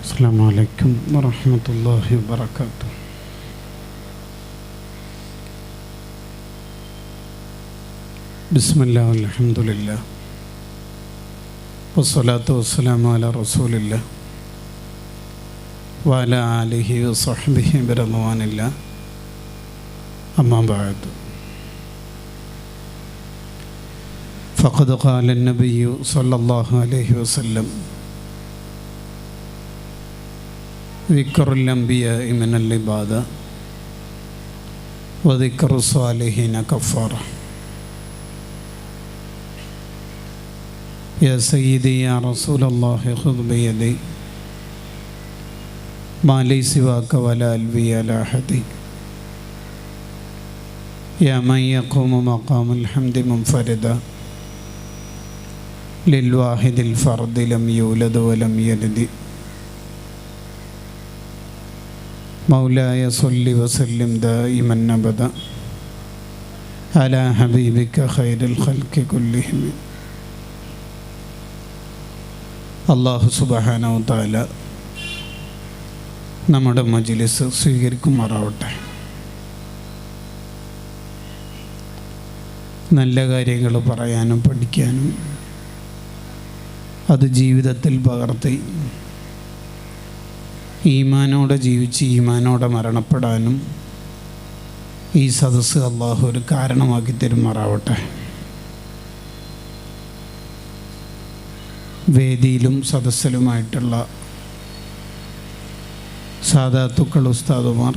അസ്സലാമു അലൈക്കും വറഹ്മത്തുള്ളാഹി വബറകാതുഹു. ബിസ്മില്ലാഹി വൽഹംദുലില്ലാഹ് വസ്സലാത്തു വസ്സലാമു അലാ റസൂലില്ലാഹ് വഅലാ ആലിഹി വസഹ്ബിഹി ബിറദ്വാനില്ലാഹ്. അമ്മാ ബഅദ്. ഫഖദ് ഖാല അൻ-നബിയ്യു സ്വല്ലല്ലാഹു അലൈഹി വസല്ലം ദിക്റുൽ അംബിയാഇ മിനൽ ഇബാദ വദിക്റുസ് സ്വാലിഹീന കഫാറ. യാ സയ്യിദി യാ റസൂലല്ലാഹി ഖുദ് ബിയദി മാ ലി സിവാക വലാ അൽവി അലാ ഹദി യാ മൻ യഖൂമു മഖാമൽ ഹംദി മുൻഫരിദ ലിൽ വാഹിദിൽ ഫർദി ലം യൂലദ് വലം യലിദ് മൗലായ സല്ലി വസല്ലിം ദായിമൻ അബദ അലാ ഹബീബിക ഖൈറുൽ ഖൽഖി കുല്ലിഹിം. അല്ലാഹു സുബ്ഹാനഹു തആല നമ്മുടെ മജ്ലിസ് സ്വീകരിക്കുമാറാവട്ടെ. നല്ല കാര്യങ്ങൾ പറയാനും പഠിക്കാനും അത് ജീവിതത്തിൽ പകർത്തി ഈമാനോടെ ജീവിച്ച് ഈമാനോടെ മരണപ്പെടാനും ഈ സദസ്സ് അള്ളാഹു ഒരു കാരണമാക്കി തരുമാറാവട്ടെ. വേദിയിലും സദസ്സിലുമായിട്ടുള്ള സാദാത്തുക്കൾ, ഉസ്താദുമാർ,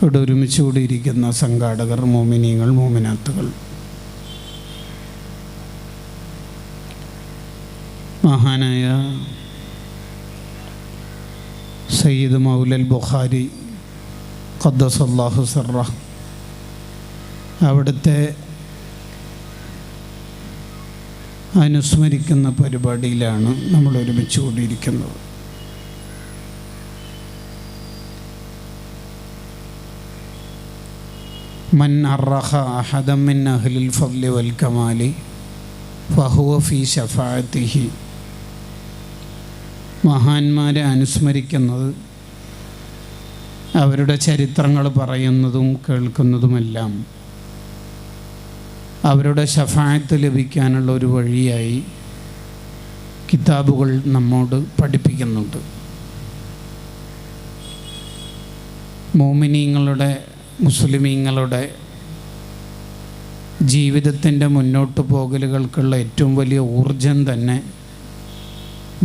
ഇവിടെ ഒരുമിച്ച് കൂടിയിരിക്കുന്ന സംഘാടകർ, മോമിനീങ്ങൾ, മോമിനാത്തുകൾ, മഹാനായ സയ്യിദ് മൗലൽ ബുഖാരി ഖദ്ദസല്ലാഹു സിർറഹ്, അവിടുത്തെ അനുസ്മരിക്കുന്ന പരിപാടിയിലാണ് നമ്മൾ ഒരുമിച്ച് കൂടിയിരിക്കുന്നത്. മൻ അർറഖ അഹദൻ മിൻ അഹ്ലിൽ ഫദ്ലി വൽ കമാലി ഫഹുവ ഫീ ശഫാഅത്തിഹി. മഹാന്മാരെ അനുസ്മരിക്കുന്നത്, അവരുടെ ചരിത്രങ്ങൾ പറയുന്നതും കേൾക്കുന്നതുമെല്ലാം അവരുടെ ശഫാഅത്ത് ലഭിക്കാനുള്ള ഒരു വഴിയായി കിതാബുകൾ നമ്മോട് പഠിപ്പിക്കുന്നുണ്ട്. മോമിനീങ്ങളുടെ, മുസ്ലിമീങ്ങളുടെ ജീവിതത്തിൻ്റെ മുന്നോട്ട് പോകലുകൾക്കുള്ള ഏറ്റവും വലിയ ഊർജം തന്നെ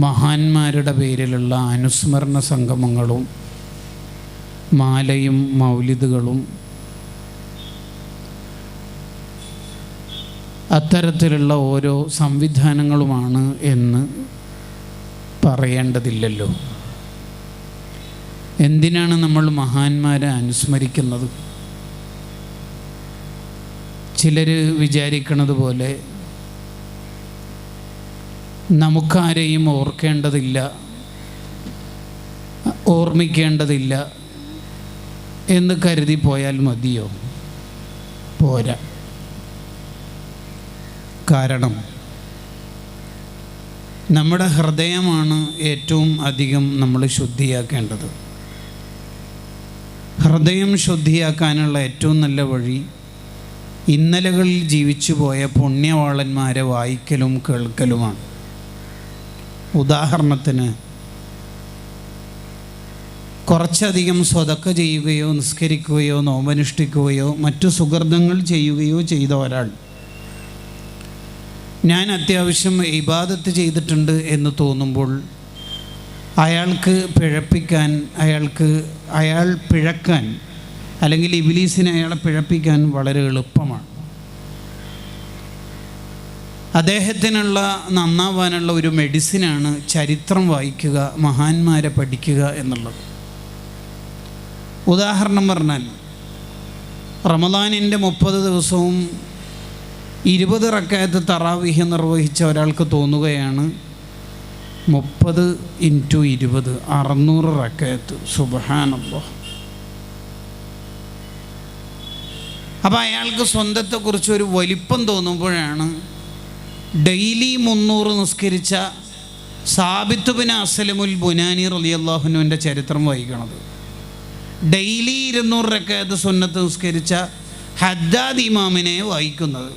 മഹാന്മാരുടെ പേരിലുള്ള അനുസ്മരണ സംഗമങ്ങളും മാലയും മൗലിദുകളും അത്തരത്തിലുള്ള ഓരോ സംവിധാനങ്ങളുമാണ് എന്ന് പറയേണ്ടതില്ലല്ലോ. എന്തിനാണ് നമ്മൾ മഹാന്മാരെ അനുസ്മരിക്കുന്നത്? ചിലർ വിചാരിക്കുന്നത് പോലെ നമുക്കാരെയും ഓർക്കേണ്ടതില്ല, ഓർമ്മിക്കേണ്ടതില്ല എന്ന് കരുതി പോയാൽ മതിയോ? പോരാ. കാരണം നമ്മുടെ ഹൃദയമാണ് ഏറ്റവും അധികം നമ്മൾ ശുദ്ധിയാക്കേണ്ടത്. ഹൃദയം ശുദ്ധിയാക്കാനുള്ള ഏറ്റവും നല്ല വഴി ഇന്നലകളിൽ ജീവിച്ചു പോയ പുണ്യവാളന്മാരെ വായിക്കലും കേൾക്കലുമാണ്. ഉദാഹരണത്തിന്, കുറച്ചധികം സ്വതക്ക ചെയ്യുകയോ നിസ്കരിക്കുകയോ നോമ്പനുഷ്ഠിക്കുകയോ മറ്റു സുഹൃതങ്ങൾ ചെയ്യുകയോ ചെയ്ത ഒരാൾ ഞാൻ അത്യാവശ്യം ഇബാദത്ത് ചെയ്തിട്ടുണ്ട് എന്ന് തോന്നുമ്പോൾ അയാൾക്ക് അയാൾ പിഴക്കാൻ, അല്ലെങ്കിൽ ഇബ്ലീസിനെ അയാളെ പിഴപ്പിക്കാൻ വളരെ എളുപ്പമാണ്. അദ്ദേഹത്തിനുള്ള നന്നാവാനുള്ള ഒരു മെഡിസിനാണ് ചരിത്രം വായിക്കുക, മഹാന്മാരെ പഠിക്കുക എന്നുള്ളത്. ഉദാഹരണം പറഞ്ഞാൽ, റമദാനിൻ്റെ 30 ദിവസവും 20 റക്അത്ത് തറാവീഹ് നിർവഹിച്ച ഒരാൾക്ക് തോന്നുകയാണ് 30 × 20 600 റക്അത്ത്. സുബ്ഹാനല്ലാഹ്. അപ്പോൾ അയാൾക്ക് സ്വന്തത്തെക്കുറിച്ച് ഒരു വലിപ്പം തോന്നുമ്പോഴാണ് ഡെയിലി 300 നിസ്കരിച്ച സാബിത്ത് ബിൻ അസ്ലമുൽ ബുനാനി റളിയല്ലാഹു അൻഹുവിൻ്റെ ചരിത്രം വായിക്കണത്. ഡെയിലി 200 റക്അത്ത് സുന്നത്ത് നിസ്കരിച്ച ഹദ്ദാദ് ഇമാമിനെ വായിക്കുന്നത്.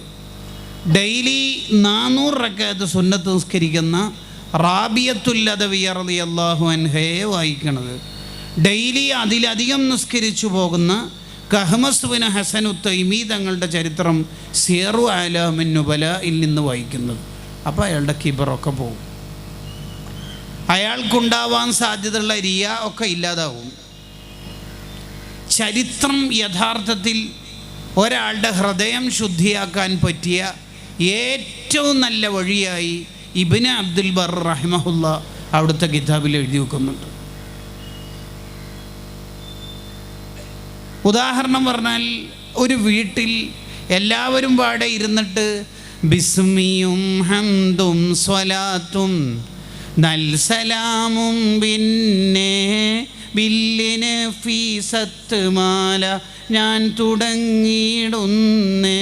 ഡെയിലി 400 റക്അത്ത് സുന്നത്ത് നിസ്കരിക്കുന്ന റാബിയത്തുൽ അദവിയ്യ റളിയല്ലാഹു അൻഹയെ വായിക്കണത്. ഡെയിലി അതിലധികം നിസ്കരിച്ചു പോകുന്ന കഹ്മസ് ബിൻ ഹസനു തൈമി തങ്ങളുടെ ചരിത്രം സിയറു അലാമിൻ നുബലയിൽ നിന്ന് വായിക്കുന്നത്. അപ്പോൾ അയാളുടെ കിബറൊക്കെ പോകും. അയാൾക്കുണ്ടാവാൻ സാധ്യതയുള്ള റിയ ഒക്കെ ഇല്ലാതാവും. ചരിത്രം യഥാർത്ഥത്തിൽ ഒരാളുടെ ഹൃദയം ശുദ്ധിയാക്കാൻ പറ്റിയ ഏറ്റവും നല്ല വഴിയായി ഇബ്നു അബ്ദുൽ ബർ റഹിമഹുല്ല അവിടുത്തെ കിതാബിൽ എഴുതി വെക്കുന്നുണ്ട്. ഉദാഹരണം പറഞ്ഞാൽ, ഒരു വീട്ടിൽ എല്ലാവരും പാടെ ഇരുന്നിട്ട് ബിസ്മിയും ഹംദും സ്വലാത്തും നൽസലാമും പിന്നെ ബില്ലിന് ഫീസത്ത് മാല ഞാൻ തുടങ്ങിയിടുന്നേ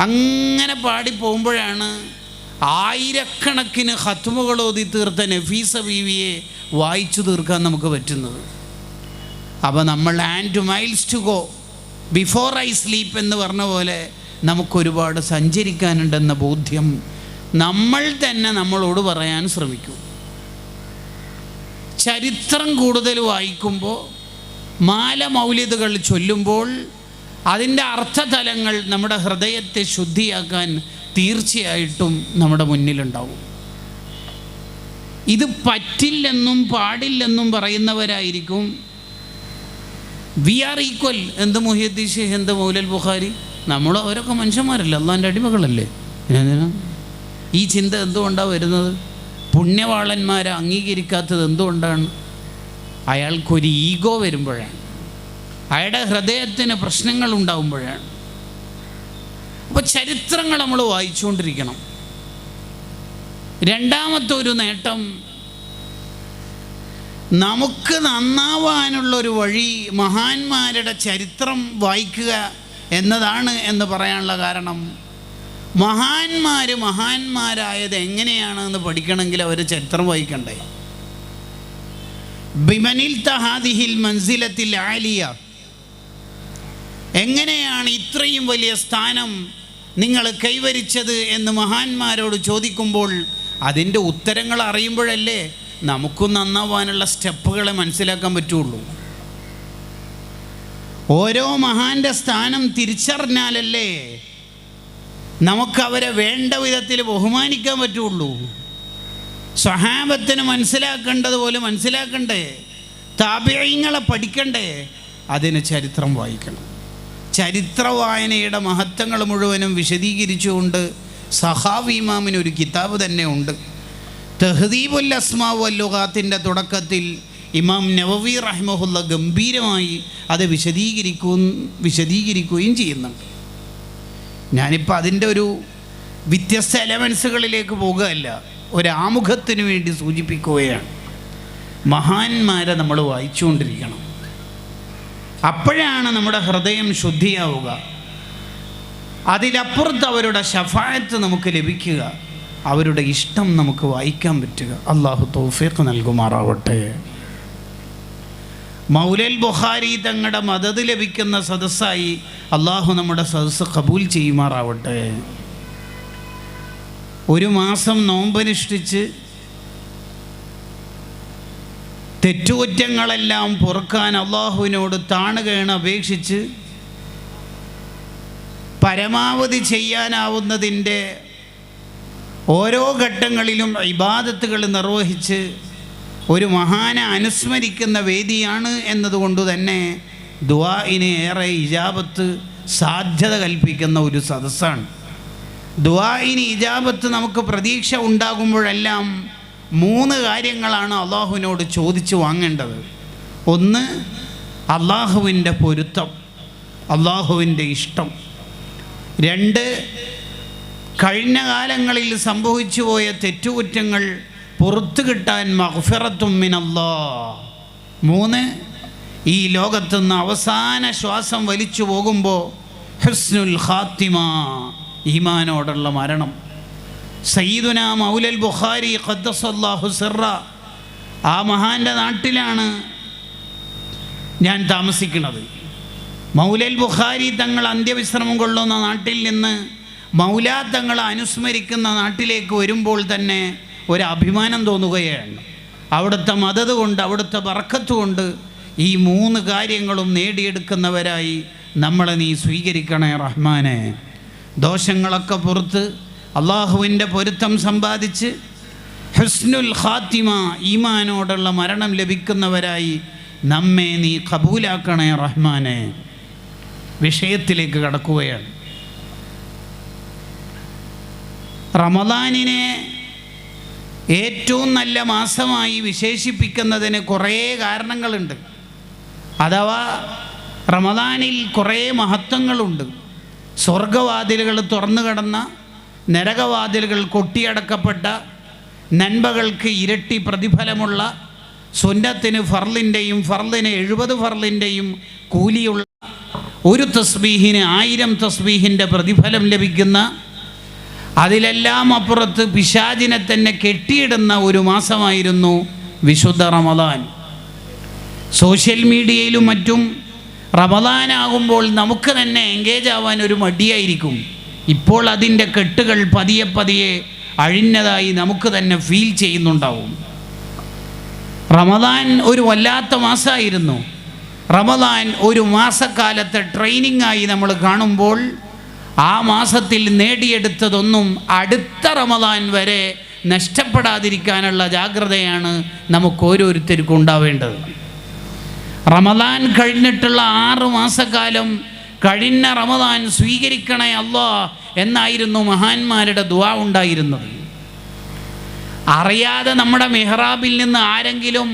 അങ്ങനെ പാടി പോകുമ്പോഴാണ് ആയിരക്കണക്കിന് ഖത്മുകൾ ഓതി തീർത്ത നഫീസ ബീവിയെ വായിച്ചു തീർക്കാൻ നമുക്ക് പറ്റുന്നത്. അപ്പോൾ നമ്മൾ and miles to go before I sleep എന്ന് പറഞ്ഞ പോലെ നമുക്കൊരുപാട് സഞ്ചരിക്കാനുണ്ടെന്ന ബോധ്യം നമ്മൾ തന്നെ നമ്മളോട് പറയാൻ ശ്രമിക്കും. ചരിത്രം കൂടുതൽ വായിക്കുമ്പോൾ, മാല മൗലിദുകൾ ചൊല്ലുമ്പോൾ അതിൻ്റെ അർത്ഥതലങ്ങൾ നമ്മുടെ ഹൃദയത്തെ ശുദ്ധിയാക്കാൻ തീർച്ചയായിട്ടും നമ്മുടെ മുന്നിലുണ്ടാവും. ഇത് പറ്റില്ലെന്നും പാടില്ലെന്നും പറയുന്നവരായിരിക്കും വി ആർ ഈക്വൽ. എന്ത് മുഹിയുദ്ദീൻ ഷെയ്ഖ്, എന്ത് മൗലൽ ബുഖാരി, നമ്മൾ അവരൊക്കെ മനുഷ്യന്മാരല്ലേ, അള്ളാൻ്റെ അടിമകളല്ലേ. ഈ ചിന്ത എന്തുകൊണ്ടാണ് വരുന്നത്? പുണ്യവാളന്മാരെ അംഗീകരിക്കാത്തത് എന്തുകൊണ്ടാണ്? അയാൾക്കൊരു ഈഗോ വരുമ്പോഴാണ്, അയാളുടെ ഹൃദയത്തിന് പ്രശ്നങ്ങൾ ഉണ്ടാകുമ്പോഴാണ്. അപ്പോൾ ചരിത്രങ്ങൾ നമ്മൾ വായിച്ചുകൊണ്ടിരിക്കണം. രണ്ടാമത്തെ ഒരു നേട്ടം, നമുക്ക് നന്നാവാനുള്ളൊരു വഴി മഹാന്മാരുടെ ചരിത്രം വായിക്കുക എന്നതാണ് എന്ന് പറയാനുള്ള കാരണം, മഹാന്മാരായത് എങ്ങനെയാണെന്ന് പഠിക്കണമെങ്കിൽ അവർ ചരിത്രം വായിക്കണ്ടേ. ബിമനിൽ തഹാദിഹിൽ മൻസിലത്തിൽ ആലിയ, എങ്ങനെയാണ് ഇത്രയും വലിയ സ്ഥാനം നിങ്ങൾ കൈവരിച്ചത് എന്ന് മഹാന്മാരോട് ചോദിക്കുമ്പോൾ അതിൻ്റെ ഉത്തരങ്ങൾ അറിയുമ്പോഴല്ലേ നമുക്കും നന്നാവാനുള്ള സ്റ്റെപ്പുകളെ മനസ്സിലാക്കാൻ പറ്റുള്ളൂ. ഓരോ മഹാൻ്റെ സ്ഥാനം തിരിച്ചറിഞ്ഞാലല്ലേ നമുക്കവരെ വേണ്ട വിധത്തിൽ ബഹുമാനിക്കാൻ പറ്റുള്ളൂ. സ്വഹാബത്തിന് മനസ്സിലാക്കേണ്ടതുപോലെ മനസ്സിലാക്കണ്ടേ, താബിഈങ്ങളെ പഠിക്കണ്ടേ, അതിന് ചരിത്രം വായിക്കണം. ചരിത്ര വായനയുടെ മഹത്വങ്ങൾ മുഴുവനും വിശദീകരിച്ചുകൊണ്ട് സഹാവി ഇമാമിന് ഒരു കിതാബ് തന്നെ ഉണ്ട്. തഹ്ദീബുൽ അസ്മാ വൽ ലുഗാത്തിൻ്റെ തുടക്കത്തിൽ ഇമാം നവവി റഹിമഹുല്ല ഗംഭീരമായി അത് വിശദീകരിക്കുകയും ചെയ്യുന്നുണ്ട്. ഞാനിപ്പോൾ അതിൻ്റെ ഒരു വ്യത്യസ്ത എലമെൻസുകളിലേക്ക് പോകുകയല്ല, ഒരാമുഖത്തിന് വേണ്ടി സൂചിപ്പിക്കുകയാണ്. മഹാന്മാരെ നമ്മൾ വായിച്ചുകൊണ്ടിരിക്കണം. അപ്പോഴാണ് നമ്മുടെ ഹൃദയം ശുദ്ധിയാവുക. അതിലപ്പുറത്ത് അവരുടെ ശഫാഅത്ത് നമുക്ക് ലഭിക്കുക, അവരുടെ ഇഷ്ടം നമുക്ക് വായിക്കാൻ പറ്റുക. അള്ളാഹു തൗഫീഖ് നൽകുമാറാവട്ടെ. മൗലൽ ബുഖാരി തങ്ങളുടെ മദത് ലഭിക്കുന്ന സദസ്സായി അള്ളാഹു നമ്മുടെ സദസ്സ് കബൂൽ ചെയ്യുമാറാവട്ടെ. ഒരു മാസം നോമ്പനുഷ്ഠിച്ച് തെറ്റുകുറ്റങ്ങളെല്ലാം പൊറുക്കാൻ അള്ളാഹുവിനോട് താണുകേണ് അപേക്ഷിച്ച് പരമാവധി ചെയ്യാനാവുന്നതിൻ്റെ ഓരോ ഘട്ടങ്ങളിലും ഇബാദത്തുകൾ നിർവഹിച്ച് ഒരു മഹാനെ അനുസ്മരിക്കുന്ന വേദിയാണ് എന്നതുകൊണ്ട് തന്നെ ദുആഇന് ഏറെ ഇജാബത്ത് സാധ്യത കൽപ്പിക്കുന്ന ഒരു സദസ്സാണ്. ദുആഇന് ഇജാബത്ത് നമുക്ക് പ്രതീക്ഷ ഉണ്ടാകുമ്പോഴെല്ലാം 3 കാര്യങ്ങളാണ് അള്ളാഹുവിനോട് ചോദിച്ചു വാങ്ങേണ്ടത്. ഒന്ന്, അള്ളാഹുവിൻ്റെ പൊരുത്തം, അള്ളാഹുവിൻ്റെ ഇഷ്ടം. 2, കഴിഞ്ഞ കാലങ്ങളിൽ സംഭവിച്ചു പോയ തെറ്റുകുറ്റങ്ങൾ പുറത്തു കിട്ടാൻ മഗ്ഫിറത്തും മിനല്ലാഹ്. 3, ഈ ലോകത്തുനിന്ന് അവസാന ശ്വാസം വലിച്ചു പോകുമ്പോൾ ഹുസ്നുൽ ഖാത്തിമ, ഈമാനോടുള്ള മരണം. സയ്യിദുനാ മൗലൽ ബുഖാരി ഖദ്ദസല്ലാഹു സിർറ, ആ മഹാൻ്റെ നാട്ടിലാണ് ഞാൻ താമസിക്കുന്നത്. മൗലൽ ബുഖാരി തങ്ങൾ അന്ത്യവിശ്രമം കൊള്ളുന്ന നാട്ടിൽ നിന്ന് മൗലാ തങ്ങൾ അനുസ്മരിക്കുന്ന നാട്ടിലേക്ക് വരുമ്പോൾ തന്നെ ഒരു അഭിമാനം തോന്നുകയാണ്. അവിടുത്തെ മദദ് കൊണ്ട്, അവിടുത്തെ ബർക്കത്ത് കൊണ്ട് ഈ 3 കാര്യങ്ങളും നേടിയെടുക്കുന്നവരായി നമ്മളെ നീ സ്വീകരിക്കണേ റഹ്മാനെ. ദോഷങ്ങളൊക്കെ പുറത്ത് അള്ളാഹുവിൻ്റെ പൊരുത്തം സമ്പാദിച്ച് ഹുസ്നുൽ ഖാത്തിമ, ഈമാനോടുള്ള മരണം ലഭിക്കുന്നവരായി നമ്മെ നീ ഖബൂലാക്കണേ റഹ്മാനെ. വിഷയത്തിലേക്ക് കടക്കുകയാണ്. റമദാനിനെ ഏറ്റവും നല്ല മാസമായി വിശേഷിപ്പിക്കുന്നതിന് കുറേ കാരണങ്ങളുണ്ട്. അഥവാ റമദാനിൽ കുറേ മഹത്വങ്ങളുണ്ട്. സ്വർഗവാതിലുകൾ തുറന്നു കടന്ന, നരകവാതിലുകൾ കൊട്ടിയടക്കപ്പെട്ട, നന്മകൾക്ക് ഇരട്ടി പ്രതിഫലമുള്ള, സുന്നത്തിന് ഫർളിൻ്റെയും ഫർളിന് 70 ഫർളിൻ്റെയും കൂലിയുള്ള, ഒരു തസ്ബീഹിന് 1000 തസ്ബീഹിൻ്റെ പ്രതിഫലം ലഭിക്കുന്ന, അതിലെല്ലാം അപ്പുറത്ത് പിശാചിനെ തന്നെ കെട്ടിയിടുന്ന ഒരു മാസമായിരുന്നു വിശുദ്ധ റമദാൻ. സോഷ്യൽ മീഡിയയിലും മറ്റും റമദാനാകുമ്പോൾ നമുക്ക് തന്നെ എൻഗേജ് ആവാൻ ഒരു മടിയായിരിക്കും. ഇപ്പോൾ അതിൻ്റെ കെട്ടുകൾ പതിയെ പതിയെ അഴിഞ്ഞതായി നമുക്ക് തന്നെ ഫീൽ ചെയ്യുന്നുണ്ടാവും. റമദാൻ ഒരു വല്ലാത്ത മാസമായിരുന്നു. റമദാൻ ഒരു മാസക്കാലത്തെ ട്രെയിനിങ്ങായി നമ്മൾ കാണുമ്പോൾ ആ മാസത്തിൽ നേടിയെടുത്തതൊന്നും അടുത്ത റമദാൻ വരെ നഷ്ടപ്പെടാതിരിക്കാനുള്ള ജാഗ്രതയാണ് നമുക്ക് ഓരോരുത്തർക്കും ഉണ്ടാവേണ്ടത്. റമദാൻ കഴിഞ്ഞിട്ടുള്ള 6 മാസക്കാലം കഴിഞ്ഞ റമദാൻ സ്വീകരിക്കണേ അല്ലാ എന്നായിരുന്നു മഹാന്മാരുടെ ദുആ ഉണ്ടായിരുന്നത്. അറിയാതെ നമ്മുടെ മെഹ്റാബിൽ നിന്ന് ആരെങ്കിലും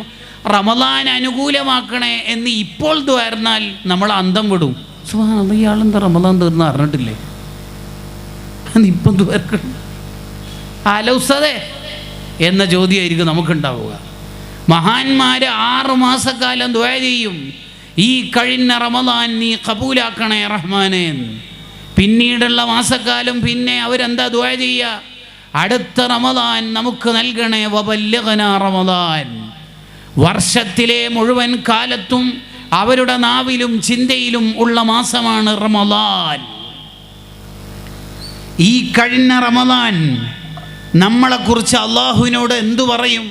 റമദാൻ അനുകൂലമാക്കണേ എന്ന് ഇപ്പോൾ ദ്വാർന്നാൽ നമ്മൾ അന്തം വിടും. സുബ്ഹാനല്ലാഹ്, ഇയാളെന്താ റമദാൻ തീർന്ന് അറിഞ്ഞിട്ടില്ലേ, ഇപ്പം ദ്വാർക്കണം ആലോസതേ എന്ന ചോദ്യമായിരിക്കും നമുക്കുണ്ടാവുക. മഹാന്മാര് 6 മാസക്കാലം ദുആ ചെയ്യും, ഈ കഴിഞ്ഞ റമദാൻ നീ ഖബൂലാക്കണേ റഹ്മാനേ. പിന്നീടുള്ള മാസക്കാലം പിന്നെ അവരെന്താ ദുആ ചെയ്യുക? അടുത്ത റമദാൻ നമുക്ക് നൽകണേ, വബല്ലിഗ്നാ റമദാൻ. വർഷത്തിലെ മുഴുവൻ കാലത്തും അവരുടെ നാവിലും ചിന്തയിലും ഉള്ള മാസമാണ് റമദാൻ. ഈ കഴിഞ്ഞ റമദാൻ നമ്മളെക്കുറിച്ച് അള്ളാഹുവിനോട് എന്തു പറയും?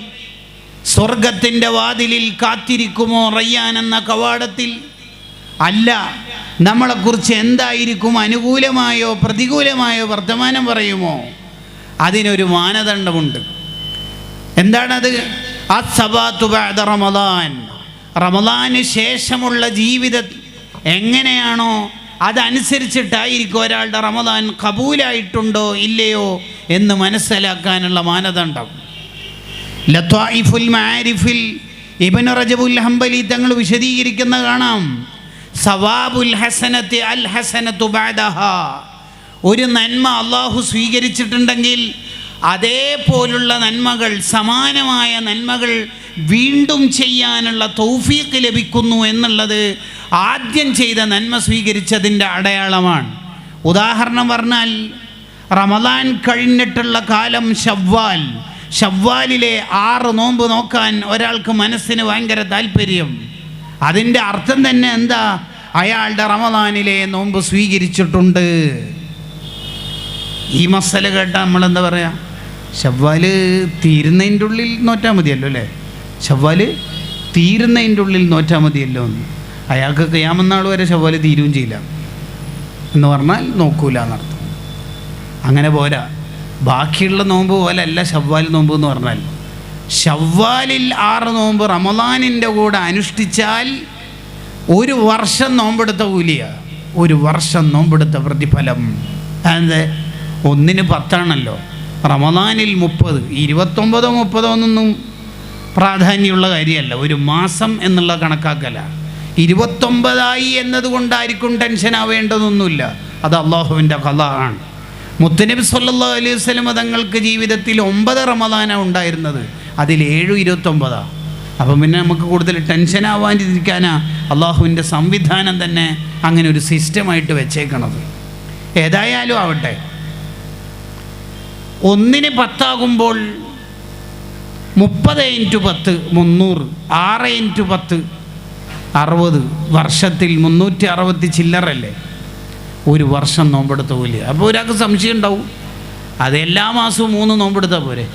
സ്വർഗത്തിൻ്റെ വാതിലിൽ കാത്തിരിക്കുമോ റയ്യാൻ എന്ന കവാടത്തിൽ? അല്ല, നമ്മളെക്കുറിച്ച് എന്തായിരിക്കും? അനുകൂലമായോ പ്രതികൂലമായോ വർത്തമാനം പറയുമോ? അതിനൊരു മാനദണ്ഡമുണ്ട്. എന്താണത്? അസ്സബാത്തു ബഅദ റമദാൻ. റമദാന് ശേഷമുള്ള ജീവിതം എങ്ങനെയാണോ അതനുസരിച്ചിട്ടായിരിക്കും ഒരാളുടെ റമദാൻ കബൂലായിട്ടുണ്ടോ ഇല്ലയോ എന്ന് മനസ്സിലാക്കാനുള്ള മാനദണ്ഡം. ലത്വായിഫുൽ മആരിഫിൽ ഇബ്നു റജബുൽ ഹംബലി തങ്ങൾ വിശദീകരിക്കുന്ന കാണാം. സവാബുൽ ഹസനത്തി അൽ ഹസനത്തു ബഅദഹാ. ഒരു നന്മ അള്ളാഹു സ്വീകരിച്ചിട്ടുണ്ടെങ്കിൽ അതേപോലുള്ള നന്മകൾ, സമാനമായ നന്മകൾ വീണ്ടും ചെയ്യാനുള്ള തൗഫീഖ് ലഭിക്കുന്നു എന്നുള്ളത് ആദ്യം ചെയ്ത നന്മ സ്വീകരിച്ചതിൻ്റെ അടയാളമാണ്. ഉദാഹരണം പറഞ്ഞാൽ, റമദാൻ കഴിഞ്ഞിട്ടുള്ള കാലം ഷവ്വാൽ, ഷവ്വാലിലെ 6 നോമ്പ് നോക്കാൻ ഒരാൾക്ക് മനസ്സിന് ഭയങ്കര താല്പര്യം. അതിൻ്റെ അർത്ഥം തന്നെ എന്താ? അയാളുടെ റമദാനിലെ നോമ്പ് സ്വീകരിച്ചിട്ടുണ്ട്. ഈ മസല കേട്ടാൽ നമ്മളെന്താ പറയുക? ഷവ്വാൽ തീരുന്നതിൻ്റെ ഉള്ളിൽ നോറ്റാൽ മതിയല്ലോ അല്ലേ? ഷവ്വാൽ തീരുന്നതിൻ്റെ ഉള്ളിൽ നോറ്റാൽ മതിയല്ലോ എന്ന്. അയാൾക്ക് ഖിയാമത്ത് വരെ ഷവ്വാൽ തീരുകയും ചെയ്യില്ല എന്ന് പറഞ്ഞാൽ നോക്കൂല എന്നർത്ഥം. അങ്ങനെ പോരാ. ബാക്കിയുള്ള നോമ്പ് പോലെ അല്ല ഷവ്വാൽ നോമ്പ് എന്ന് പറഞ്ഞാൽ. ഷവ്വാലിൽ 6 നോമ്പ് റമദാനിൻ്റെ കൂടെ അനുഷ്ഠിച്ചാൽ 1 വർഷം നോമ്പെടുത്ത കൂലിയാണ്, 1 വർഷം നോമ്പെടുത്ത പ്രതിഫലം. അതെ, 1ന് 10 റമദാനിൽ 30. 29 30 ഒന്നും പ്രാധാന്യമുള്ള കാര്യമല്ല, 1 മാസം എന്നുള്ള കണക്കാക്കല. 29 എന്നതുകൊണ്ടായിരിക്കും ടെൻഷൻ ആവേണ്ടതൊന്നുമില്ല. അത് അള്ളാഹുവിൻ്റെ ഖളാ ആണ്. മുത്തുനബി സല്ലല്ലാഹു അലൈഹി വസല്ലം തങ്ങൾക്ക് ജീവിതത്തിൽ 9 റമദാനാണ് ഉണ്ടായിരുന്നത്, അതിൽ 7 29. അപ്പം പിന്നെ നമുക്ക് കൂടുതൽ ടെൻഷൻ ആവാതിരിക്കാനാ അള്ളാഹുവിൻ്റെ സംവിധാനം തന്നെ അങ്ങനെ ഒരു സിസ്റ്റമായിട്ട് വെച്ചേക്കണത്. ഏതായാലും ആവട്ടെ, ഒന്നിന് 10 ആകുമ്പോൾ 30 × 10 300, 6 × 10 60, വർഷത്തിൽ 360 ചില്ലറല്ലേ ഒരു വർഷം നോമ്പെടുത്ത കൂലി. അപ്പോൾ ഒരാൾക്ക് സംശയം ഉണ്ടാവും, അത് എല്ലാ മാസവും 3 നോമ്പെടുത്താൽ പോരെ?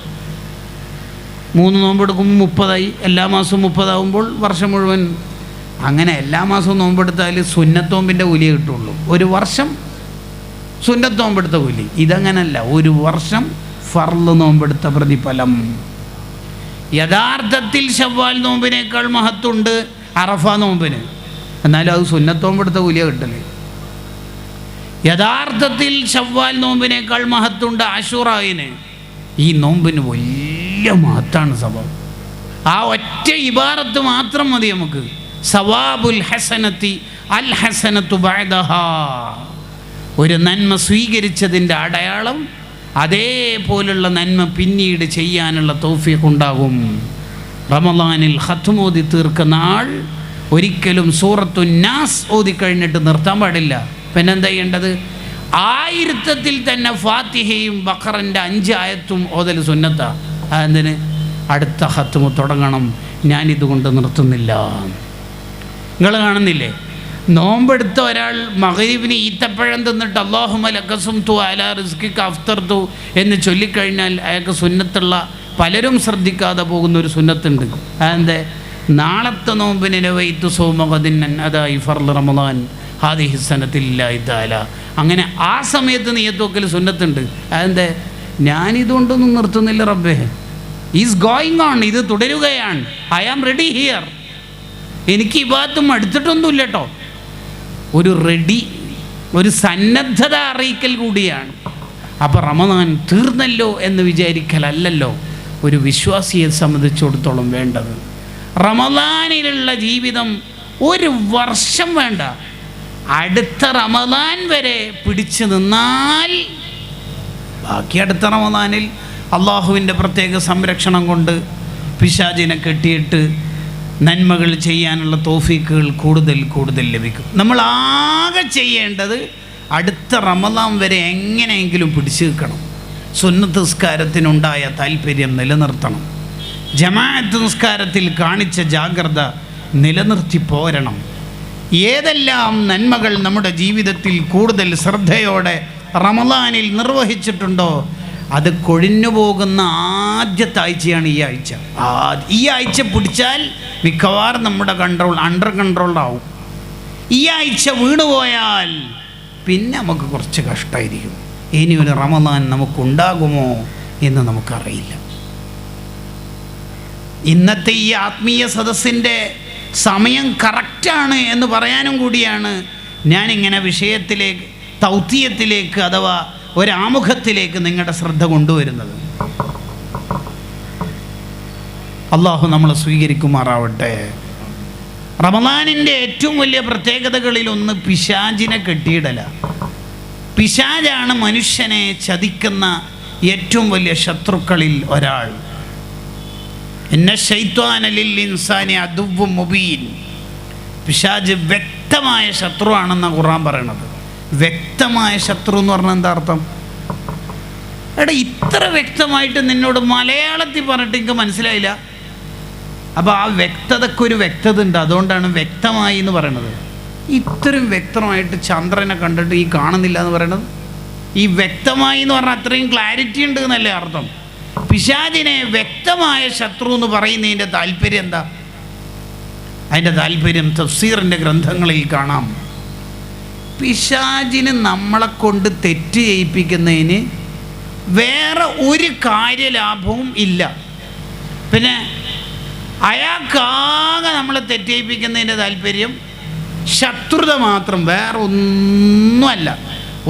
3 നോമ്പെടുക്കുമ്പോൾ 30 എല്ലാ മാസവും 30 ആകുമ്പോൾ വർഷം മുഴുവൻ. അങ്ങനെ എല്ലാ മാസവും നോമ്പെടുത്താൽ സുന്നത്തോമ്പിൻ്റെ കൂലിയെ കിട്ടുള്ളൂ. ഒരു വർഷം സുന്നത്ത് നോമ്പെടുത്ത കൂലി. ഇതങ്ങനല്ല, ഒരു വർഷം ഫർള് നോമ്പെടുത്ത പ്രതിഫലം. യഥാർത്ഥത്തിൽ ശവ്വാൽ നോമ്പിനേക്കാൾ മഹത്വമുണ്ട് അറഫ നോമ്പിന്, എന്നാലും അത് സുന്നത്ത് നോമ്പെടുത്ത കൂലിയെ കിട്ടല്. യഥാർത്ഥത്തിൽ ശവ്വാൽ നോമ്പിനേക്കാൾ മഹത്വമുണ്ട് ആശൂറായിന്. ഈ നോമ്പിന് വലിയ മഹത്താണ് സംഭവം. ആ ഒറ്റ ഇബാറത്ത് മാത്രം മതി നമുക്ക്. സവാബുൽ ഹസനത്തി അൽ ഹസനത്തു ബഅദഹാ. ഒരു നന്മ സ്വീകരിച്ചതിൻ്റെ അടയാളം അതേപോലുള്ള നന്മ പിന്നീട് ചെയ്യാനുള്ള തൗഫീഖ് ഉണ്ടാകും. റമളാനിൽ ഖത്മ് ഓതി തീർക്കുന്ന ആൾ ഒരിക്കലും സൂറത്തുൻ നാസ് ഓതി കഴിഞ്ഞിട്ട് നിർത്താൻ പാടില്ല. പിന്നെന്താ ചെയ്യേണ്ടത്? 1000ത്തിൽ തന്നെ ഫാത്തിഹയും ബഖറൻ്റെ 5 ആയത്തും ഓതൽ സുന്നത്താ. അതെന്തിന്? അടുത്ത ഖത്മ് തുടങ്ങണം, ഞാനിതുകൊണ്ട് നിർത്തുന്നില്ല. നിങ്ങൾ കാണുന്നില്ലേ, നോമ്പെടുത്ത ഒരാൾ മഗ്‌രിബിന് ഈത്തപ്പഴം തിന്നിട്ട് അല്ലാഹുമ്മ ലക സുംതു അലാ റിസ്കിക അഫ്തർതു എന്ന് ചൊല്ലിക്കഴിഞ്ഞാൽ അയാൾക്ക് സുന്നത്തുള്ള പലരും ശ്രദ്ധിക്കാതെ പോകുന്ന ഒരു സുന്നത്തുണ്ട്. അതെന്ത്? നാളത്തെ നോമ്പിന് നവൈതു സൗമ ഗദിൻ അദാഇ ഫർള് റമളാൻ ഹാദിഹി സനത്തില്ലാഹി തആല. അങ്ങനെ ആ സമയത്ത് നിയ്യത്ത് വെക്കൽ സുന്നത്തുണ്ട്. അതെന്ത്? ഞാനിതുകൊണ്ടൊന്നും നിർത്തുന്നില്ല റബ്ബേ, ഈസ് ഗോയിങ് ഓൺ, ഇത് തുടരുകയാണ്. I am ready here. എനിക്ക് ഇബാദത്തും അടുത്തിട്ടൊന്നുമില്ല കേട്ടോ. ഒരു സന്നദ്ധത അറിയിക്കൽ കൂടിയാണ്. അപ്പോൾ റമദാൻ തീർന്നല്ലോ എന്ന് വിചാരിക്കലല്ലോ ഒരു വിശ്വാസിയെ സംബന്ധിച്ചിടത്തോളം വേണ്ടത്. റമദാനിലുള്ള ജീവിതം ഒരു വർഷം വേണ്ട, അടുത്ത റമദാൻ വരെ പിടിച്ചു നിന്നാൽ ബാക്കി അടുത്ത റമദാനിൽ അള്ളാഹുവിൻ്റെ പ്രത്യേക സംരക്ഷണം കൊണ്ട് പിശാചിനെ കെട്ടിയിട്ട് നന്മകൾ ചെയ്യാനുള്ള തൗഫീക്കുകൾ കൂടുതൽ കൂടുതൽ ലഭിക്കും. നമ്മൾ ആകെ ചെയ്യേണ്ടത് അടുത്ത റമദാൻ വരെ എങ്ങനെയെങ്കിലും പിടിച്ചു നിൽക്കണം. സുന്നത്ത് നിസ്കാരത്തിനുണ്ടായ താല്പര്യം നിലനിർത്തണം. ജമാഅത്ത് നിസ്കാരത്തിൽ കാണിച്ച ജാഗ്രത നിലനിർത്തി പോരണം. ഏതെല്ലാം നന്മകൾ നമ്മുടെ ജീവിതത്തിൽ കൂടുതൽ ശ്രദ്ധയോടെ റമദാനിൽ നിർവഹിച്ചിട്ടുണ്ടോ അത് കൊഴിഞ്ഞു പോകുന്ന ആദ്യത്തെ ആഴ്ചയാണ് ഈ ആഴ്ച. ഈ ആഴ്ച പിടിച്ചാൽ മിക്കവാറും നമ്മുടെ അണ്ടർ കൺട്രോൾഡാവും. ഈ ആഴ്ച വീണുപോയാൽ പിന്നെ നമുക്ക് കുറച്ച് കഷ്ടമായിരിക്കും. ഇനി ഒരു റമദാൻ നമുക്കുണ്ടാകുമോ എന്ന് നമുക്കറിയില്ല. ഇന്നത്തെ ഈ ആത്മീയ സദസ്സിൻ്റെ സമയം കറക്റ്റാണ് എന്ന് പറയാനും കൂടിയാണ് ഞാനിങ്ങനെ വിഷയത്തിലേക്ക്, തൗത്തിയത്തിലേക്ക് അഥവാ ഒരാമുഖത്തിലേക്ക് നിങ്ങളുടെ ശ്രദ്ധ കൊണ്ടുവരുന്നത്. അള്ളാഹു നമ്മളെ സ്വീകരിക്കുമാറാവട്ടെ. റമദാനിൻ്റെ ഏറ്റവും വലിയ പ്രത്യേകതകളിലൊന്ന് പിശാചിനെ കെട്ടിയിടല. പിശാചാണ് മനുഷ്യനെ ചതിക്കുന്ന ഏറ്റവും വലിയ ശത്രുക്കളിൽ ഒരാൾ. ഇന്ന ശൈത്വാന ലിൽ ഇൻസാനി അദുവ്വുൻ മുബീൻ. പിശാച് വ്യക്തമായ ശത്രുവാണെന്നാണ് ഖുർആൻ പറയണത്. വ്യക്തമായ ശത്രു എന്ന് പറഞ്ഞാൽ എന്താ അർത്ഥം? എടാ, ഇത്ര വ്യക്തമായിട്ട് നിന്നോട് മലയാളത്തിൽ പറഞ്ഞിട്ട് എനിക്ക് മനസ്സിലായില്ല. അപ്പോൾ ആ വ്യക്തതക്കൊരു വ്യക്തത ഉണ്ട്, അതുകൊണ്ടാണ് വ്യക്തമായി എന്ന് പറയണത്. ഇത്രയും വ്യക്തമായിട്ട് ചന്ദ്രനെ കണ്ടിട്ട് ഈ കാണുന്നില്ല എന്ന് പറയണത്. ഈ വ്യക്തമായി എന്ന് പറഞ്ഞാൽ അത്രയും ക്ലാരിറ്റി ഉണ്ട് എന്നല്ലേ അർത്ഥം. പിശാചിനെ വ്യക്തമായ ശത്രു എന്ന് പറയുന്നതിൻ്റെ താല്പര്യം എന്താ? അതിൻ്റെ താല്പര്യം തഫ്സീറിൻ്റെ ഗ്രന്ഥങ്ങളിൽ കാണാം. പിശാചിന് നമ്മളെ കൊണ്ട് തെറ്റ് ചെയ്യിപ്പിക്കുന്നതിന് വേറെ ഒരു കാര്യലാഭവും ഇല്ല. പിന്നെ അയാൾക്കാകെ നമ്മളെ തെറ്റ് ചെയ്യിപ്പിക്കുന്നതിൻ്റെ താല്പര്യം ശത്രുത മാത്രം, വേറെ ഒന്നുമല്ല.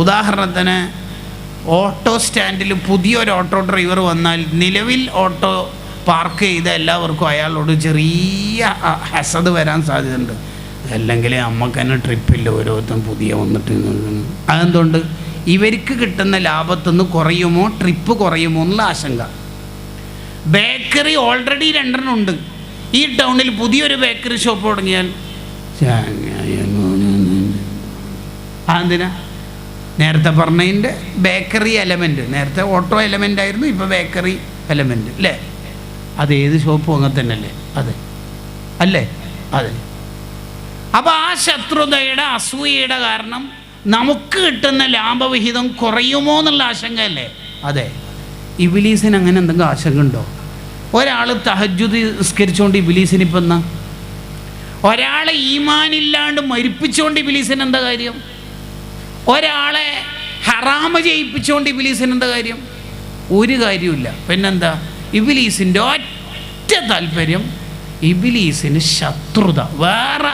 ഉദാഹരണത്തിന് ഓട്ടോ സ്റ്റാൻഡിൽ പുതിയൊരു ഓട്ടോ ഡ്രൈവർ വന്നാൽ നിലവിൽ ഓട്ടോ പാർക്ക് ചെയ്ത എല്ലാവർക്കും അയാളോട് ചെറിയ ഹസദ് വരാൻ സാധ്യതയുണ്ട്. അല്ലെങ്കിൽ നമുക്ക് തന്നെ ട്രിപ്പില്ല, ഓരോരുത്തരും പുതിയ വന്നിട്ട്. അതെന്തുകൊണ്ട്? ഇവർക്ക് കിട്ടുന്ന ലാഭത്തുനിന്ന് കുറയുമോ, ട്രിപ്പ് കുറയുമോ എന്നുള്ള ആശങ്ക. ബേക്കറി ഓൾറെഡി 2 ഉണ്ട്. ഈ ടൗണിൽ പുതിയൊരു ബേക്കറി ഷോപ്പ് തുടങ്ങിയാൽ അതെന്തിനാ? നേരത്തെ പറഞ്ഞതിൻ്റെ ബേക്കറി എലമെൻറ്റ്, നേരത്തെ ഓട്ടോ എലമെൻ്റ് ആയിരുന്നു, ഇപ്പോൾ ബേക്കറി എലമെൻറ്റ് അല്ലേ? അത് ഏത് ഷോപ്പും അങ്ങനെ തന്നെ അല്ലേ? അതെ അല്ലേ? അതെ. അപ്പോൾ ആ ശത്രുതയുടെ അസൂയയുടെ കാരണം നമുക്ക് കിട്ടുന്ന ലാഭവിഹിതം കുറയുമോ എന്നുള്ള ആശങ്കയല്ലേ? അതെ. ഇബ്ലീസിന് അങ്ങനെ എന്തെങ്കിലും ആശങ്ക ഉണ്ടോ? ഒരാൾ തഹജ്ജുദ് നിസ്കരിച്ചുകൊണ്ട് ഇബ്ലീസിന് ഇപ്പം എന്നാ? ഒരാളെ ഈമാനില്ലാണ്ട് മരിപ്പിച്ചുകൊണ്ട് ഇബ്ലീസിന് എന്താ കാര്യം? ഒരാളെ ഹറാമ് ചെയ്യിപ്പിച്ചുകൊണ്ട് ഇബ്ലീസിന് എന്താ കാര്യം? ഒരു കാര്യമില്ല. പിന്നെന്താ? ഇബ്ലീസിൻ്റെ ഒറ്റ താല്പര്യം, ഇബ്ലീസിന് ശത്രുത, വേറെ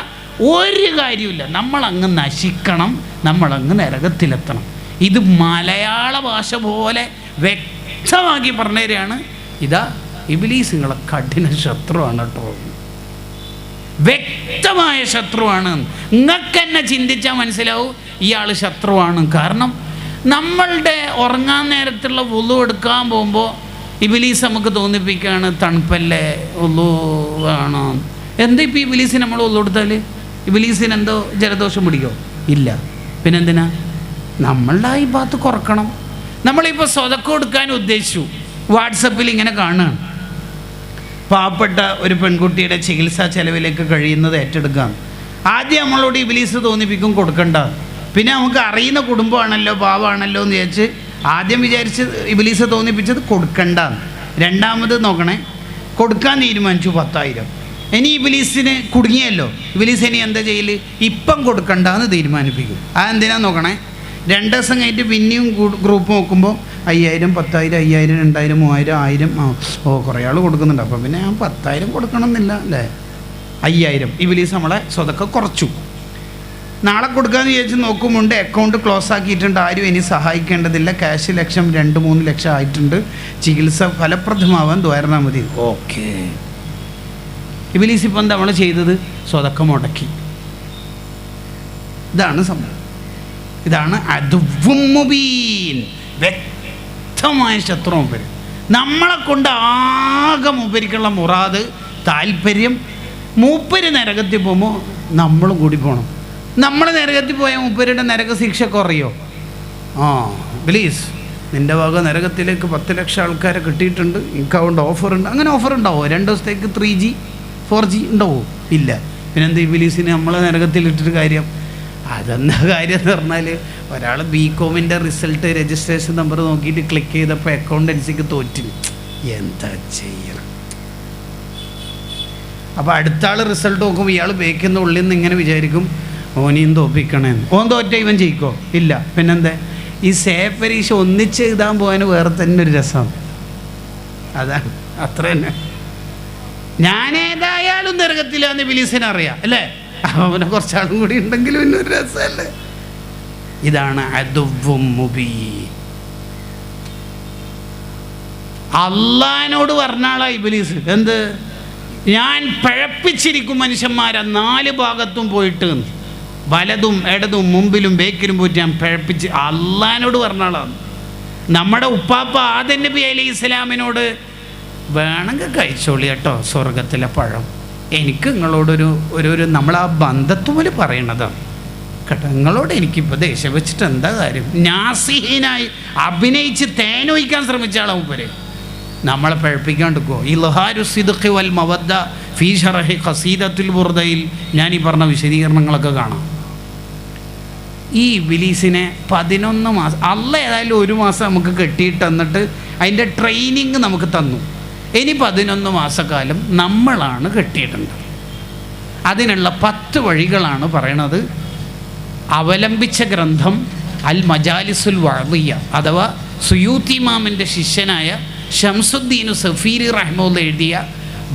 ഒരു കാര്യമില്ല. നമ്മളങ്ങ് നശിക്കണം, നമ്മളങ്ങ് നരകത്തിലെത്തണം. ഇത് മലയാള ഭാഷ പോലെ വ്യക്തമാക്കി പറഞ്ഞു തരികയാണ്. ഇതാ ഇബ്ലീസ് നിങ്ങളെ കഠിന ശത്രുവാണ് കേട്ടോ, വ്യക്തമായ ശത്രുവാണ്. നിങ്ങൾക്ക് തന്നെ ചിന്തിച്ചാൽ മനസ്സിലാവും ഇയാൾ ശത്രുവാണ്. കാരണം നമ്മളുടെ ഉറങ്ങാൻ നേരത്തുള്ള വുളു എടുക്കാൻ പോകുമ്പോൾ ഇബ്ലീസ് നമുക്ക് തോന്നിപ്പിക്കുകയാണ് തണുപ്പല്ലേ, വുളു വേണോ. എന്താ ഇപ്പം ഇബ്ലീസിന് നമ്മൾ വുളു എടുത്താൽ ഇബ്ലീസിന് എന്തോ ജലദോഷം പിടിക്കോ? ഇല്ല. പിന്നെന്തിനാ? നമ്മളുടെ ഈ ഭാഗത്ത് കുറക്കണം. നമ്മളിപ്പോൾ സ്വതക്കം കൊടുക്കാൻ ഉദ്ദേശിച്ചു, വാട്സപ്പിൽ ഇങ്ങനെ കാണുകയാണ്, പാവപ്പെട്ട ഒരു പെൺകുട്ടിയുടെ ചികിത്സാ ചെലവിലേക്ക് കഴിയുന്നത് ഏറ്റെടുക്കാം. ആദ്യം നമ്മളോട് ഇബ്ലീസ് തോന്നിപ്പിക്കും കൊടുക്കണ്ട. പിന്നെ നമുക്ക് അറിയുന്ന കുടുംബമാണല്ലോ, പാവമാണല്ലോ എന്ന് വിചാരിച്ച് ആദ്യം വിചാരിച്ച് ഇബ്ലീസ് തോന്നിപ്പിച്ചത് കൊടുക്കണ്ട. രണ്ടാമത് നോക്കണേ, കൊടുക്കാൻ തീരുമാനിച്ചു 10,000. ഇനി ഇബ്ലീസിന് കുടുങ്ങിയല്ലോ, ഇബ്ലീസ് ഇനി എന്താ ചെയ്യൽ? ഇപ്പം കൊടുക്കണ്ടെന്ന് തീരുമാനിപ്പിക്കും. അതെന്തിനാ നോക്കണേ, 2 ദിവസം കഴിഞ്ഞിട്ട് പിന്നെയും ഗ്രൂപ്പ് നോക്കുമ്പോൾ 5,000, 10,000, 5,000, 2,000, 3,000, 1,000. കുറേ ആൾ കൊടുക്കുന്നുണ്ട്, അപ്പോൾ പിന്നെ ഞാൻ 10,000 കൊടുക്കണമെന്നില്ല അല്ലേ? 5,000 ഇബ്ലീസ് നമ്മളെ സ്വതക്കം കുറച്ചു. നാളെ കൊടുക്കാമെന്ന് വിചാരിച്ച് നോക്കുമുണ്ട്, അക്കൗണ്ട് ക്ലോസ് ആക്കിയിട്ടുണ്ട്, ആരും ഇനി സഹായിക്കേണ്ടതില്ല, ക്യാഷ് 1,00,000, 2-3 ലക്ഷം ആയിട്ടുണ്ട്, ചികിത്സ ഫലപ്രദമാവാൻ ദ്വാരണ മതി. ഓക്കെ. ഇബ്ലീസ് ഇപ്പം എന്താ നമ്മൾ ചെയ്തത്? സ്വതക്കം മുടക്കി. ഇതാണ് സംഭവം. ഇതാണ് അദുവ്വും മുബീൻ, വ്യക്തമായ ശത്രു മൂപ്പര്. നമ്മളെ കൊണ്ട് ആകെ മൂപ്പരിക്കുള്ള മുറാദ്, താല്പര്യം, മൂപ്പര് നരകത്തിൽ പോകുമ്പോൾ നമ്മളും കൂടി പോകണം. നമ്മൾ നരകത്തിൽ പോയാൽ മൂപ്പരുടെ നരക ശിക്ഷ കുറയോ? പ്ലീസ് നിൻ്റെ വക നരകത്തിലേക്ക് 10 ലക്ഷം ആൾക്കാരെ കിട്ടിയിട്ടുണ്ട്, എനിക്ക് അതുകൊണ്ട് ഓഫറുണ്ട്. അങ്ങനെ ഓഫർ ഉണ്ടാവോ? 2 ദിവസത്തേക്ക് 3G 4G ഉണ്ടാവോ? ഇല്ല. പിന്നെന്താ ഇബ്ലീസിന് നമ്മളെ നരകത്തിലിട്ടിട്ട് കാര്യം? അതെന്താ കാര്യം എന്ന് പറഞ്ഞാൽ, ഒരാൾ BCom റിസൾട്ട് രജിസ്ട്രേഷൻ നമ്പർ നോക്കിയിട്ട് ക്ലിക്ക് ചെയ്തപ്പോൾ അക്കൗണ്ടൻസിക്ക് തോറ്റു. എന്താ ചെയ്യണം? അപ്പോൾ അടുത്ത ആൾ റിസൾട്ട് നോക്കുമ്പോൾ ഇയാൾ ബേക്കുന്ന ഉള്ളിൽ നിന്ന് ഇങ്ങനെ വിചാരിക്കും, ഓനെയും തോപ്പിക്കണേന്ന്. ഓൻ തോറ്റ ഇവൻ ജയിക്കോ? ഇല്ല. പിന്നെന്താ? ഈ സേഫ് പരീക്ഷ ഒന്നിച്ച് എഴുതാൻ പോകാൻ വേറെ തന്നെ ഒരു രസം. അതാണ്, അത്ര തന്നെ. ഞാനേതായാലും നരകത്തിലാന്ന് ഇബ്ലീസിന് അറിയാം അല്ലേ? അവനെ കുറച്ചാളും കൂടി ഉണ്ടെങ്കിലും ഇന്നൊരു രസമല്ലേ? ഇതാണ് അദുവ്വും മുബീൻ. അള്ളാഹിനോട് പറഞ്ഞാളാ ഇബ്ലീസ്, എന്ത്? ഞാൻ പഴപ്പിച്ചിരിക്കും മനുഷ്യന്മാരെ 4 ഭാഗത്തും പോയിട്ട്, വലതും ഇടതും മുമ്പിലും ബേക്കിലും പോയിട്ട് ഞാൻ പഴപ്പിച്ച്. അള്ളാഹിനോട് പറഞ്ഞാളാണ്. നമ്മുടെ ഉപ്പാപ്പ ആദം നബി അലൈഹി ഇസ്ലാമിനോട് വേണമെങ്കിൽ കഴിച്ചോളി കേട്ടോ സ്വർഗത്തിലെ പഴം, എനിക്ക് നിങ്ങളോടൊരു ഒരു നമ്മൾ ആ ബന്ധത്തുപോലെ പറയണതാണ് കേട്ടോ, നിങ്ങളോട് എനിക്കിപ്പോൾ ദേഷ്യം വെച്ചിട്ട് എന്താ കാര്യം? നാസിഹീനായി അഭിനയിച്ച് തേനൊഴിക്കാൻ ശ്രമിച്ച ആളാവും ഇവര്. നമ്മളെ പഴപ്പിക്കാണ്ടിരിക്കുമോ? ഈ ലഹാരു സിദ്ഖി വൽ മവദ്ദ ഫീ ശറഹി ഖസീദത്തുൽ ബുർദയിൽ ഞാൻ ഈ പറഞ്ഞ വിശദീകരണങ്ങളൊക്കെ കാണാം. ഈ ഇബ്ലീസിനെ 11 മാസം, അല്ല ഏതായാലും 1 മാസം നമുക്ക് കെട്ടിയിട്ട് തന്നിട്ട് അതിൻ്റെ ട്രെയിനിങ് നമുക്ക് തന്നു. ഇനി 11 മാസക്കാലം നമ്മളാണ് കെട്ടിയിട്ടുണ്ട്. അതിനുള്ള 10 വഴികളാണ് പറയണത്. അവലംബിച്ച ഗ്രന്ഥം അൽ മജാലിസുൽ വഅദിയ്യ അഥവാ സുയൂത്തി ഇമാമിൻ്റെ ശിഷ്യനായ ഷംസുദ്ദീൻ സഫീരി റഹ്മത്തുള്ളാഹി എഴുതിയ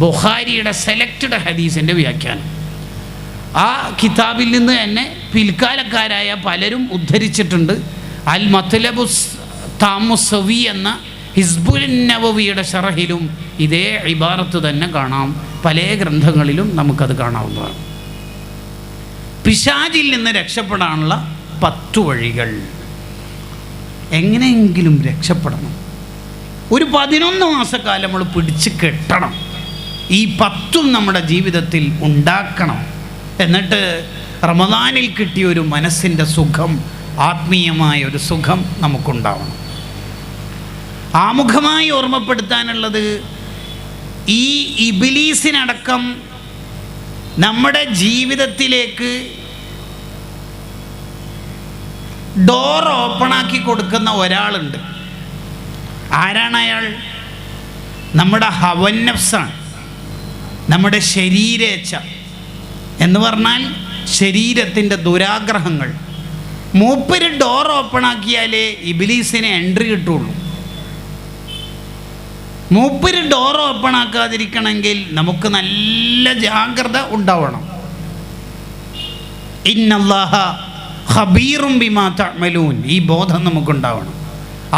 ബുഖാരിയുടെ സെലക്റ്റഡ് ഹദീസിൻ്റെ വ്യാഖ്യാനം. ആ കിതാബിൽ നിന്ന് തന്നെ പിൽക്കാലക്കാരായ പലരും ഉദ്ധരിച്ചിട്ടുണ്ട്. അൽ മത്ലബു താമുസവി എന്ന ഹിസ്ബുൽ നവവിയുടെ ഷറഹിലും ഇതേ ഇബാറത്ത് തന്നെ കാണാം. പല ഗ്രന്ഥങ്ങളിലും നമുക്കത് കാണാവുന്നതാണ്. പിശാചിൽ നിന്ന് രക്ഷപ്പെടാനുള്ള 10 വഴികൾ. എങ്ങനെയെങ്കിലും രക്ഷപ്പെടണം. ഒരു 11 മാസക്കാലം നമ്മൾ പിടിച്ച് കെട്ടണം. ഈ 10ഉം നമ്മുടെ ജീവിതത്തിൽ ഉണ്ടാക്കണം. എന്നിട്ട് റമദാനിൽ കിട്ടിയ ഒരു മനസ്സിൻ്റെ സുഖം ആത്മീയമായ ഒരു സുഖം നമുക്കുണ്ടാവണം. ആമുഖമായി ഓർമ്മപ്പെടുത്താനുള്ളത്, ഈ ഇബ്ലീസിനടക്കം നമ്മുടെ ജീവിതത്തിലേക്ക് ഡോർ ഓപ്പണാക്കി കൊടുക്കുന്ന ഒരാളുണ്ട്. ആരാണ് അയാൾ? നമ്മുടെ ഹവന്നഫ്സാണ്, നമ്മുടെ ശരീരേച്ഛ എന്ന് പറഞ്ഞാൽ ശരീരത്തിൻ്റെ ദുരാഗ്രഹങ്ങൾ. മൂപ്പര് ഡോർ ഓപ്പണാക്കിയാലേ ഇബ്ലീസിന് എൻട്രി കിട്ടുള്ളൂ. മൂപ്പര് ഡോർ ഓപ്പണാക്കാതിരിക്കണമെങ്കിൽ നമുക്ക് നല്ല ജാഗ്രത ഉണ്ടാവണം. ഇന്നല്ലാഹ ഖബീറും ബിമാ തഅമലൂൻ, ഈ ബോധം നമുക്കുണ്ടാവണം.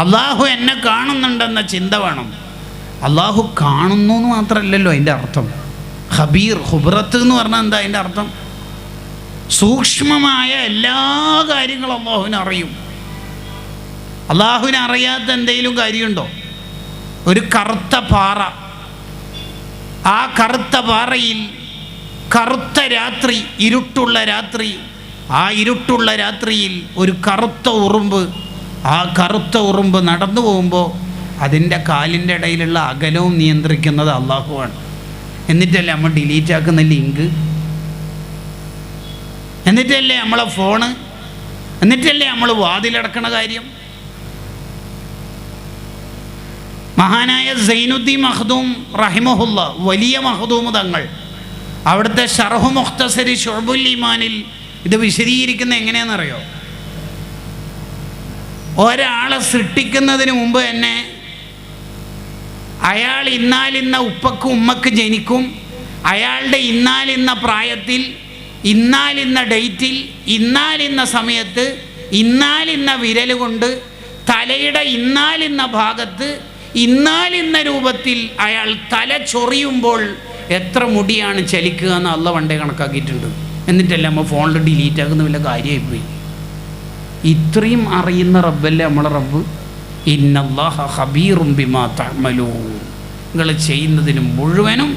അള്ളാഹു എന്നെ കാണുന്നുണ്ടെന്ന ചിന്ത വേണം. അള്ളാഹു കാണുന്നു എന്ന് മാത്രമല്ലല്ലോ അതിൻ്റെ അർത്ഥം. ഖബീർ, ഖുബ്റത്ത് എന്ന് പറഞ്ഞാൽ എന്താ അതിൻ്റെ അർത്ഥം? സൂക്ഷ്മമായ എല്ലാ കാര്യങ്ങളും അള്ളാഹുവിനെ അറിയും. അള്ളാഹുവിനെ അറിയാത്ത എന്തെങ്കിലും കാര്യമുണ്ടോ? ഒരു കറുത്ത പാറ, ആ കറുത്ത പാറയിൽ കറുത്ത രാത്രി, ഇരുട്ടുള്ള രാത്രി, ആ ഇരുട്ടുള്ള രാത്രിയിൽ ഒരു കറുത്ത ഉറുമ്പ്, ആ കറുത്ത ഉറുമ്പ് നടന്നു പോകുമ്പോൾ അതിൻ്റെ കാലിൻ്റെ ഇടയിലുള്ള അകലവും നിയന്ത്രിക്കുന്നത് അള്ളാഹുവാണ്. എന്നിട്ടല്ലേ നമ്മൾ ഡിലീറ്റ് ആക്കുന്ന ലിങ്ക്, എന്നിട്ടല്ലേ നമ്മളെ ഫോണ്, എന്നിട്ടല്ലേ നമ്മൾ വാതിലടക്കണ കാര്യം. മഹാനായ സൈനുദ്ദീൻ മഖ്ദൂം റഹിമഹുല്ല, വലിയ മഖ്ദൂം തങ്ങൾ, അവിടുത്തെ ശർഹു മുഖ്തസരി ശുഅബുൽ ഈമാനിൽ ഇത് വിശദീകരിക്കുന്നത് എങ്ങനെയാണെന്നറിയോ? ഒരാളെ സൃഷ്ടിക്കുന്നതിന് മുമ്പ് തന്നെ അയാൾ ഇന്നാലിന്ന ഉപ്പക്ക് ഉമ്മക്ക് ജനിക്കും, അയാളുടെ ഇന്നാലിന്ന പ്രായത്തിൽ, ഇന്നാലിന്ന ഡേറ്റിൽ, ഇന്നാലിന്ന സമയത്ത്, ഇന്നാലിന്ന വിരൽ കൊണ്ട് തലയുടെ ഇന്നാലിന്ന ഭാഗത്ത്, ഇന്നാലിന്ന രൂപത്തിൽ അയാൾ തല ചൊറിയുമ്പോൾ എത്ര മുടിയാണ് ചലിക്കുക എന്ന് അള്ളാഹ് പണ്ടേ കണക്കാക്കിയിട്ടുണ്ട്. എന്നിട്ടല്ല നമ്മൾ ഫോണിൽ ഡിലീറ്റ് ആക്കുന്ന വല്ല കാര്യമായിപ്പോയി. ഇത്രയും അറിയുന്ന റബ്ബല്ലേ നമ്മളെ റബ്ബ്. ഇന്നല്ലാഹ ഖബീറും ബിമാ തഅമലൂൻ, നിങ്ങൾ ചെയ്യുന്നതിന് മുഴുവനും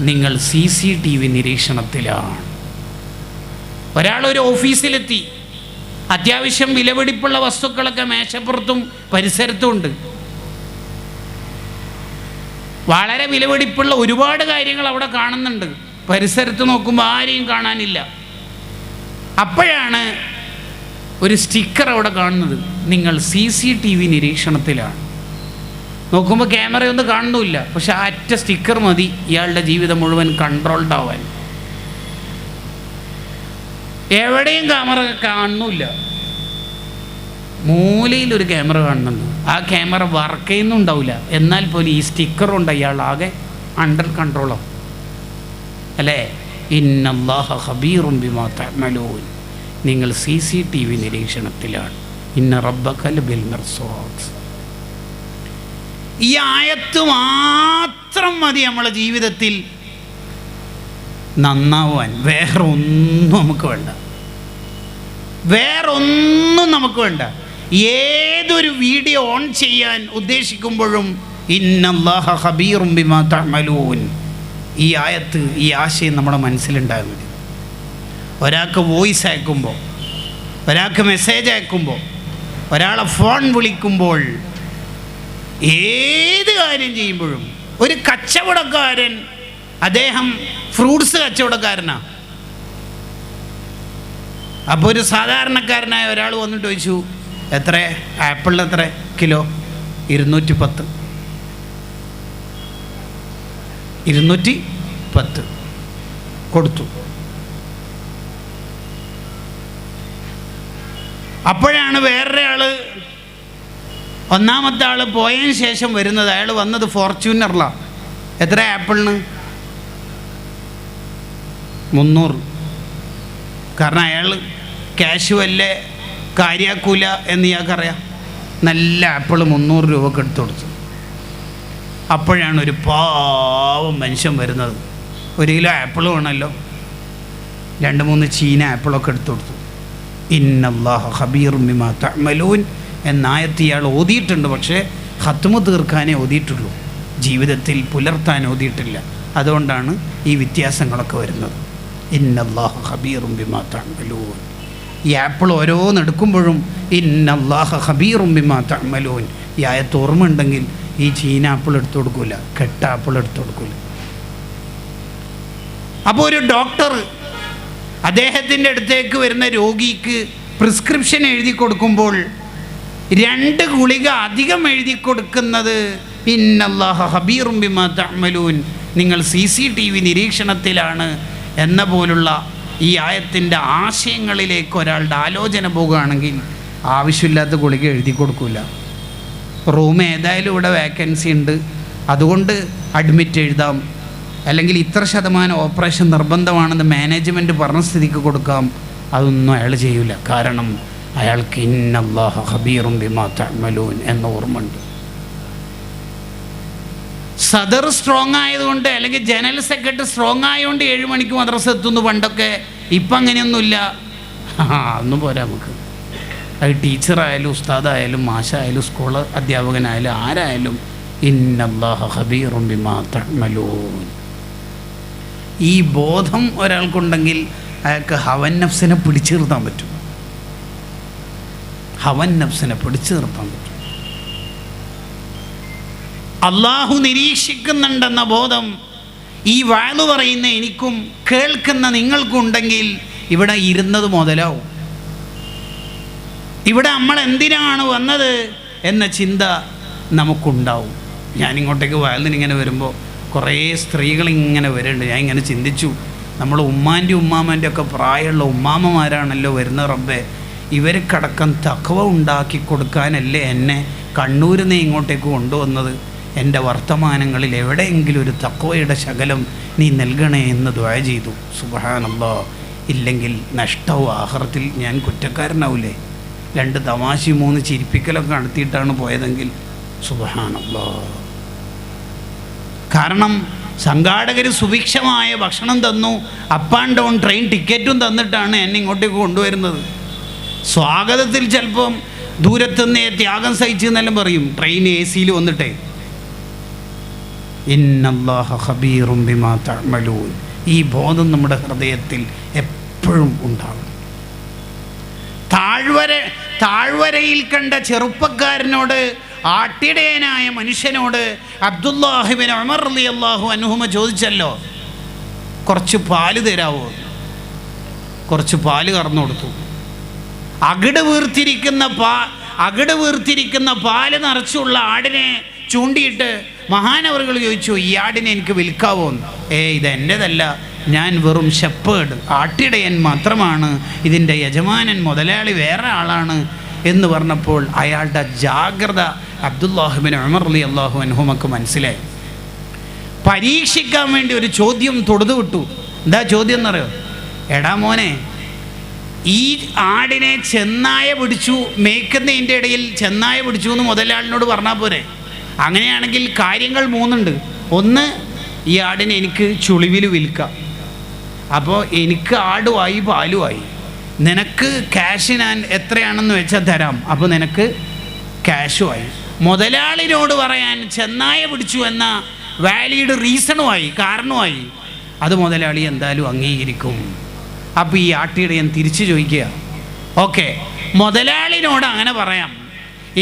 നിങ്ങൾ CCTV നിരീക്ഷണത്തിലാണ്. ഒരാളൊരു ഓഫീസിലെത്തി, അത്യാവശ്യം വിലപിടിപ്പുള്ള വസ്തുക്കളൊക്കെ മേശപ്പുറത്തും പരിസരത്തും ഉണ്ട്. വളരെ വിലപിടിപ്പുള്ള ഒരുപാട് കാര്യങ്ങൾ അവിടെ കാണുന്നുണ്ട്. പരിസരത്ത് നോക്കുമ്പോൾ ആരെയും കാണാനില്ല. അപ്പോഴാണ് ഒരു സ്റ്റിക്കർ അവിടെ കാണുന്നത്, നിങ്ങൾ CCTV നിരീക്ഷണത്തിലാണ്. നോക്കുമ്പോൾ ക്യാമറയൊന്നും കാണുന്നില്ല, പക്ഷെ ആ ഒറ്റ സ്റ്റിക്കർ മതി ഇയാളുടെ ജീവിതം മുഴുവൻ കൺട്രോൾഡ് ആവാൻ. എവിടെയും ക്യാമറ കാണുന്നില്ല, മൂലയിലൊരു ക്യാമറ കാണുന്നുണ്ട്. ആ ക്യാമറ വർക്ക് ചെയ്യുന്നുണ്ടാവില്ല, എന്നാൽ പോലും ഈ സ്റ്റിക്കർ കൊണ്ട് അയാൾ ആകെ അണ്ടർ കൺട്രോളാവും. അല്ലേ? ഇന്നല്ലാഹ ഖബീറും ബിമാ തഅമലൂൻ, നിങ്ങൾ CCTV നിരീക്ഷണത്തിലാണ്. ഇന്ന റബ്ബക ലബിൽ മിർസാദ്. ഈ ആയത്ത് മാത്രം മതി നമ്മളെ ജീവിതത്തിൽ നന്നാവാൻ. വേറെ ഒന്നും നമുക്ക് വേണ്ട, വേറൊന്നും നമുക്ക് വേണ്ട. ഏതൊരു വീഡിയോ ഓൺ ചെയ്യാൻ ഉദ്ദേശിക്കുമ്പോഴും ഇന്നല്ലാഹ ഖബീറും ബിമാ തഅമലൂൻ, ഈ ആയത്ത്, ഈ ആശയം നമ്മുടെ മനസ്സിലുണ്ടായാൽ മതി. ഒരാൾക്ക് വോയിസ് അയക്കുമ്പോൾ, ഒരാൾക്ക് മെസ്സേജ് അയക്കുമ്പോൾ, ഒരാളെ ഫോൺ വിളിക്കുമ്പോൾ, ഏത് കാര്യം ചെയ്യുമ്പോഴും, ഒരു കച്ചവടക്കാരൻ, അദ്ദേഹം ഫ്രൂട്ട്സ് കച്ചവടക്കാരനാണ്. അപ്പോൾ ഒരു സാധാരണക്കാരനായ ഒരാൾ വന്നിട്ട് ചോദിച്ചു, എത്ര ആപ്പിളിന് എത്ര കിലോ? 210. 210 കൊടുത്തു. അപ്പോഴാണ് വേറൊരാൾ, ഒന്നാമത്തെ ആൾ പോയതിന് ശേഷം വരുന്നത്. അയാൾ വന്നത് ഫോർച്യൂണറിലാണ്. എത്ര ആപ്പിളിന്? 300. കാരണം അയാൾ ക്യാഷ് വല്ലേ കാര്യാക്കൂല എന്ന് ഇയാൾക്കറിയാം. നല്ല ആപ്പിൾ 300 രൂപക്ക് എടുത്തു കൊടുത്തു. അപ്പോഴാണ് ഒരു പാവം മനുഷ്യൻ വരുന്നത്. 1 കിലോ ആപ്പിൾ വേണമല്ലോ, 2-3 ചീന ആപ്പിളൊക്കെ എടുത്തു കൊടുത്തു. ഇന്നല്ലാഹ ഖബീറും ബിമാ തഅമലൂൻ എന്നായത്ത് ഇയാൾ ഓതിയിട്ടുണ്ട്, പക്ഷേ ഖത്മ് തീർക്കാനേ ഓതിയിട്ടുള്ളൂ, ജീവിതത്തിൽ പുലർത്താൻ ഓതിയിട്ടില്ല. അതുകൊണ്ടാണ് ഈ വ്യത്യാസങ്ങളൊക്കെ വരുന്നത്. ഇന്നല്ലാഹ ഖബീറും ബിമാ തഅമലൂൻ. ഈ ആപ്പിൾ ഓരോന്നെടുക്കുമ്പോഴും ഇന്നല്ലാഹ ഖബീറും ബിമാ തഅമലൂൻ, ഈ ആയത്ത് ഓർമ്മ ഉണ്ടെങ്കിൽ ഈ ചീന ആപ്പിൾ എടുത്തു കൊടുക്കില്ല, കെട്ട ആപ്പിൾ എടുത്തു കൊടുക്കില്ല. അപ്പോൾ ഒരു ഡോക്ടർ അദ്ദേഹത്തിൻ്റെ അടുത്തേക്ക് വരുന്ന രോഗിക്ക് പ്രിസ്ക്രിപ്ഷൻ എഴുതി കൊടുക്കുമ്പോൾ 2 ഗുളിക അധികം എഴുതി കൊടുക്കുന്നത് ഇന്നല്ലാഹ ഖബീറും ബിമാ തഅമലൂൻ, നിങ്ങൾ CCTV നിരീക്ഷണത്തിലാണ് എന്ന പോലുള്ള ഈ ആയത്തിൻ്റെ ആശയങ്ങളിലേക്ക് ഒരാളുടെ ആലോചന പോകുകയാണെങ്കിൽ ആവശ്യമില്ലാത്ത ഗുളിക എഴുതി കൊടുക്കില്ല. റൂം ഏതായാലും ഇവിടെ വേക്കൻസി ഉണ്ട്, അതുകൊണ്ട് അഡ്മിറ്റ് എഴുതാം, അല്ലെങ്കിൽ ഇത്ര ശതമാനം ഓപ്പറേഷൻ നിർബന്ധമാണെന്ന് മാനേജ്മെൻറ്റ് പറഞ്ഞ സ്ഥിതിക്ക് കൊടുക്കാം, അതൊന്നും അയാൾ ചെയ്യില്ല. കാരണം അയാൾക്ക് ഇന്നല്ലാഹ ഖബീറും ബിമാ തഅമലൂൻ എന്ന ഓർമ്മയുണ്ട്. സദർ സ്ട്രോങ് ആയതുകൊണ്ട്, അല്ലെങ്കിൽ ജനറൽ സെക്രട്ടറി സ്ട്രോങ് ആയതുകൊണ്ട് 7 മണിക്ക് മദ്രസ എത്തുന്നു പണ്ടൊക്കെ. ഇപ്പം അങ്ങനെയൊന്നുമില്ല. ഒന്നും പോരാ നമുക്ക്. അത് ടീച്ചറായാലും ഉസ്താദായാലും മാഷായാലും സ്കൂൾ അധ്യാപകനായാലും ആരായാലും ഇന്നല്ലാഹ ഖബീറും ബിമാ തഅമലൂൻ. ഈ ബോധം ഒരാൾക്കുണ്ടെങ്കിൽ അയാൾക്ക് ഹവൻ നഫ്സിനെ പിടിച്ചു നിർത്താൻ പറ്റും. ഹവൻ നഫ്സിനെ പിടിച്ചു നിർത്താൻ പറ്റും. അള്ളാഹു നിരീക്ഷിക്കുന്നുണ്ടെന്ന ബോധം ഈ വഅദ് പറയുന്ന എനിക്കും കേൾക്കുന്ന നിങ്ങൾക്കും ഉണ്ടെങ്കിൽ ഇവിടെ ഇരുന്നത് മുതലാവും. ഇവിടെ നമ്മൾ എന്തിനാണ് വന്നത് എന്ന ചിന്ത നമുക്കുണ്ടാവും. ഞാനിങ്ങോട്ടേക്ക് വയലിന് ഇങ്ങനെ വരുമ്പോൾ കുറേ സ്ത്രീകൾ ഇങ്ങനെ വരുന്നുണ്ട്. ഞാൻ ഇങ്ങനെ ചിന്തിച്ചു, നമ്മൾ ഉമ്മാൻ്റെയും ഉമ്മാമ്മൻ്റെ ഒക്കെ പ്രായമുള്ള ഉമ്മാമ്മമാരാണല്ലോ വരുന്ന റബ്ബേ, ഇവർക്കടക്കം തഖ്വ ഉണ്ടാക്കി കൊടുക്കാനല്ലേ എന്നെ കണ്ണൂരിൽ നിന്ന് ഇങ്ങോട്ടേക്ക് കൊണ്ടുവന്നത്. എൻ്റെ വർത്തമാനങ്ങളിൽ എവിടെയെങ്കിലും ഒരു തഖ്വയുടെ ശകലം നീ നൽകണേ എന്ന് ദുആ ചെയ്തു. സുബ്ഹാനല്ലാഹ്, ഇല്ലെങ്കിൽ നഷ്ടവും ആഖിറത്തിൽ ഞാൻ കുറ്റക്കാരനാവില്ലേ? 2 തമാശയും 3 ചിരിപ്പിക്കലൊക്കെ നടത്തിയിട്ടാണ് പോയതെങ്കിൽ സുബ്ഹാനല്ലാഹ്. കാരണം സംഘാടകർ സുഭിക്ഷമായ ഭക്ഷണം തന്നു, അപ്പ് ആൻഡ് ഡൗൺ ട്രെയിൻ ടിക്കറ്റും തന്നിട്ടാണ് എന്നെ ഇങ്ങോട്ടേക്ക് കൊണ്ടുവരുന്നത്. സ്വാഗതത്തിൽ ചിലപ്പം ദൂരത്തുനിന്ന് ത്യാഗം സഹിച്ചെന്നെല്ലാം പറയും, ട്രെയിൻ AC വന്നിട്ടേ. ഇന്നല്ലാഹ ഖബീറും ബിമാ തഅമലൂൻ. ഈ ബോധം നമ്മുടെ ഹൃദയത്തിൽ എപ്പോഴും ഉണ്ടാകും. താഴ്വരയിൽ കണ്ട ചെറുപ്പക്കാരനോട്, ആട്ടിടയനായ മനുഷ്യനോട് അബ്ദുല്ലാഹി ഇബ്നു ഉമർ റളിയല്ലാഹു അൻഹുമ ചോദിച്ചല്ലോ, കുറച്ച് പാല് തരാവോ? കുറച്ച് പാല് കറന്നു കൊടുത്തു. അകിട് വീർത്തിരിക്കുന്ന പാല് നിറച്ചുള്ള ആടിനെ ചൂണ്ടിയിട്ട് മഹാനവറുകൾ ചോദിച്ചു, ഈ ആടിനെ എനിക്ക് വിൽക്കാവോ? ഇതെൻ്റെതല്ല, ഞാൻ വെറും ഷെപ്പേർഡ്, ആട്ടിടയൻ മാത്രമാണ്, ഇതിൻ്റെ യജമാനൻ മുതലാളി വേറെ ആളാണ് എന്ന് പറഞ്ഞപ്പോൾ അയാളുടെ ജാഗ്രത അബ്ദുല്ലാഹി ഇബ്നു ഉമർ റളിയല്ലാഹു അൻഹുമക്ക് മനസ്സിലായി. പരീക്ഷിക്കാൻ വേണ്ടി ഒരു ചോദ്യം തൊടുതു വിട്ടു. എന്താ ചോദ്യം എന്നറിയോ? എടാ മോനെ, ഈ ആടിനെ ചെന്നായ പിടിച്ചു, മേയ്ക്കുന്നതിൻ്റെ ഇടയിൽ ചെന്നായ പിടിച്ചു എന്ന് മുതലാളിനോട് പറഞ്ഞാൽ പോരെ? അങ്ങനെയാണെങ്കിൽ കാര്യങ്ങൾ 3 ഉണ്ട്. ഒന്ന്, ഈ ആടിനെ എനിക്ക് ചുളിവിൽ വിൽക്കാം, അപ്പോൾ എനിക്ക് ആടുമായി പാലുമായി. നിനക്ക് ക്യാഷ് ഞാൻ എത്രയാണെന്ന് വെച്ചാൽ തരാം, അപ്പോൾ നിനക്ക് ക്യാഷുമായി. മുതലാളിനോട് പറയാൻ ചെന്നായ പിടിച്ചു എന്ന വാലിഡ് റീസണുമായി, കാരണമായി. അത് മുതലാളി എന്തായാലും അംഗീകരിക്കും. അപ്പോൾ ഈ ആട്ടിടയൻ തിരിച്ചു ചോദിക്കുക, ഓക്കെ, മുതലാളിനോട് അങ്ങനെ പറയാം,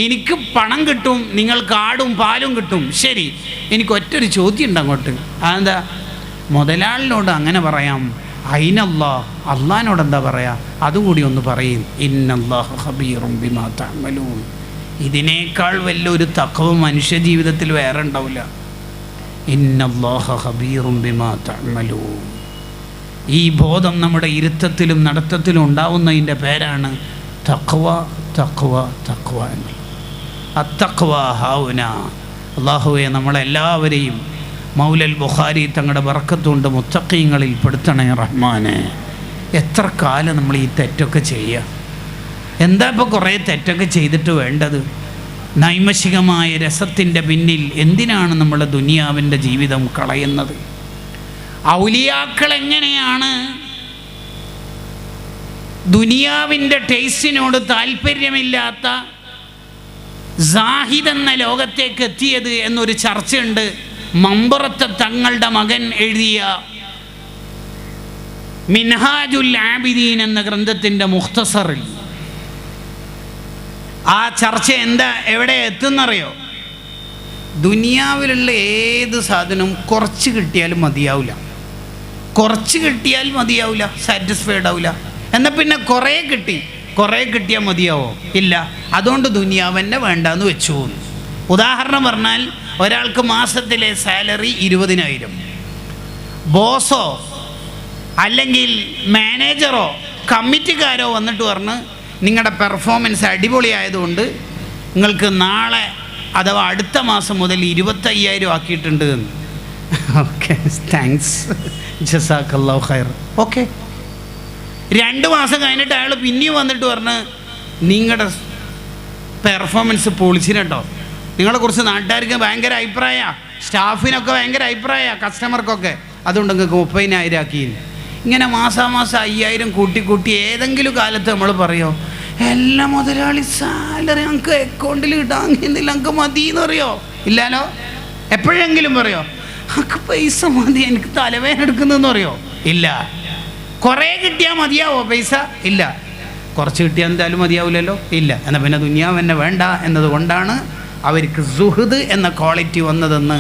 എനിക്ക് പണം കിട്ടും, നിങ്ങൾക്ക് ആടും പാലും കിട്ടും, ശരി, എനിക്ക് ഒറ്റൊരു ചോദ്യം ഉണ്ട് അങ്ങോട്ട്. അതെന്താ? മുതലാളിനോട് അങ്ങനെ പറയാം, അള്ളാഹിനോട് എന്താ പറയാ? അതുകൂടി ഒന്ന് പറയും. ഇന്നല്ലാഹ ഖബീറും ബിമാ തഅമലൂൻ. ഇതിനേക്കാൾ വലിയൊരു തഖ്വ മനുഷ്യ ജീവിതത്തിൽ വേറെ ഉണ്ടാവില്ല. ഇന്നല്ലാഹ ഖബീറും ബിമാ തഅമലൂൻ. ഈ ബോധം നമ്മുടെ ഇരുത്തത്തിലും നടത്തത്തിലും ഉണ്ടാവുന്നതിൻ്റെ പേരാണ് തഖ്വ. തഖ്വ തഖ്വ എന്ന്. അത്തഖ്വ ഹൗന. അല്ലാഹുവേ, നമ്മളെല്ലാവരെയും മൗലൽ ബുഖാരി തങ്ങളുടെ ബർക്കത്തുകൊണ്ട് മുത്തഖീങ്ങളിൽ പെടുത്തണേ റഹ്മാനെ. എത്ര കാലം നമ്മൾ ഈ തെറ്റൊക്കെ ചെയ്യുക? എന്താ ഇപ്പോൾ കുറേ തെറ്റൊക്കെ ചെയ്തിട്ട് വേണ്ടത്? നൈമഷികമായ രസത്തിൻ്റെ പിന്നിൽ എന്തിനാണ് നമ്മുടെ ദുനിയാവിൻ്റെ ജീവിതം കളയുന്നത്? ഔലിയാക്കൾ എങ്ങനെയാണ് ദുനിയാവിൻ്റെ ടേസ്റ്റിനോട് താല്പര്യമില്ലാത്ത സാഹിദ് എന്ന ലോകത്തേക്ക് എത്തിയത് എന്നൊരു ചർച്ചയുണ്ട്. മമ്പുറത്തെ തങ്ങളുടെ മകൻ എഴുതിയ മിൻഹാജുൽ ആബിദീൻ എന്ന ഗ്രന്ഥത്തിൻ്റെ മുഖ്തസറിൽ ആ ചർച്ച എവിടെ എത്തുന്നറിയോ? ദുനിയാവിലുള്ള ഏത് സാധനവും കുറച്ച് കിട്ടിയാലും മതിയാവില്ല. കുറച്ച് കിട്ടിയാൽ മതിയാവില്ല, സാറ്റിസ്ഫൈഡ് ആവില്ല. എന്നാൽ പിന്നെ കുറേ കിട്ടിയാൽ മതിയാവോ? ഇല്ല. അതുകൊണ്ട് ദുനിയാവന്നെ വേണ്ടാന്ന് വെച്ചു പോകുന്നു. ഉദാഹരണം പറഞ്ഞാൽ, ഒരാൾക്ക് മാസത്തിലെ സാലറി 20,000. ബോസോ അല്ലെങ്കിൽ മാനേജറോ കമ്മിറ്റിക്കാരോ വന്നിട്ട് പറഞ്ഞ് നിങ്ങളുടെ പെർഫോമൻസ് അടിപൊളിയായതുകൊണ്ട് നിങ്ങൾക്ക് നാളെ അഥവാ അടുത്ത മാസം മുതൽ 25,000 ആക്കിയിട്ടുണ്ട് എന്ന്. ഓക്കെ, താങ്ക്സ്, ജസാക്കല്ലാഹു ഖൈർ. ഓക്കെ, 2 മാസം കഴിഞ്ഞിട്ട് അയാൾ പിന്നെയും വന്നിട്ട് പറഞ്ഞ് നിങ്ങളുടെ പെർഫോമൻസ് പൊളിച്ചിട്ടോ, നിങ്ങളെക്കുറിച്ച് നാട്ടുകാർക്ക് ഭയങ്കര അഭിപ്രായമാണ്, സ്റ്റാഫിനൊക്കെ ഭയങ്കര അഭിപ്രായമാണ്, കസ്റ്റമർക്കൊക്കെ, അതുകൊണ്ട് നിങ്ങൾക്ക് 30,000 ആക്കി. ഇങ്ങനെ മാസാമാസം 5,000 കൂട്ടി ഏതെങ്കിലും കാലത്ത് നമ്മൾ പറയോ എല്ലാ മുതലാളി സാലറി ഞങ്ങൾക്ക് അക്കൗണ്ടിൽ ഇടാങ്ങില്ല, ഞങ്ങൾക്ക് മതി എന്ന് പറയോ? ഇല്ലാലോ. എപ്പോഴെങ്കിലും പറയോ ഞങ്ങൾക്ക് പൈസ മതി, എനിക്ക് തലവേദന എടുക്കുന്നതെന്ന് പറയോ? ഇല്ല. കുറേ കിട്ടിയാൽ മതിയാവോ പൈസ? ഇല്ല. കുറച്ച് കിട്ടിയാൽ എന്തായാലും മതിയാവില്ലല്ലോ? ഇല്ല. എന്നാൽ പിന്നെ ദുനിയാവ് എന്നെ വേണ്ട എന്നതുകൊണ്ടാണ് അവർക്ക് സുഹൃദ് എന്ന ക്വാളിറ്റി വന്നതെന്ന്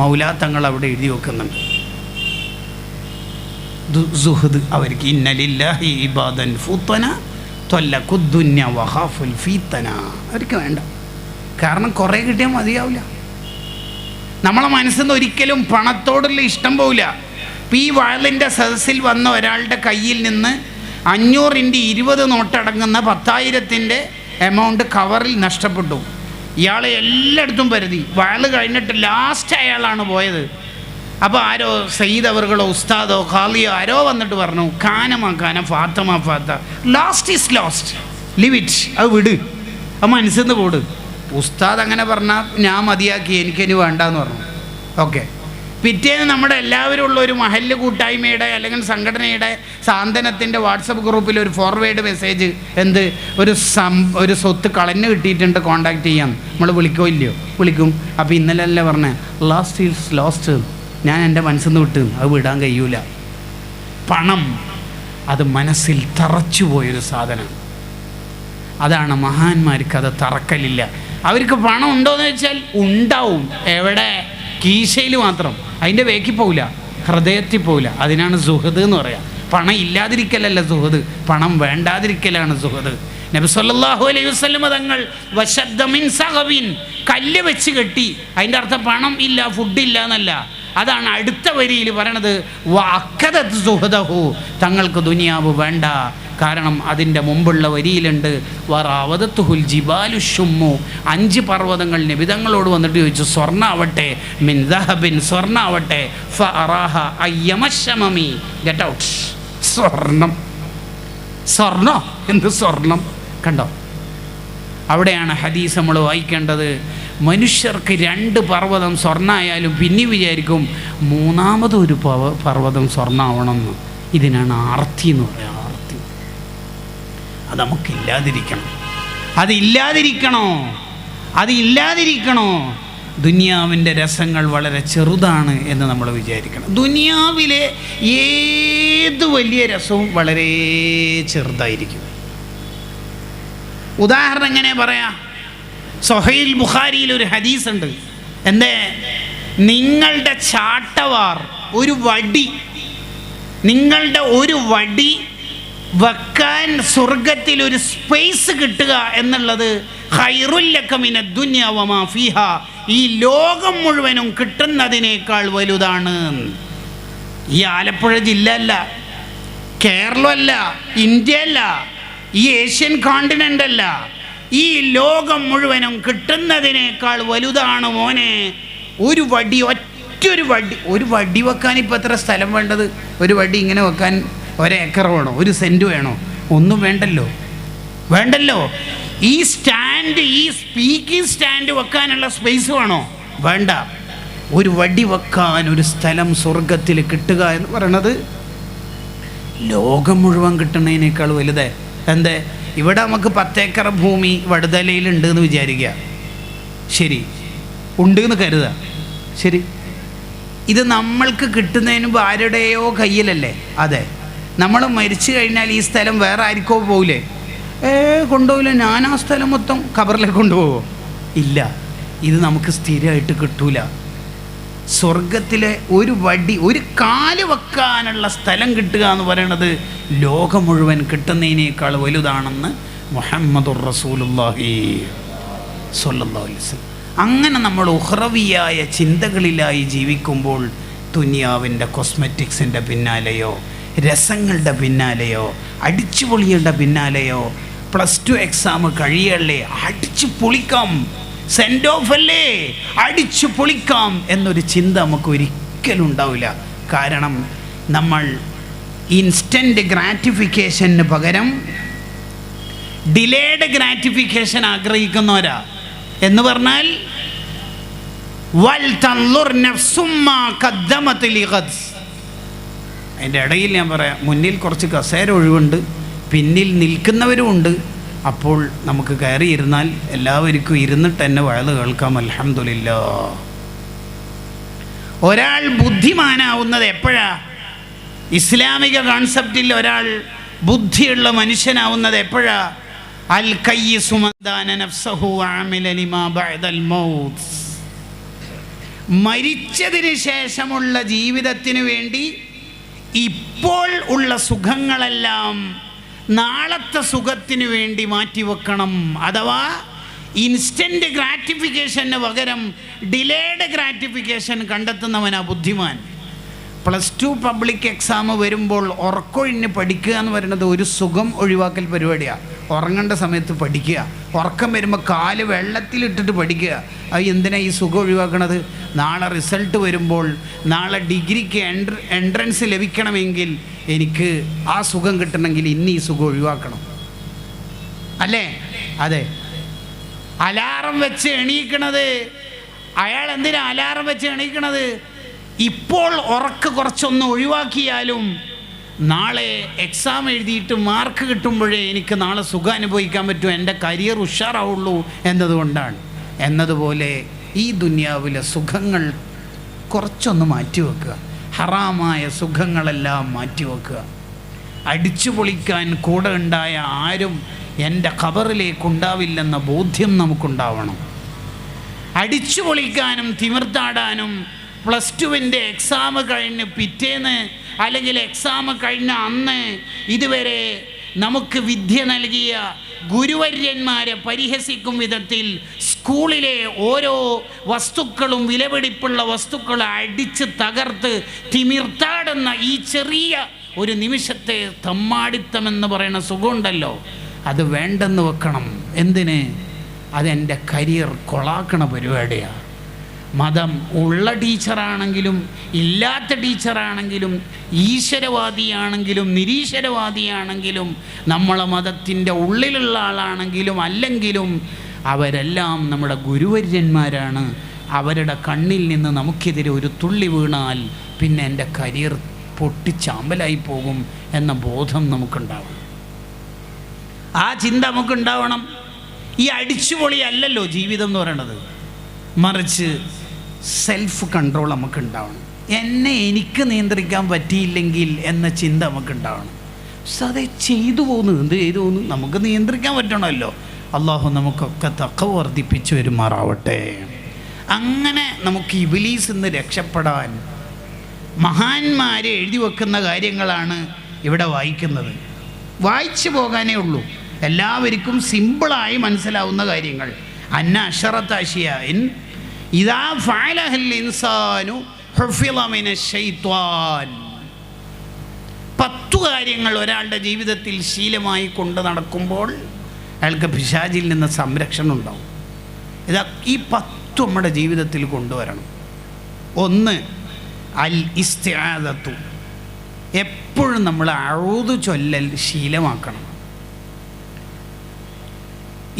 മൗലാ തങ്ങൾ അവിടെ എഴുതി വെക്കുന്നുണ്ട്. സുഹൃദ് അവർക്ക് ഇന്നലില്ലാഹി ഇബാദൻ ഫുത്തന ത്വല്ലഖുദ്ദുന്യ വഖാഫുൽ ഫീത്തന, അവർക്ക് വേണ്ട. കാരണം കുറേ കിട്ടിയാൽ മതിയാവില്ല. നമ്മളെ മനസ്സിൽ നിന്ന് ഒരിക്കലും പണത്തോടുള്ള ഇഷ്ടം പോവില്ല. ഇപ്പോൾ ഈ വാളിൻ്റെ സദസ്സിൽ വന്ന ഒരാളുടെ കയ്യിൽ നിന്ന് 500 നോട്ടടങ്ങുന്ന 10,000 എമൗണ്ട് കവറിൽ നഷ്ടപ്പെട്ടു. ഇയാളെ എല്ലായിടത്തും പരതി. വാള് കഴിഞ്ഞിട്ട് ലാസ്റ്റ് അയാളാണ് പോയത്. അപ്പോൾ ആരോ സയ്യിദ് അവറുകളോ ഉസ്താദോ ഖാലിയോ ആരോ വന്നിട്ട് പറഞ്ഞു, കാന ഫാത്ത, last is last, leave it, അത് വിട്, അത് മനസ്സിൽ നിന്ന് പോട്. ഉസ്താദ് അങ്ങനെ പറഞ്ഞാൽ ഞാൻ മതിയാക്കി, എനിക്കിനി വേണ്ടാന്ന് പറഞ്ഞു. ഓക്കെ, പിറ്റേന്ന് നമ്മുടെ എല്ലാവരും ഉള്ള ഒരു മഹല്ല് കൂട്ടായ്മയുടെ അല്ലെങ്കിൽ സംഘടനയുടെ സാന്ത്വനത്തിൻ്റെ വാട്സപ്പ് ഗ്രൂപ്പിൽ ഒരു ഫോർവേഡ് മെസ്സേജ്, ഒരു സ്വത്ത് കളഞ്ഞ് കിട്ടിയിട്ടുണ്ട്, കോണ്ടാക്ട് ചെയ്യാം. നമ്മൾ വിളിക്കോ ഇല്ലയോ? വിളിക്കും. അപ്പോൾ ഇന്നലെ അല്ലേ പറഞ്ഞേ ലാസ്റ്റ് ഈസ് ലാസ്റ്റ്, ഞാൻ എൻ്റെ മനസ്സിൽ നിന്ന് വിട്ട്, അത് വിടാൻ കഴിയൂല. പണം അത് മനസ്സിൽ തറച്ചു പോയൊരു സാധനം. അതാണ് മഹാന്മാർക്ക് അത് തറക്കലില്ല. അവർക്ക് പണം ഉണ്ടോയെന്ന് വെച്ചാൽ ഉണ്ടാവും. എവിടെ? കീശയിൽ മാത്രം. അതിൻ്റെ വേക്കിൽ പോവില്ല, ഹൃദയത്തിൽ പോവില്ല. അതിനാണ് സുഹൃദ് എന്ന് പറയാം. പണം ഇല്ലാതിരിക്കലല്ല സുഹൃദ്, പണം വേണ്ടാതിരിക്കലാണ് സുഹൃദ്. നബി സല്ലല്ലാഹു അലൈഹി വസല്ലം തങ്ങൾ വശദ്ദ മിൻ സഖവിൻ, കല്ല് വെച്ച് കെട്ടി. അതിൻ്റെ അർത്ഥം പണം ഇല്ല, ഫുഡില്ല എന്നല്ല. അതാണ് അടുത്ത വരിയിൽ പറയണത്, വഅക്കദത് സുഹദഹു, തങ്ങൾക്ക് ദുനിയാവ് വേണ്ട. കാരണം അതിൻ്റെ മുമ്പുള്ള വരിയിലുണ്ട്, വറാവദത്തുഹുൽ ജിബാലു ശുമ്മു, 5 പർവ്വതങ്ങൾ നബിതങ്ങളോട് വന്നിട്ട് ചോദിച്ചു, സ്വർണ്ണാവട്ടെ, മിൻ ദഹബിൻ, സ്വർണ്ണാവട്ടെ, ഫഅറാഹ അയ്യമശമമി, ഗെറ്റ് ഔട്ട്. സ്വർണം എന്ത് സ്വർണം കണ്ടോ? അവിടെയാണ് ഹദീസ് നമ്മൾ വായിക്കേണ്ടത്. മനുഷ്യർക്ക് 2 പർവ്വതം സ്വർണ്ണമായാലും പിന്നെ വിചാരിക്കും 3ാമതൊരു പർവ്വതം സ്വർണ്ണമാവണമെന്ന്. ഇതിനാണ് ആർത്തി എന്ന് പറയുക. ആർത്തി അത് നമുക്കില്ലാതിരിക്കണം. അതില്ലാതിരിക്കണോ? ദുനിയാവിൻ്റെ രസങ്ങൾ വളരെ ചെറുതാണ് എന്ന് നമ്മൾ വിചാരിക്കണം. ദുനിയാവിലെ ഏത് വലിയ രസവും വളരെ ചെറുതായിരിക്കും. ഉദാഹരണം എങ്ങനെ പറയാം? സ്വഹീൽ ബുഖാരിയിൽ ഒരു ഹദീസ് ഉണ്ട്. നിങ്ങളുടെ ചാട്ടവാർ, നിങ്ങളുടെ ഒരു വടി വെക്കാൻ സ്വർഗത്തിൽ ഒരു സ്പേസ് കിട്ടുക എന്നുള്ളത് ഖൈറുൽ ലക മിനദ് ദുനിയ വമാ ഫീഹാ, ഈ ലോകം മുഴുവനും കിട്ടുന്നതിനേക്കാൾ വലുതാണ്. ഈ ആലപ്പുഴ ജില്ല അല്ല, കേരളമല്ല, ഇന്ത്യ അല്ല, ഈ ഏഷ്യൻ കോണ്ടിനെൻ്റ് അല്ല, ഈ ലോകം മുഴുവനും കിട്ടുന്നതിനേക്കാൾ വലുതാണ് മോനെ ഒരു വടി. ഒരു വടി വെക്കാൻ ഇപ്പം എത്ര സ്ഥലം വേണ്ടത്? ഒരു വടി ഇങ്ങനെ വെക്കാൻ 1 ഏക്കർ വേണോ? 1 സെൻറ്റ് വേണോ? ഒന്നും വേണ്ടല്ലോ. ഈ സ്പീക്കിംഗ് സ്റ്റാൻഡ് വെക്കാനുള്ള സ്പേസ് വേണോ? വേണ്ട. ഒരു വടി വെക്കാൻ ഒരു സ്ഥലം സ്വർഗത്തിൽ കിട്ടുക എന്ന് പറയണത് ലോകം മുഴുവൻ കിട്ടുന്നതിനേക്കാൾ വലുതേ. ഇവിടെ നമുക്ക് 10 ഏക്കർ ഭൂമി വടുതലയിലുണ്ട് എന്ന് വിചാരിക്കുക. ശരി, ഉണ്ട് എന്ന് കരുതുക. ശരി, ഇത് നമ്മൾക്ക് കിട്ടുന്നതിന് മുമ്പ് ആരുടെയോ കയ്യിലല്ലേ? അതെ. നമ്മൾ മരിച്ചു കഴിഞ്ഞാൽ ഈ സ്ഥലം വേറെ ആർക്കോ പോവില്ലേ? കൊണ്ടുപോകില്ല. ഞാൻ ആ സ്ഥലം മൊത്തം ഖബറിലേക്ക് കൊണ്ടുപോകുമോ? ഇല്ല, ഇത് നമുക്ക് സ്ഥിരമായിട്ട് കിട്ടൂല. സ്വർഗത്തിലെ ഒരു വടി, ഒരു കാല് വെക്കാനുള്ള സ്ഥലം കിട്ടുക എന്ന് പറയുന്നത് ലോകം മുഴുവൻ കിട്ടുന്നതിനേക്കാൾ വലുതാണെന്ന് മുഹമ്മദുർ റസൂലുള്ളാഹി സ്വല്ലല്ലാഹു അലൈഹി വസല്ലം. അങ്ങനെ നമ്മൾ ഉഖ്റവിയായ ചിന്തകളിലായി ജീവിക്കുമ്പോൾ ദുനിയാവിൻ്റെ കോസ്മെറ്റിക്സിൻ്റെ പിന്നാലെയോ രസങ്ങളുടെ പിന്നാലെയോ അടിച്ചുപൊളിയുടെ പിന്നാലെയോ +2 എക്സാം കഴിയല്ലേ, അടിച്ചു പൊളിക്കാം, സെൻഡ് ഓഫ് അല്ലേ, അടിച്ചു പൊളിക്കാം എന്നൊരു ചിന്ത നമുക്ക് ഒരിക്കലും ഉണ്ടാവില്ല. കാരണം നമ്മൾ ഇൻസ്റ്റൻറ്റ് ഗ്രാറ്റിഫിക്കേഷന് പകരം ഡിലേഡ് ഗ്രാറ്റിഫിക്കേഷൻ ആഗ്രഹിക്കുന്നവരാ. എന്ന് പറഞ്ഞാൽ വൽ തൻളുർ നഫ്സും മാ ഖദ്ദമത് ലിഗദ്. അതിൻ്റെ ഇടയിൽ ഞാൻ പറയാം, മുന്നിൽ കുറച്ച് കസേര ഒഴിവുണ്ട്, പിന്നിൽ നിൽക്കുന്നവരുമുണ്ട്. അപ്പോൾ നമുക്ക് കയറിയിരുന്നാൽ എല്ലാവർക്കും ഇരുന്നിട്ട് തന്നെ വഅദ് കേൾക്കാം. അൽഹംദുലില്ലാഹ്. ഒരാൾ ബുദ്ധിമാനാവുന്നത് എപ്പോഴാ? ഇസ്ലാമിക കോൺസെപ്റ്റിൽ ഒരാൾ ബുദ്ധിയുള്ള മനുഷ്യനാവുന്നത് എപ്പോഴാ? അൽ കയ്യിസു മൻ ദാന നഫ്സഹു വഅമില ലിമാ ബഅദൽ മൗത്ത്. മരിച്ചതിന് ശേഷമുള്ള ജീവിതത്തിന് വേണ്ടി ഇപ്പോൾ ഉള്ള സുഖങ്ങളെല്ലാം നാളത്തെ സുഖത്തിന് വേണ്ടി മാറ്റിവെക്കണം. അഥവാ ഇൻസ്റ്റൻറ്റ് ഗ്രാറ്റിഫിക്കേഷന് പകരം ഡിലേഡ് ഗ്രാറ്റിഫിക്കേഷൻ കണ്ടെത്തുന്നവനാ ബുദ്ധിമാൻ. +2 പബ്ലിക് എക്സാം വരുമ്പോൾ ഉറക്കൊഴിഞ്ഞ് പഠിക്കുക എന്ന് പറയുന്നത് ഒരു സുഖം ഒഴിവാക്കൽ പരിപാടിയാണ്. ഉറങ്ങേണ്ട സമയത്ത് പഠിക്കുക, ഉറക്കം വരുമ്പോൾ കാല് വെള്ളത്തിലിട്ടിട്ട് പഠിക്കുക. അത് എന്തിനാണ് ഈ സുഖം ഒഴിവാക്കണത്? നാളെ റിസൾട്ട് വരുമ്പോൾ, നാളെ ഡിഗ്രിക്ക് എൻട്രൻസ് ലഭിക്കണമെങ്കിൽ എനിക്ക് ആ സുഖം കിട്ടണമെങ്കിൽ ഇന്ന് ഈ സുഖം ഒഴിവാക്കണം, അല്ലേ? അതെ. അലാറം വെച്ച് എണീക്കണത്, അയാൾ എന്തിനാ അലാറം വെച്ച് എണീക്കണത്? ഇപ്പോൾ ഉറക്ക് കുറച്ചൊന്ന് ഒഴിവാക്കിയാലും നാളെ എക്സാം എഴുതിയിട്ട് മാർക്ക് കിട്ടുമ്പോഴേ എനിക്ക് നാളെ സുഖം അനുഭവിക്കാൻ പറ്റും, എൻ്റെ കരിയർ ഉഷാറാവുള്ളൂ എന്നതുകൊണ്ടാണ്. എന്നതുപോലെ ഈ ദുനിയാവിലെ സുഖങ്ങൾ കുറച്ചൊന്ന് മാറ്റിവെക്കുക, ഹറാമായ സുഖങ്ങളെല്ലാം മാറ്റിവെക്കുക. അടിച്ചു പൊളിക്കാൻ കൂടെ ഉണ്ടായ ആരും എൻ്റെ ഖബറിലേക്ക് ഉണ്ടാവില്ലെന്ന ബോധ്യം നമുക്കുണ്ടാവണം. അടിച്ചു പൊളിക്കാനും തിമിർത്താടാനും +2ൻ്റെ എക്സാം കഴിഞ്ഞ് പിറ്റേന്ന് അല്ലെങ്കിൽ എക്സാം കഴിഞ്ഞ അന്ന് ഇതുവരെ നമുക്ക് വിദ്യ നൽകിയ ഗുരുവര്യന്മാരെ പരിഹസിക്കും വിധത്തിൽ സ്കൂളിലെ ഓരോ വസ്തുക്കളും, വിലപിടിപ്പുള്ള വസ്തുക്കൾ അടിച്ച് തകർത്ത് തിമിർത്താടുന്ന ഈ ചെറിയ ഒരു നിമിഷത്തെ തമ്മാടിത്തമെന്ന് പറയുന്ന സുഖമുണ്ടല്ലോ, അത് വേണ്ടെന്ന് വെക്കണം. എന്തിന്? അതെൻ്റെ കരിയർ കൊളാക്കണ പരിപാടിയാണ്. മതം ഉള്ള ടീച്ചറാണെങ്കിലും ഇല്ലാത്ത ടീച്ചറാണെങ്കിലും ഈശ്വരവാദിയാണെങ്കിലും നിരീശ്വരവാദിയാണെങ്കിലും നമ്മളെ മതത്തിൻ്റെ ഉള്ളിലുള്ള ആളാണെങ്കിലും അല്ലെങ്കിലും അവരെല്ലാം നമ്മുടെ ഗുരുവര്യന്മാരാണ്. അവരുടെ കണ്ണിൽ നിന്ന് നമുക്കെതിരെ ഒരു തുള്ളി വീണാൽ പിന്നെ എൻ്റെ കരിയർ പൊട്ടിച്ചാമ്പലായി പോകും എന്ന ബോധം നമുക്കുണ്ടാവണം. ആ ചിന്ത നമുക്കുണ്ടാവണം. ഈ അടിച്ചുപൊളി അല്ലല്ലോ ജീവിതം എന്ന് പറയണത്, മറിച്ച് സെൽഫ് കൺട്രോൾ നമുക്കുണ്ടാവണം. എനിക്ക് നിയന്ത്രിക്കാൻ പറ്റിയില്ലെങ്കിൽ എന്ന ചിന്ത നമുക്കുണ്ടാവണം. പക്ഷെ അത് ചെയ്തു പോകുന്നു, എന്ത് ചെയ്തു പോകുന്നു, നമുക്ക് നിയന്ത്രിക്കാൻ പറ്റണമല്ലോ. അള്ളാഹു നമുക്കൊക്കെ തഖ്വ വർദ്ധിപ്പിച്ചു വരുമാറാവട്ടെ. അങ്ങനെ നമുക്ക് ഇബ്ലീസിൽ നിന്ന് രക്ഷപ്പെടാൻ മഹാന്മാർ എഴുതി വെക്കുന്ന കാര്യങ്ങളാണ് ഇവിടെ വായിക്കുന്നത്. വായിച്ചു പോകാനേ ഉള്ളൂ, എല്ലാവർക്കും സിമ്പിളായി മനസ്സിലാവുന്ന കാര്യങ്ങൾ. അന്ന അശറത്ത അശിയാഇൻ ഇദാ ഫഅലഹൽ ഇൻസാനു ഹുഫിള മിനശ് ശൈത്വാൻ. 10 കാര്യങ്ങൾ ഒരാളുടെ ജീവിതത്തിൽ ശീലമായി കൊണ്ട് നടക്കുമ്പോൾ അയാൾക്ക് പിശാചിൽ നിന്ന് സംരക്ഷണം ഉണ്ടാവും. ഈ 10 നമ്മുടെ ജീവിതത്തിൽ കൊണ്ടുവരണം. 1, അൽ ഇസ്തിആദത്തു. എപ്പോഴും നമ്മൾ അഊദു ചൊല്ലൽ ശീലമാക്കണം.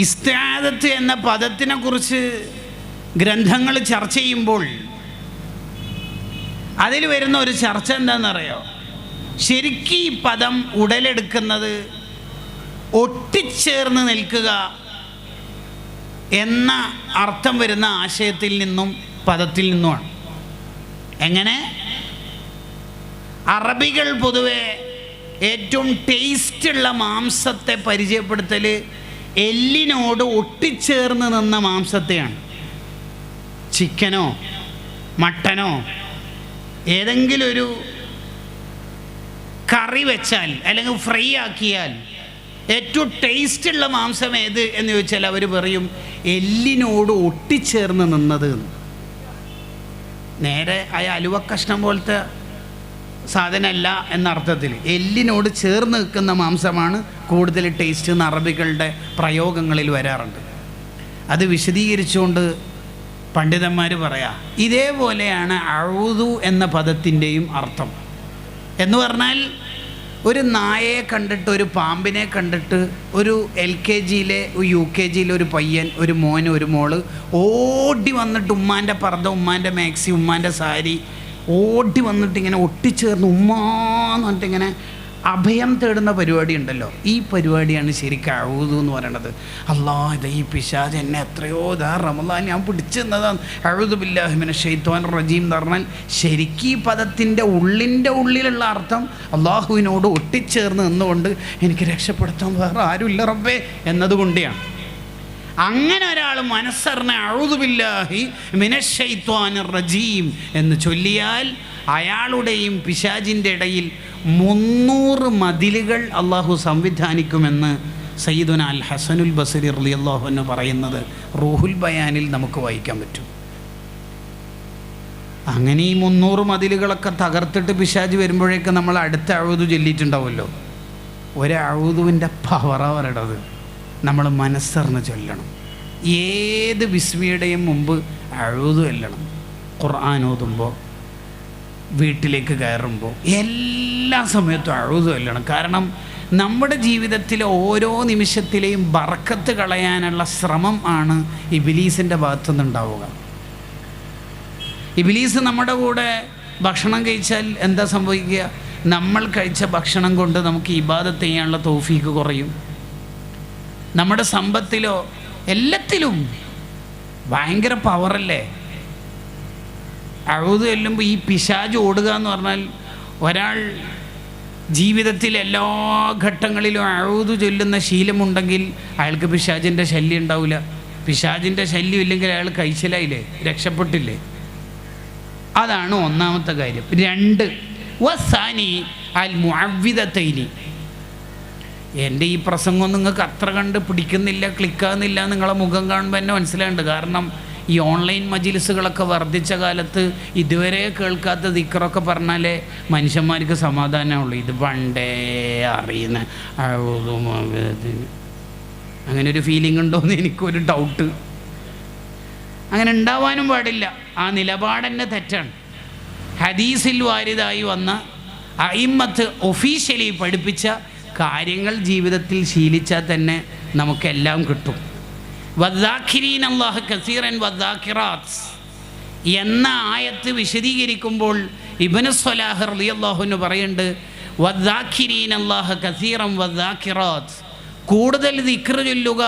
ഇസ്തിആദത്ത് എന്ന പദത്തിനെ കുറിച്ച് ഗ്രന്ഥങ്ങൾ ചർച്ച ചെയ്യുമ്പോൾ അതിൽ വരുന്ന ഒരു ചർച്ച എന്താണെന്നറിയോ? ശരിക്കും ഈ പദം ഉടലെടുക്കുന്നത് ഒട്ടിച്ചേർന്ന് നിൽക്കുക എന്ന അർത്ഥം വരുന്ന ആശയത്തിൽ നിന്നും പദത്തിൽ നിന്നുമാണ്. എങ്ങനെ? അറബികൾ പൊതുവെ ഏറ്റവും ടേസ്റ്റുള്ള മാംസത്തെ പരിചയപ്പെടുത്തൽ എല്ലിനോട് ഒട്ടിച്ചേർന്ന് നിന്ന മാംസത്തെയാണ്. ചിക്കനോ മട്ടനോ ഏതെങ്കിലും ഒരു കറി വെച്ചാൽ അല്ലെങ്കിൽ ഫ്രൈ ആക്കിയാൽ ഏറ്റവും ടേസ്റ്റുള്ള മാംസം ഏത് എന്ന് ചോദിച്ചാൽ അവർ പറയും എല്ലിനോട് ഒട്ടിച്ചേർന്ന് നിന്നത്. നേരെ ആ അലുവ കഷ്ണം പോലത്തെ സാധനമല്ല എന്നർത്ഥത്തിൽ എല്ലിനോട് ചേർന്ന് നിൽക്കുന്ന മാംസമാണ് കൂടുതൽ ടേസ്റ്റ് എന്ന് അറബികളുടെ പ്രയോഗങ്ങളിൽ വരാറുണ്ട്. അത് വിശദീകരിച്ചുകൊണ്ട് പണ്ഡിതന്മാർ പറയാം, ഇതേപോലെയാണ് അഊദു എന്ന പദത്തിൻ്റെയും അർത്ഥം. എന്ന് പറഞ്ഞാൽ ഒരു നായയെ കണ്ടിട്ട്, ഒരു പാമ്പിനെ കണ്ടിട്ട് ഒരു LKGയിലെ UKGയിലെ ഒരു പയ്യൻ, ഒരു മോന് ഒരു മോള് ഓടി വന്നിട്ട് ഉമ്മാൻ്റെ പർദ്ദ, ഉമ്മാൻ്റെ മാക്സി, ഉമ്മാൻ്റെ സാരി ഓടി വന്നിട്ട് ഇങ്ങനെ ഒട്ടിച്ചേർന്ന് ഉമ്മാന്ന് പറഞ്ഞിട്ട് ഇങ്ങനെ അഭയം തേടുന്ന പരിപാടി ഉണ്ടല്ലോ, ഈ പരിപാടിയാണ് ശരിക്കും അഊദു എന്ന് പറയണത്. അല്ലാഹ് ഇത് ഈ പിശാച് എന്നെ എത്രയോ റമളാൻ ഞാൻ പിടിച്ചെന്നതാണ് അഊദു ബില്ലാഹി മിനശ് ശൈത്വാനിർ റജീം എന്ന് പറഞ്ഞാൽ ശരിക്കും ഈ പദത്തിൻ്റെ ഉള്ളിലുള്ള അർത്ഥം അള്ളാഹുവിനോട് ഒട്ടിച്ചേർന്ന് നിന്നുകൊണ്ട് എനിക്ക് രക്ഷപ്പെടുത്താൻ വേറെ ആരുമില്ല റബ്ബേ എന്നതുകൊണ്ടാണ്. അങ്ങനെ ഒരാൾ മനസ്സറിഞ്ഞ അഊദു ബില്ലാഹി മിനശ് ശൈത്വാനിർ റജീം എന്ന് ചൊല്ലിയാൽ അയാളുടെയും പിശാചിൻ്റെ ഇടയിൽ 300 മതിലുകൾ അള്ളാഹു സംവിധാനിക്കുമെന്ന് സയ്യിദുന അൽ ഹസനുൽ ബസരി റളിയല്ലാഹു അൻഹു പറയുന്നത് റൂഹുൽ ബയാനിൽ നമുക്ക് വായിക്കാൻ പറ്റും. അങ്ങനെ ഈ 300 മതിലുകളൊക്കെ തകർത്തിട്ട് പിശാച് വരുമ്പോഴേക്ക് നമ്മൾ അടുത്ത അഊദു ചൊല്ലിയിട്ടുണ്ടാവുമല്ലോ. ഒരു അഊദുവിൻ്റെ പവറാണ് പറയണത്. നമ്മൾ മനസ്സറിഞ്ഞ് ചൊല്ലണം. ഏത് ബിസ്മിയുടെയും മുമ്പ് അഊദു ചൊല്ലണം. ഖുർആൻ ഓതുമ്പോൾ, വീട്ടിലേക്ക് കയറുമ്പോൾ, എല്ലാ സമയത്തും അഊദു ചൊല്ലണം. കാരണം നമ്മുടെ ജീവിതത്തിലെ ഓരോ നിമിഷത്തിലെയും ബർക്കത്ത് കളയാനുള്ള ശ്രമം ആണ് ഇബ്ലീസിൻ്റെ ഭാഗത്തുനിന്നുണ്ടാവുക. ഇബ്ലീസ് നമ്മുടെ കൂടെ ഭക്ഷണം കഴിച്ചാൽ എന്താ സംഭവിക്കുക? നമ്മൾ കഴിച്ച ഭക്ഷണം കൊണ്ട് നമുക്ക് ഇബാദത്ത് ചെയ്യാനുള്ള തൗഫീക്ക് കുറയും. നമ്മുടെ സമ്പത്തിലോ എല്ലാത്തിലും ഭയങ്കര പവറല്ലേ. അഊദു ചൊല്ലുമ്പോൾ ഈ പിശാച് ഓടുക എന്ന് പറഞ്ഞാൽ, ഒരാൾ ജീവിതത്തിൽ എല്ലാ ഘട്ടങ്ങളിലും അഊദു ചൊല്ലുന്ന ശീലമുണ്ടെങ്കിൽ അയാൾക്ക് പിശാചിൻ്റെ ശല്യം ഉണ്ടാവില്ല. പിശാചിൻ്റെ ശല്യം ഇല്ലെങ്കിൽ അയാൾ കഴിച്ചിലായില്ലേ, രക്ഷപ്പെട്ടില്ലേ. അതാണ് ഒന്നാമത്തെ കാര്യം. 2 വസാനി അൽ മുഅവ്വിദതൈനി. എൻ്റെ ഈ പ്രസംഗം നിങ്ങൾക്ക് അത്ര കണ്ട് പിടിക്കുന്നില്ല, ക്ലിക്കാകുന്നില്ല, നിങ്ങളെ മുഖം കാണുമ്പോൾ തന്നെ മനസ്സിലാകുന്നുണ്ട്. കാരണം ഈ ഓൺലൈൻ മജ്‌ലിസുകളൊക്കെ വർദ്ധിച്ച കാലത്ത് ഇതുവരെ കേൾക്കാത്ത ദിക്റൊക്കെ പറഞ്ഞാലേ മനുഷ്യന്മാർക്ക് സമാധാനമുള്ളൂ. ഇത് പണ്ടേ അറിയുന്ന അങ്ങനെ ഒരു ഫീലിംഗ് ഉണ്ടോയെന്ന് എനിക്കൊരു ഡൗട്ട്. അങ്ങനെ ഉണ്ടാവാനും പാടില്ല. ആ നിലപാടെന്നെ തെറ്റാണ്. ഹദീസിൽ വാരിതായി വന്ന അയിമ്മത്ത് ഒഫീഷ്യലി പഠിപ്പിച്ച കാര്യങ്ങൾ ജീവിതത്തിൽ ശീലിച്ചാൽ തന്നെ നമുക്കെല്ലാം കിട്ടും. വദ്ദാക്കിരീന അല്ലാഹ കസീറൻ വദ്ദാക്കിറാത്ത് എന്ന ആയത്ത് വിശദീകരിക്കുമ്പോൾ ഇബ്നു സ്വലാഹ് റളിയല്ലാഹു അൻഹു പറയുന്നുണ്ട്, വദ്ദാക്കിരീന അല്ലാഹ കസീറൻ വദ്ദാക്കിറാത്ത്, കൂടുതൽ ദിക്ർ ചൊല്ലുക,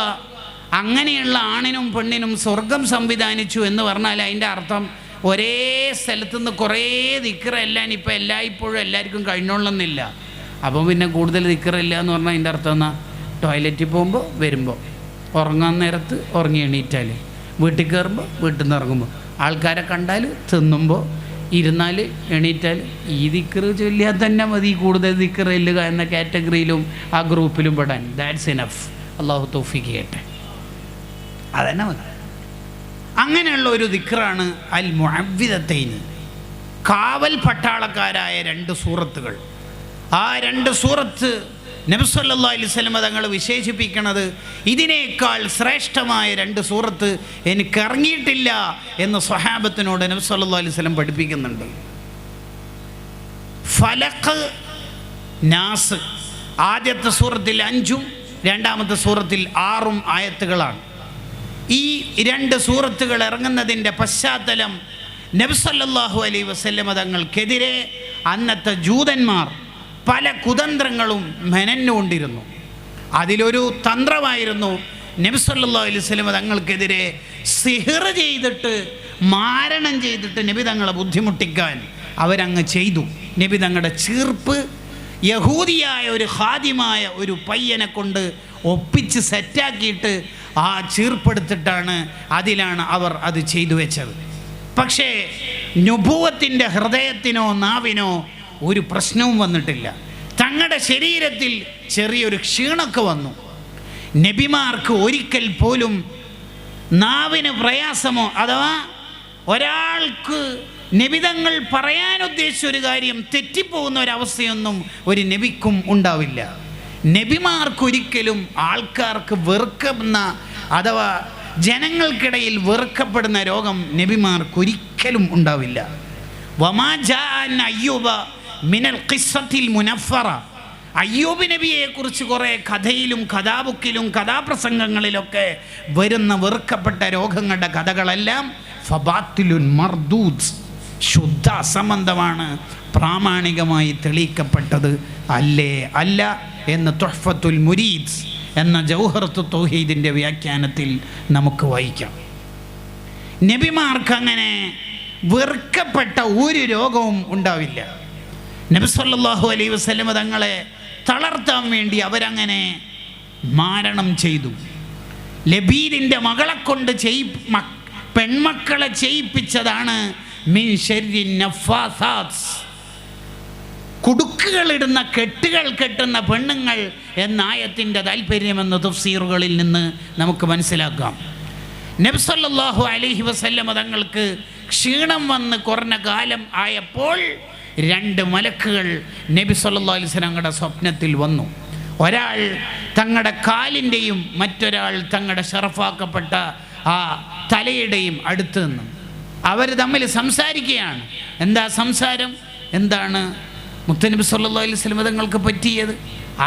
അങ്ങനെയുള്ള ആണിനും പെണ്ണിനും സ്വർഗം സംവിധാനിച്ചു എന്ന് പറഞ്ഞാൽ അതിൻ്റെ അർത്ഥം ഒരേ സ്ഥലത്തുനിന്ന് കുറേ ദിക്ർ എല്ലാം ഇപ്പം എല്ലായ്പ്പോഴും എല്ലാവർക്കും കഴിഞ്ഞോളണമെന്നില്ല. അപ്പോൾ പിന്നെ കൂടുതൽ ദിക്റില്ല എന്ന് പറഞ്ഞാൽ അതിൻ്റെ അർത്ഥം എന്നാ? ടോയ്ലറ്റിൽ പോകുമ്പോൾ, വരുമ്പോൾ, ഉറങ്ങാൻ നേരത്ത് ഉറങ്ങി എണീറ്റാൽ, വീട്ടിൽ കയറുമ്പോൾ, വീട്ടിൽ നിന്ന് ഇറങ്ങുമ്പോൾ, ആൾക്കാരെ കണ്ടാൽ, തിന്നുമ്പോൾ, ഇരുന്നാൽ, എണീറ്റാൽ ഈ ദിക്ർ ചൊല്ലിയാൽ തന്നെ മതി കൂടുതൽ ദിക്ർ ചെല്ലുക എന്ന കാറ്റഗറിയിലും ആ ഗ്രൂപ്പിലും പെടാൻ. That's enough. അള്ളാഹു തൗഫീഖ് ചെയ്യട്ടെ. അതന്നെ മതി. അങ്ങനെയുള്ള ഒരു ദിക്റാണ് അൽ മുഅവ്വിദതൈനി, കാവൽ പട്ടാളക്കാരായ 2 സൂറത്തുകൾ. ആ 2 സൂറത്ത് നബി സല്ലല്ലാഹു അലൈഹി വസല്ലം തങ്ങൾ വിശേഷിപ്പിക്കുന്നത് ഇതിനേക്കാൾ ശ്രേഷ്ഠമായ 2 സൂറത്ത് എനിക്കിറങ്ങിയിട്ടില്ല എന്ന് സ്വഹാബത്തിനോട് നബി സല്ലല്ലാഹു അലൈഹി വസല്ലം പഠിപ്പിക്കുന്നുണ്ട്. ഫലഖ്, നാസ്. ആദ്യത്തെ സൂറത്തിൽ 5ഉം രണ്ടാമത്തെ സൂറത്തിൽ 6ഉം ആയത്തുകളാണ്. ഈ 2 സൂറത്തുകൾ ഇറങ്ങുന്നതിൻ്റെ പശ്ചാത്തലം നബി സല്ലല്ലാഹു അലൈഹി വസല്ലം തങ്ങൾക്കെതിരെ അന്നത്തെ ജൂതന്മാർ പല കുതന്ത്രങ്ങളും മെനഞ്ഞുകൊണ്ടിരുന്നു. അതിലൊരു തന്ത്രമായിരുന്നു നബി സല്ലല്ലാഹു അലൈഹി വസല്ലം തങ്ങൾക്കെതിരെ സിഹ്ർ ചെയ്തിട്ട്, മാരണം ചെയ്തിട്ട് നബി തങ്ങളെ ബുദ്ധിമുട്ടിക്കാൻ അവരങ്ങ് ചെയ്തു. നബി തങ്ങളുടെ ചീർപ്പ് യഹൂദിയായ ഒരു ഖാദിമായ ഒരു പയ്യനെ കൊണ്ട് ഒപ്പിച്ച് സെറ്റാക്കിയിട്ട് ആ ചീർപ്പെടുത്തിട്ടാണ് അതിലാണ് അവർ അത് ചെയ്തു വെച്ചത്. പക്ഷേ നുബുവത്തിൻ്റെ ഹൃദയത്തിനോ നാവിനോ ഒരു പ്രശ്നവും വന്നിട്ടില്ല. തങ്ങളുടെ ശരീരത്തിൽ ചെറിയൊരു ക്ഷീണമൊക്കെ വന്നു. നബിമാർക്ക് ഒരിക്കൽ പോലും നാവിന് പ്രയാസമോ അഥവാ ഒരാൾക്ക് നബിതങ്ങൾ പറയാൻ ഉദ്ദേശിച്ച ഒരു കാര്യം തെറ്റിപ്പോകുന്ന ഒരവസ്ഥയൊന്നും ഒരു നബിക്കും ഉണ്ടാവില്ല. നബിമാർക്കൊരിക്കലും ആൾക്കാർക്ക് വെറുക്കുന്ന അഥവാ ജനങ്ങൾക്കിടയിൽ വെറുക്കപ്പെടുന്ന രോഗം നബിമാർക്കൊരിക്കലും ഉണ്ടാവില്ല. വമാ ജാഅൻ അയ്യൂബ മിനൽ ഖിസ്സത്തിൽ മുനഫറ, അയ്യൂബ് നബിയെക്കുറിച്ച് കുറേ കഥയിലും കഥാബുക്കിലും കഥാപ്രസംഗങ്ങളിലൊക്കെ വരുന്ന വെറുക്കപ്പെട്ട രോഗങ്ങളുടെ കഥകളെല്ലാം ഫബാത്തിലുൻ മർദൂദ്, ശുദ്ധ അസംബന്ധമാണ്, പ്രാമാണികമായി തെളിയിക്കപ്പെട്ടത് അല്ലേ അല്ല എന്ന് തുഹ്ഫത്തുൽ മുരീദ് എന്ന ജൗഹറത്തു തൗഹീദിൻ്റെ വ്യാഖ്യാനത്തിൽ നമുക്ക് വായിക്കാം. നബിമാർക്ക് അങ്ങനെ വെറുക്കപ്പെട്ട ഒരു രോഗവും ഉണ്ടാവില്ല. നബി സല്ലല്ലാഹു അലൈഹി വസല്ലം തങ്ങളെ തളർത്താൻ വേണ്ടി അവരങ്ങനെ മാരണം ചെയ്തു. ലബീദിൻ്റെ മകളെ കൊണ്ട് പെൺമക്കളെ ചെയ്യിപ്പിച്ചതാണ് മിൻ ശർരി നഫാസാത്ത്, കുടുക്കുകളിടുന്ന കെട്ടുകൾ കെട്ടുന്ന പെണ്ണുങ്ങൾ എന്ന ആയത്തിൻ്റെ താല്പര്യമെന്ന് തഫ്സീറുകളിൽ നിന്ന് നമുക്ക് മനസ്സിലാക്കാം. നബി സല്ലല്ലാഹു അലൈഹി വസല്ലം തങ്ങൾക്ക് ക്ഷീണം വന്ന് കുറഞ്ഞ കാലം ആയപ്പോൾ 2 മലക്കുകൾ നബി സല്ലല്ലാഹു അലൈഹി വസല്ലമയുടെ സ്വപ്നത്തിൽ വന്നു. ഒരാൾ തങ്ങളുടെ കാലിൻ്റെയും മറ്റൊരാൾ തങ്ങളുടെ ഷറഫാക്കപ്പെട്ട ആ തലയുടെയും അടുത്ത് നിന്നും അവർ തമ്മിൽ സംസാരിക്കുകയാണ്. എന്താ സംസാരം? എന്താണ് മുത്തനബി സല്ലല്ലാഹു അലൈഹി വസല്ലം തങ്ങൾക്ക് പറ്റിയത്?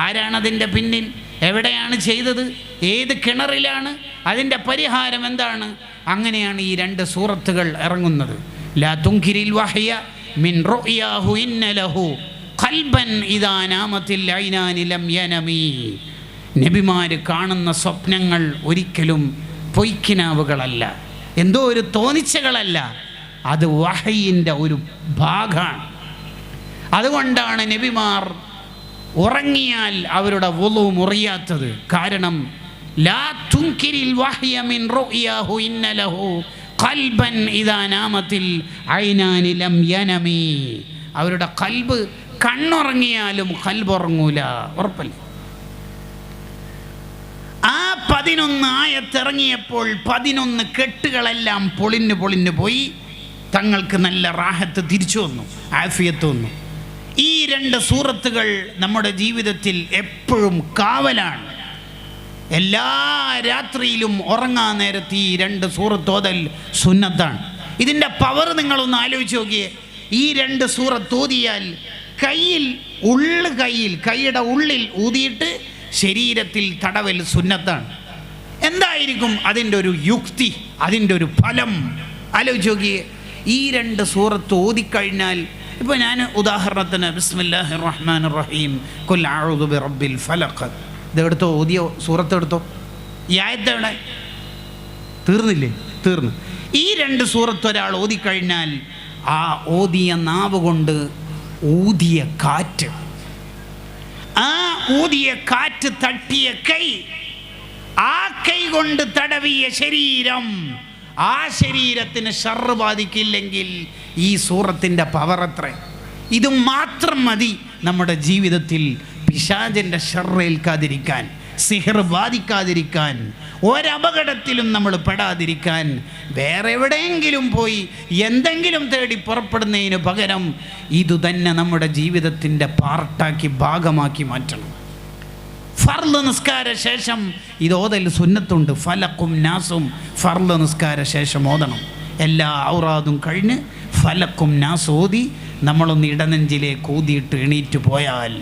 ആരാണതിൻ്റെ പിന്നിൽ? എവിടെയാണ് ചെയ്തത്? ഏത് കിണറിലാണ്? അതിൻ്റെ പരിഹാരം എന്താണ്? അങ്ങനെയാണ് ഈ 2 സൂറത്തുകൾ ഇറങ്ങുന്നത്. ലാ തുൻകിരിൽ വഹ്യ മിൻ റുയാഹു ഇന്ന ലഹു ഖൽബൻ ഇദാ നാമത്തിൽ ഐനാനി ലം യനമി. നബിമാർ കാണുന്ന സ്വപ്നങ്ങൾ ഒരിക്കലും പൊയ്ക്കിനാവുകളല്ല, എന്തോ ഒരു തോന്നിച്ചകളല്ല, അത് വഹയിൻ്റെ ഒരു ഭാഗമാണ്. അതുകൊണ്ടാണ് നബിമാർ ഉറങ്ങിയാൽ അവരുടെ വുളു മുറിയാത്തത്. കാരണം ലാ തുൻകിരിൽ വഹ്യ മിൻ റുയാഹു ഇന്ന ലഹു ഖൽബൻ ഇദാ നാമത്തിൽ ഐനാനി ലം യനമി. അവരുടെ ഖൽബ് കണ്ണുറങ്ങിയാലും ഖൽബ് ഉറങ്ങൂല, ഉറപ്പല്ല. ആ 11 ആയത്തിറങ്ങിയപ്പോൾ 11 കെട്ടുകളെല്ലാം പൊളിഞ്ഞു പോയി. തങ്ങൾക്ക് നല്ല റാഹത്ത് തിരിച്ചു വന്നു, ആഫിയത്ത് വന്നു. ഈ 2 സൂറത്തുകൾ നമ്മുടെ ജീവിതത്തിൽ എപ്പോഴും കാവലാണ്. എല്ലാ രാത്രിയിലും ഉറങ്ങാൻ നേരത്ത് ഈ 2 സൂറത്ത് ഓതൽ സുന്നത്താണ്. ഇതിൻ്റെ പവർ നിങ്ങളൊന്ന് ആലോചിച്ച് നോക്കിയേ. ഈ 2 സൂറത്ത് ഓതിയാൽ കൈയുടെ ഉള്ളിൽ ഊതിയിട്ട് ശരീരത്തിൽ തടവൽ സുന്നത്താണ്. എന്തായിരിക്കും അതിൻ്റെ ഒരു യുക്തി, അതിൻ്റെ ഒരു ഫലം? ആലോചിച്ച് നോക്കിയേ. ഈ 2 സൂറത്ത് ഓതിക്കഴിഞ്ഞാൽ, ഇപ്പോൾ ഞാൻ ഉദാഹരണത്തിന് ബിസ്മില്ലാഹിർ റഹ്മാനിർ റഹീം ഖുൽ അഊദു ബിറബ്ബിൽ ഫലഖ് ഇതെടുത്തോ, ഓതിയോ സൂറത്ത് എടുത്തോ. ഈ ആയത്തെവിടെ? തീർന്നില്ലേ? തീർന്നു. ഈ 2 സൂറത്ത് ഒരാൾ ഓതിക്കഴിഞ്ഞാൽ ആ ഓതിയ നാവ് കൊണ്ട് ഊതിയ കാറ്റ്, ആ ഊതിയ കാറ്റ് തട്ടിയ കൈ, ആ കൈ കൊണ്ട് തടവിയ ശരീരം, ആ ശരീരത്തിന് ഷർറ് ബാധിക്കില്ലെങ്കിൽ ഈ സൂറത്തിൻ്റെ പവർ എത്ര! ഇത് മാത്രം മതി നമ്മുടെ ജീവിതത്തിൽ പിശാചിൻ്റെ ഷർറേൽക്കാതിരിക്കാൻ, സിഹർ ബാധിക്കാതിരിക്കാൻ, ഒരപകടത്തിലും നമ്മൾ പെടാതിരിക്കാൻ. വേറെ എവിടെയെങ്കിലും പോയി എന്തെങ്കിലും തേടി പുറപ്പെടുന്നതിന് പകരം ഇതുതന്നെ നമ്മുടെ ജീവിതത്തിൻ്റെ പാർട്ടാക്കി, ഭാഗമാക്കി മാറ്റണം. ഫർള് നിസ്കാര ശേഷം ഇത് ഓതൽ സുന്നത്തുണ്ട്. ഫലക്കും നാസും ഫർള് നിസ്കാര ശേഷം ഓതണം. എല്ലാ ഔറാദും കഴിഞ്ഞ് ഫലക്കും നാസ് ഓതി നമ്മളൊന്ന് ഇടനെഞ്ചിലേക്ക് ഊതിയിട്ട് എണീറ്റ് പോയാൽ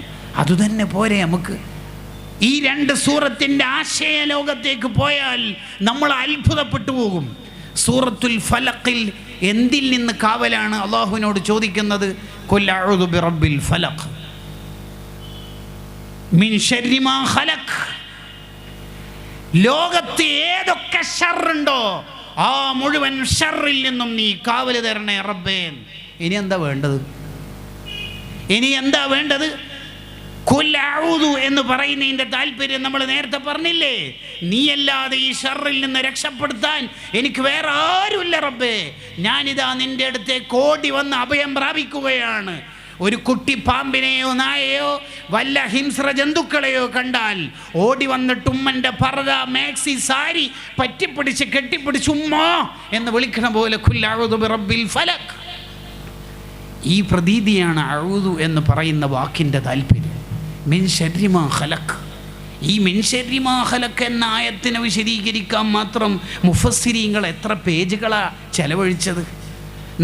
അതുതന്നെ പോരെ നമുക്ക്. ഈ 2 സൂറത്തിൻ്റെ ആശയ ലോകത്തേക്ക് പോയാൽ നമ്മൾ അത്ഭുതപ്പെട്ടു പോകും. സൂറത്തുൽ ഫലഖിൽ എന്തിൽ നിന്ന് കാവലാണ് അള്ളാഹുവിനോട് ചോദിക്കുന്നത്? ഖുൽ അഊദു ബിറബ്ബിൽ ഫലഖ് മിൻ ശർരി മാ ഖലഖ്. ലോകത്ത് ഏതൊക്കെ ഷർറുണ്ടോ ആ മുഴുവൻ ഷർറിൽ നിന്നും നീ കാവൽ തരണേ റബ്ബേ. ഇനി എന്താ വേണ്ടത്? ഖുൽ അഊദു എന്ന് പറയുന്നതിൻ്റെ താല്പര്യം നമ്മൾ നേരത്തെ പറഞ്ഞില്ലേ? നീയല്ലാതെ ഈ ഷർറിൽ നിന്ന് രക്ഷപ്പെടുത്താൻ എനിക്ക് വേറെ ആരുമില്ല റബ്ബേ. ഞാനിതാ നിൻ്റെ അടുത്തേക്ക് ഓടി വന്ന് അഭയം പ്രാപിക്കുകയാണ്. ഒരു കുട്ടി പാമ്പിനെയോ നായയോ വല്ല ഹിംസ്ര ജന്തുക്കളെയോ കണ്ടാൽ ഓടി വന്നിട്ട് ഉമ്മൻ്റെ പർദ മാക്സി സാരി പറ്റിപ്പിടിച്ച് കെട്ടിപ്പിടിച്ച് ഉമ്മ എന്ന് വിളിക്കണ പോലെ ഖുൽ അഊദു ബിറബ്ബിൽ ഫലക്. ഈ പ്രതീതിയാണ് അഊദു എന്ന് പറയുന്ന വാക്കിൻ്റെ താല്പര്യം. മിൻ ശർരി മാ ഖലഖ്. ഈ മിൻ ശർരി മാ ഖലഖ് എന്ന ആയത്തിനെ വിശദീകരിക്കാൻ മാത്രം മുഫസ്സിരീങ്ങൾ എത്ര പേജുകളാണ് ചെലവഴിച്ചത്.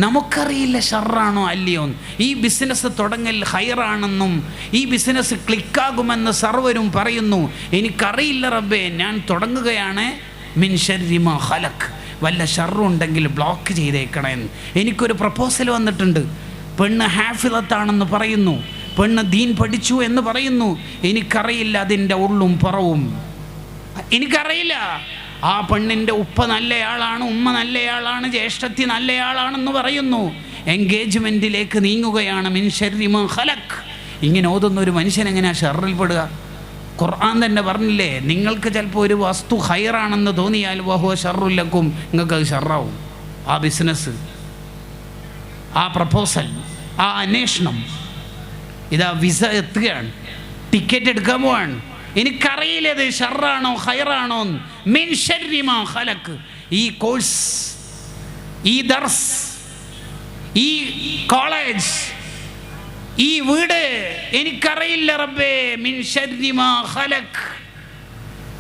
നമുക്കറിയില്ല ഷർറാണോ അല്ലയോ. ഈ ബിസിനസ് തുടങ്ങൽ ഹൈറാണെന്നും ഈ ബിസിനസ് ക്ലിക്കാകുമെന്ന് സർവരും പറയുന്നു. എനിക്കറിയില്ല റബ്ബേ, ഞാൻ തുടങ്ങുകയാണ്. മിൻ ശർരി മാ ഖലഖ്. വല്ല ഷർറുണ്ടെങ്കിൽ ബ്ലോക്ക് ചെയ്തേക്കണമെന്ന്. എനിക്കൊരു പ്രപ്പോസൽ വന്നിട്ടുണ്ട്. പെണ്ണ് ഹാഫിളത്താണെന്ന് പറയുന്നു, പെണ്ണ് ദീൻ പഠിച്ചു എന്ന് പറയുന്നു. എനിക്കറിയില്ല അതിൻ്റെ ഉള്ളും പുറവും, എനിക്കറിയില്ല. ആ പെണ്ണിൻ്റെ ഉപ്പ നല്ലയാളാണ്, ഉമ്മ നല്ലയാളാണ്, ജ്യേഷ്ഠത്തി നല്ലയാളാണെന്ന് പറയുന്നു. എൻഗേജ്മെൻറ്റിലേക്ക് നീങ്ങുകയാണ്. മിൻ ശർരി മാ ഖലഖ്. ഇങ്ങനെ ഓതുന്ന ഒരു മനുഷ്യൻ എങ്ങനെയാണ് ഷർറിൽ പെടുക? ഖുർആൻ തന്നെ പറഞ്ഞില്ലേ, നിങ്ങൾക്ക് ചിലപ്പോൾ ഒരു വസ്തു ഹൈറാണെന്ന് തോന്നിയാൽ വഹുവ ശർറുൽ ലക്കും, നിങ്ങൾക്കത് ഷർറാവും. ആ ബിസിനസ്, ആ പ്രപ്പോസൽ, ആ അന്വേഷണം. ഇതാ വിസ എത്തുകയാണ്, ടിക്കറ്റ് എടുക്കാൻ പോവാണ്. എനിക്കറിയില്ല ഇത് ഷർറാണോ ഹൈറാണോ. മിൻ ശർരി മാ ഖലഖ്. ഈ കോഴ്സ്, ഈ ദർസ്, ഈ കോളേജ്, ഈ വീട് എനിക്കറിയില്ല റബ്ബേ. മിൻ ശർരി മാ ഖലഖ്.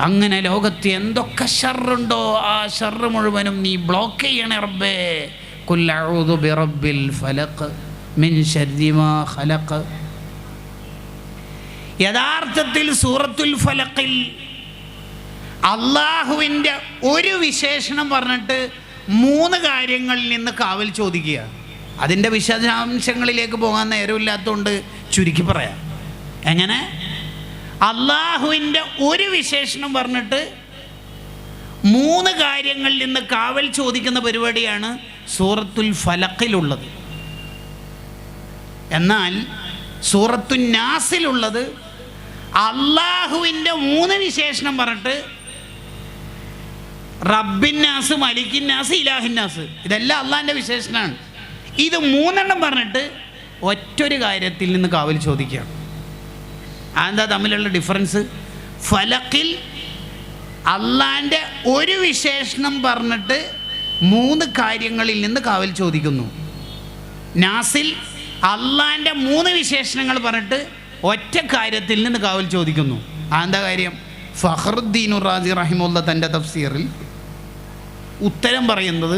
അങ്ങനെ ലോകത്ത് എന്തൊക്കെ ഷർറുണ്ടോ ആ ഷർറ് മുഴുവനും നീ ബ്ലോക്ക് ചെയ്യണേ റബ്ബേ. ഖുൽ അഊദു ബിറബ്ബിൽ ഫലഖ് മിൻ ശർരി മാ ഖലഖ്. യഥാർത്ഥത്തിൽ സൂറത്തുൽ ഫലഖിൽ അള്ളാഹുവിൻ്റെ ഒരു വിശേഷണം പറഞ്ഞിട്ട് 3 കാര്യങ്ങളിൽ നിന്ന് കാവൽ ചോദിക്കുക. അതിൻ്റെ വിശദാംശങ്ങളിലേക്ക് പോകാൻ നേരമില്ലാത്തതുകൊണ്ട് ചുരുക്കി പറയാം. എങ്ങനെ? അള്ളാഹുവിൻ്റെ ഒരു വിശേഷണം പറഞ്ഞിട്ട് 3 കാര്യങ്ങളിൽ നിന്ന് കാവൽ ചോദിക്കുന്ന പരിപാടിയാണ് സൂറത്തുൽ ഫലഖിലുള്ളത്. എന്നാൽ സൂറത്തുൻ നാസിലുള്ളത് അള്ളാഹുവിൻ്റെ 3 വിശേഷണം പറഞ്ഞിട്ട് റബ്ബിന്നാസ്, മലിക്കിന്നാസ്, ഇലാഹിന്നാസ്, ഇതെല്ലാം അള്ളാഹിൻ്റെ വിശേഷണമാണ്. ഇത് 3 പറഞ്ഞിട്ട് ഒറ്റൊരു കാര്യത്തിൽ നിന്ന് കാവൽ ചോദിക്കുകയാണ്. അതെന്താ തമ്മിലുള്ള ഡിഫറൻസ്? ഫലഖിൽ അള്ളാഹിൻ്റെ ഒരു വിശേഷണം പറഞ്ഞിട്ട് 3 കാര്യങ്ങളിൽ നിന്ന് കാവൽ ചോദിക്കുന്നു. നാസിൽ അള്ളാഹിൻ്റെ 3 വിശേഷണങ്ങൾ പറഞ്ഞിട്ട് ഒറ്റ കാര്യത്തിൽ നിന്ന് കാവൽ ചോദിക്കുന്നു. അതെന്താ കാര്യം? ഫഖറുദ്ദീൻ റാസി റഹിമഹുല്ലാഹ് തൻ്റെ തഫ്സീറിൽ ഉത്തരം പറയുന്നത്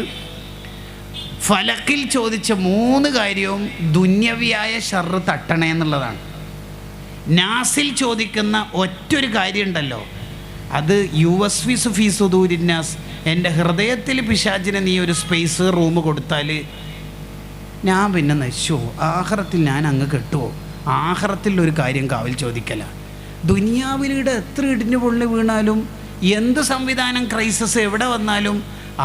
ഫലഖിൽ ചോദിച്ച 3 കാര്യവും ദുന്യവിയായ ഷർറ് തട്ടണേ എന്നുള്ളതാണ്. നാസിൽ ചോദിക്കുന്ന ഒറ്റൊരു കാര്യമുണ്ടല്ലോ, അത് യുവസ്വിസ് ഫീ സുദൂരിന്നാസ്, എൻ്റെ ഹൃദയത്തിൽ പിശാചിന് നീ ഒരു സ്പേസ് റൂം കൊടുത്താൽ ഞാൻ പിന്നെ നശിച്ചോ, ആഖിറത്തിൽ ഞാൻ അങ്ങ് കെട്ടുമോ. ആഖിറത്തിൽ ഒരു കാര്യം കാവൽ ചോദിക്കല. ദുനിയാവിലൂടെ എത്ര ഇടിഞ്ഞു പൊള്ളി വീണാലും, എന്ത് സംവിധാനം ക്രൈസിസ് എവിടെ വന്നാലും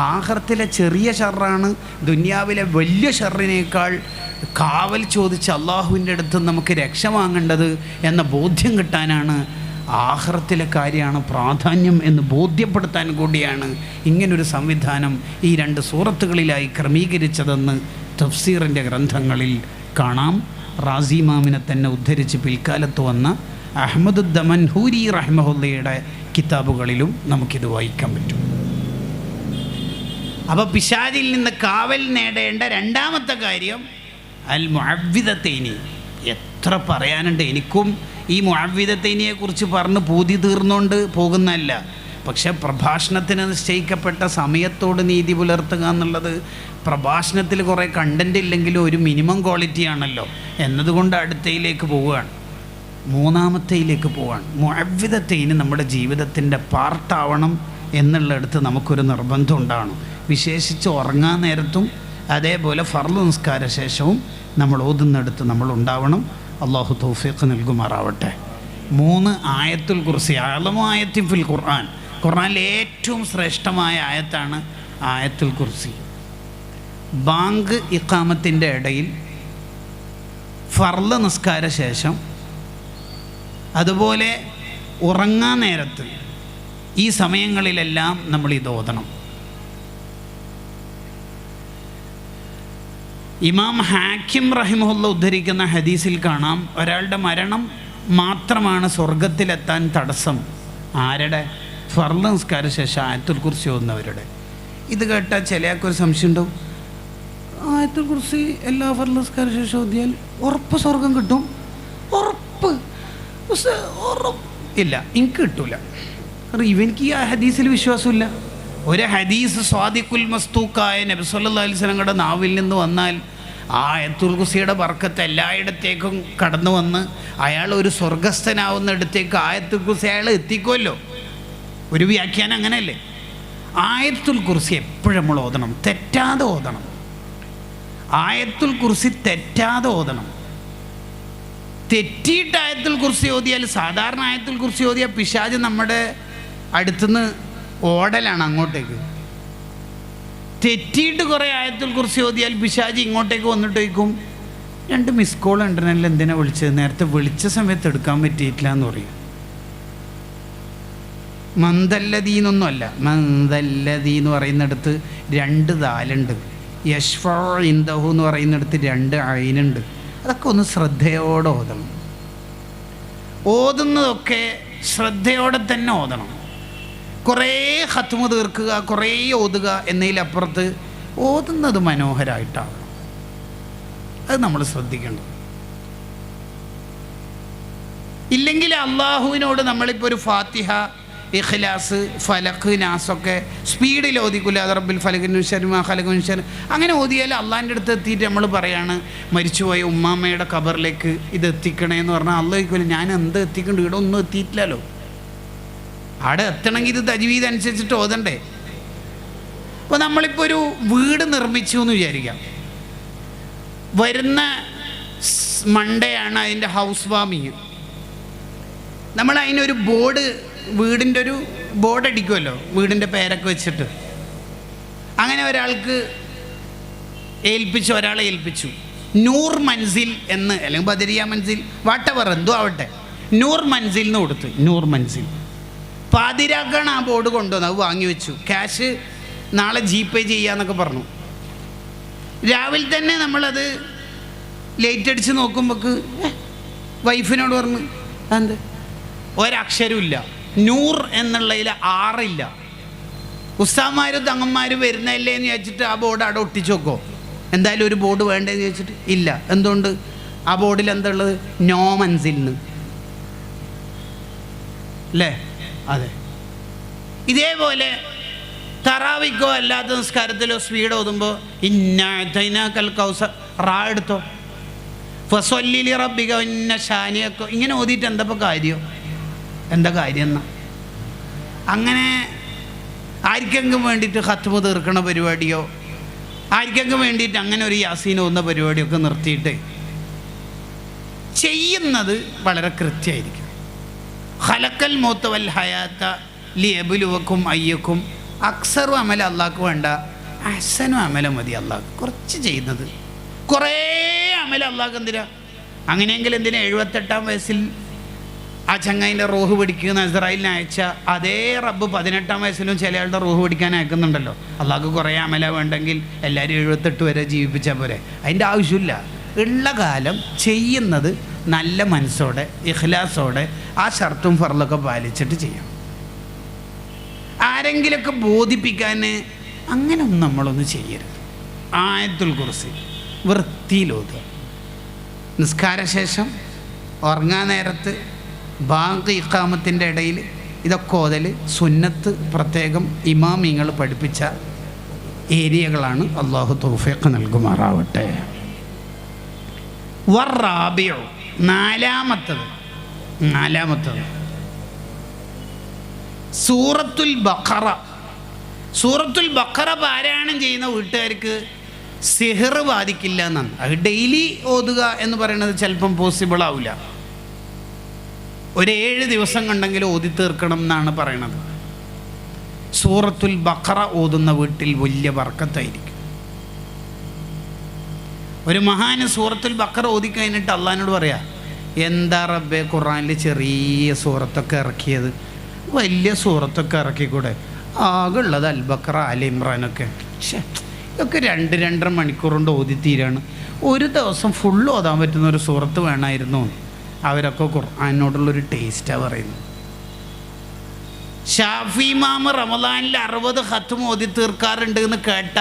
ആഖിറത്തിലെ ചെറിയ ഷർറാണ് ദുനിയാവിലെ വലിയ ഷർറിനേക്കാൾ കാവൽ ചോദിച്ച് അള്ളാഹുവിൻ്റെ അടുത്ത് നമുക്ക് രക്ഷ വാങ്ങേണ്ടത് എന്ന ബോധ്യം കിട്ടാനാണ്, ആഖിറത്തിലെ കാര്യമാണ് പ്രാധാന്യം എന്ന് ബോധ്യപ്പെടുത്താൻ കൂടിയാണ് ഇങ്ങനൊരു സംവിധാനം ഈ 2 സൂറത്തുകളിലായി ക്രമീകരിച്ചതെന്ന് തഫ്സീറിൻ്റെ ഗ്രന്ഥങ്ങളിൽ കാണാം. റാസി ഇമാമിനെ തന്നെ ഉദ്ധരിച്ച് പിൽക്കാലത്ത് വന്ന അഹ്മദ് ദമൻഹൂരി റഹ്മഹുല്ലയുടെ കിതാബുകളിലും നമുക്കിത് വായിക്കാൻ പറ്റും. അപ്പോൾ പിശാചിൽ നിന്ന് കാവൽ നേടേണ്ട 2ാമത്തെ കാര്യം അൽ മുഅവ്വിദത്തൈനി. എത്ര പറയാനുണ്ട്. എനിക്കും ഈ മുഅവ്വിദത്തൈനിയെക്കുറിച്ച് പറഞ്ഞ് പൂതി തീർന്നുകൊണ്ട് പോകുന്നതല്ല. പക്ഷെ പ്രഭാഷണത്തിന് നിശ്ചയിക്കപ്പെട്ട സമയത്തോട് നീതി പുലർത്തുക എന്നുള്ളത് പ്രഭാഷണത്തിൽ കുറേ കണ്ടൻ്റ് ഇല്ലെങ്കിലും ഒരു മിനിമം ക്വാളിറ്റിയാണല്ലോ എന്നതുകൊണ്ട് അടുത്തയിലേക്ക് പോവുകയാണ്. 3ാമത്തേയിലേക്ക് പോവാണ്. മുഅവ്വിദത്തൈനി നമ്മുടെ ജീവിതത്തിൻ്റെ പാർട്ടാവണം എന്നുള്ളിടത്ത് നമുക്കൊരു നിർബന്ധം ഉണ്ടാവണം. വിശേഷിച്ച് ഉറങ്ങാൻ നേരത്തും അതേപോലെ ഫർള് നിസ്കാര ശേഷവും നമ്മൾ ഓതുന്നിടത്ത് നമ്മൾ ഉണ്ടാവണം. അള്ളാഹു തൗഫീഖ് നൽകുമാറാവട്ടെ. 3 ആയത്തുൽ കുർസി. അഅ്ലമു ആയത്തിൻ ഫിൽ ഖുർആൻ. ഖുർആനിലെ ഏറ്റവും ശ്രേഷ്ഠമായ ആയത്താണ് ആയത്തുൽ കുർസി. ബാങ്ക് ഇഖാമത്തിൻ്റെ ഇടയിൽ ഫർള് നിസ്കാര ശേഷം അതുപോലെ ഉറങ്ങാൻ നേരത്ത് ഈ സമയങ്ങളിലെല്ലാം നമ്മൾ ഇത് ഓതണം. ഇമാം ഹാക്കിം റഹിമഹുല്ല ഉദ്ധരിക്കുന്ന ഹദീസിൽ കാണാം, ഒരാളുടെ മരണം മാത്രമാണ് സ്വർഗത്തിലെത്താൻ തടസ്സം. ആരുടെ? ഫർള് നിസ്കാര ശേഷം ആയത്തുൽ കുർസി ഓതുന്നവരുടെ. ഇത് കേട്ടാൽ ചിലയാൾക്കൊരു സംശയം ഉണ്ടാവും, ആയത്തുൽ കുർസി എല്ലാ ഫർള് നിസ്കാര ശേഷം ഓതിയാൽ ഉറപ്പ് സ്വർഗം കിട്ടും? ഉറപ്പ് ഇല്ല, എനിക്ക് കിട്ടൂല. കാരണം ഇവനിക്ക് ഈ ഹദീസിൽ വിശ്വാസമില്ല. ഒരു ഹദീസ് സ്വാദിഖുൽ മസ്തൂക്കായ നബി സല്ലല്ലാഹു അലൈഹി വസല്ലമയുടെ നാവിൽ നിന്ന് വന്നാൽ ആ ആയത്തുൽ കുർസിയുടെ ബർക്കത്ത് എല്ലായിടത്തേക്കും കടന്നു വന്ന് അയാൾ ഒരു സ്വർഗസ്ഥനാവുന്നിടത്തേക്ക് ആയത്തുൽ കുർസി അയാൾ എത്തിക്കുമല്ലോ. ഒരു വ്യാഖ്യാനം അങ്ങനെയല്ലേ? ആയത്തുൽ കുർസി എപ്പോഴും നമ്മൾ ഓതണം, തെറ്റാതെ ഓതണം. ആയത്തുൽ കുർസി തെറ്റാതെ ഓതണം. തെറ്റിയിട്ട് ആയത്തുൽ കുർസി ഓതിയാൽ, സാധാരണ ആയത്തുൽ കുർസി ഓതിയാൽ പിശാച് നമ്മുടെ അടുത്തുനിന്ന് ഓടലാണ് അങ്ങോട്ടേക്ക്. തെറ്റിയിട്ട് കുറേ ആയത്തുൽ കുർസി ഓതിയാൽ പിശാച് ഇങ്ങോട്ടേക്ക് വന്നിട്ട് ചോദിക്കും, 2 മിസ് കോൾ ഉണ്ടെന്നല്ല, എന്തിനാ വിളിച്ചത്? നേരത്തെ വിളിച്ച സമയത്ത് എടുക്കാൻ പറ്റിയിട്ടില്ല എന്ന് പറയും. മന്ദല്ലദീന്നൊന്നും അല്ല, മന്ദല്ലദീ എന്ന് പറയുന്നിടത്ത് 2 ദാലുണ്ട്. യശ്ഫഉ ഇൻദഹു എന്ന് പറയുന്നിടത്ത് 2 ഐനുണ്ട്. അതൊക്കെ ഒന്ന് ശ്രദ്ധയോടെ ഓതണം. ഓതുന്നതൊക്കെ ശ്രദ്ധയോടെ തന്നെ ഓതണം. കുറേ ഖത്മ് തീർക്കുക, കുറേ ഓതുക എന്നതിലപ്പുറത്ത് ഓതുന്നത് മനോഹരമായിട്ടാകണം. അത് നമ്മൾ ശ്രദ്ധിക്കേണ്ടത്. ഇല്ലെങ്കിൽ അള്ളാഹുവിനോട് നമ്മളിപ്പോൾ ഒരു ഫാത്തിഹ, ഇഖ്ലാസ്, ഫലഖ്, നാസൊക്കെ സ്പീഡിൽ ഓതിക്കില്ല. അത് റബ്ബിൽ ഫലഖിൻ ശർരി മാ ഖലഖൻ ശർരി അങ്ങനെ ഓതിയാൽ അള്ളാഹിൻ്റെ അടുത്ത് എത്തിയിട്ട് നമ്മൾ പറയാണ്, മരിച്ചുപോയ ഉമ്മാമ്മയുടെ ഖബറിലേക്ക് ഇത് എത്തിക്കണേ എന്ന് പറഞ്ഞാൽ അള്ളാഹ് ചോദിക്കില്ല, ഞാൻ എന്ത് എത്തിക്കണ്ട്? ഇവിടെ ഒന്നും എത്തിയിട്ടില്ലല്ലോ. അവിടെ എത്തണമെങ്കിൽ ഇത് തജ്വീദ് അനുസരിച്ചിട്ട് ഓതണ്ടേ? അപ്പോൾ നമ്മളിപ്പോൾ ഒരു വീട് നിർമ്മിച്ചു എന്ന് വിചാരിക്കാം. വരുന്ന മൺഡേയാണ് അതിൻ്റെ ഹൗസ് വാമിങ്. നമ്മൾ അതിനൊരു ബോർഡ്, വീടിൻ്റെ ഒരു ബോർഡ് അടിക്കുമല്ലോ, വീടിൻ്റെ പേരൊക്കെ വെച്ചിട്ട്. അങ്ങനെ ഒരാൾക്ക് ഏൽപ്പിച്ചു, ഒരാളെ ഏൽപ്പിച്ചു, നൂർ മൻസിൽ എന്ന്, അല്ലെങ്കിൽ ബദരിയ മൻസിൽ, വാട്ടവർ എന്തോ ആവട്ടെ, നൂർ മൻസിൽ എന്ന് കൊടുത്തു. നൂർ മൻസിൽ പാതിരാക്കാണ് ആ ബോർഡ് കൊണ്ടുവന്നത്. അത് വാങ്ങി വെച്ചു. ക്യാഷ് നാളെ GPay ചെയ്യാന്നൊക്കെ പറഞ്ഞു. രാവിലെ തന്നെ നമ്മളത് ലേറ്റ് അടിച്ച് നോക്കുമ്പോൾക്ക് വൈഫിനോട് പറഞ്ഞു, എന്ത് ഒരക്ഷരമില്ല, നൂർ എന്നുള്ളതിൽ 6 ഇല്ല. ഉസ്താദ്മാരും തങ്ങന്മാരും വരുന്നതല്ലേ എന്ന് ചോദിച്ചിട്ട് ആ ബോർഡ് അവിടെ ഒട്ടിച്ച് വെക്കോ? എന്തായാലും ഒരു ബോർഡ് വേണ്ടതെന്ന് ചോദിച്ചിട്ട് ഇല്ല. എന്തുകൊണ്ട്? ആ ബോർഡിൽ എന്താ ഉള്ളത്? നോ മൻസിൽ നിന്ന് അല്ലേ? അതെ. ഇതേപോലെ തറാവിക്കോ അല്ലാത്ത നിസ്കാരത്തിലോ സ്പീഡ് ഓതുമ്പോൾ ഇന്നഅതൈനാകൽ കൗസർ റാ എടുത്തോ, ഫസല്ലി ലിറബ്ബിക ഇന്ന ശാനിയക്കോ, ഇങ്ങനെ ഓതിയിട്ട് എന്താ കാര്യം? എന്താ കാര്യം എന്നാ? അങ്ങനെ ആർക്കെങ്കിലും വേണ്ടിയിട്ട് ഖത്മ് തീർക്കണ പരിപാടിയോ, ആർക്കെങ്കിലും വേണ്ടിയിട്ട് അങ്ങനെ ഒരു യാസീൻ ഓതുന്ന പരിപാടിയൊക്കെ നിർത്തിയിട്ട് ചെയ്യുന്നത് വളരെ കൃത്യമായിരിക്കും. ഖലക്കൽ മൗത വൽ ഹയാത്ത ലിയബ്ലുവക്കും അയ്യക്കും. അക്സറും അമല അള്ളാഹ്ക്ക് വേണ്ട, അഹ്സനും അമല മതി അള്ളാഹ്. കുറച്ച് ചെയ്യുന്നത്, കുറേ അമല അള്ളാഹ്ക്ക് എന്തിനാ? അങ്ങനെയെങ്കിൽ എന്തിനാ 78-ാം വയസ്സിൽ ആ ചങ്ങായിൻ്റെ റൂഹ് പിടിക്കുന്ന ഇസ്രായേലിനെ അയച്ച അതേ റബ്ബ് 18-ാം വയസ്സിലും ചില ആളുടെ റൂഹ് പിടിക്കാൻ അയക്കുന്നുണ്ടല്ലോ. അള്ളാഹ്ക്ക് കുറേ അമല വേണ്ടെങ്കിൽ എല്ലാവരും 78 വരെ ജീവിപ്പിച്ചാൽ പോരെ. അതിൻ്റെ ആവശ്യമില്ല. ഉള്ള കാലം ചെയ്യുന്നത് നല്ല മനസ്സോടെ, ഇഖ്ലാസോടെ, ആ ഷർത്തും ഫർളൊക്കെ പാലിച്ചിട്ട് ചെയ്യാം. ആരെങ്കിലൊക്കെ ബോധിപ്പിക്കാൻ അങ്ങനെയൊന്നും നമ്മളൊന്നും ചെയ്യരുത്. ആയത്തുൽ കുർസി വൃത്തിയിലോതുക. നിസ്കാരശേഷം, ഉറങ്ങാൻ നേരത്ത്, ബാങ്ക് ഇഖാമത്തിൻ്റെ ഇടയിൽ ഇതൊക്കെ ഓതൽ സുന്നത്ത്. പ്രത്യേകം ഇമാമിങ്ങൾ പഠിപ്പിച്ച ഏരിയകളാണ്. അള്ളാഹു തൗഫീഖ് നൽകുമാറാവട്ടെ. വറാബിഉ, നാലാമത്തത് സൂറത്തുൽ ബഖറ. സൂറത്തുൽ ബഖറ പാരായണം ചെയ്യുന്ന വീട്ടുകാർക്ക് സിഹർ ബാധിക്കില്ല എന്നാണ്. അത് ഡെയിലി ഓതുക എന്ന് പറയുന്നത് ചിലപ്പം പോസിബിൾ ആവില്ല. ഒരു 7 ദിവസം കണ്ടെങ്കിലും ഓതി തീർക്കണം എന്നാണ് പറയണത്. സൂറത്തുൽ ബഖറ ഓതുന്ന വീട്ടിൽ വലിയ ബർക്കത്തായിരിക്കും. ഒരു മഹാന് സൂറത്തുൽ ബഖറ ഓതി കഴിഞ്ഞിട്ട് അള്ളാഹിനോട് പറയാ, എന്താ റബ്ബേ ഖുർആനിൽ ചെറിയ സൂറത്തൊക്കെ ഇറക്കിയത്, വലിയ സൂറത്തൊക്കെ ഇറക്കിക്കൂടെ? ആകെ ഉള്ളത് അൽബക്കറ ആലി ഇമ്രാനൊക്കെ. ഇതൊക്കെ 2-2.5 മണിക്കൂർ കൊണ്ട് ഓതിത്തീരാണ്. ഒരു ദിവസം ഫുള്ള് ഓതാൻ പറ്റുന്ന ഒരു സൂറത്ത് വേണമായിരുന്നു. അവരൊക്കെ ഖുർആനോടുള്ളൊരു ടേസ്റ്റാണ് പറയുന്നത്. ഷാഫി ഇമാം റമദാനിൽ 60 ഖത്ം ഓതി തീർക്കാറുണ്ട് എന്ന് കേട്ട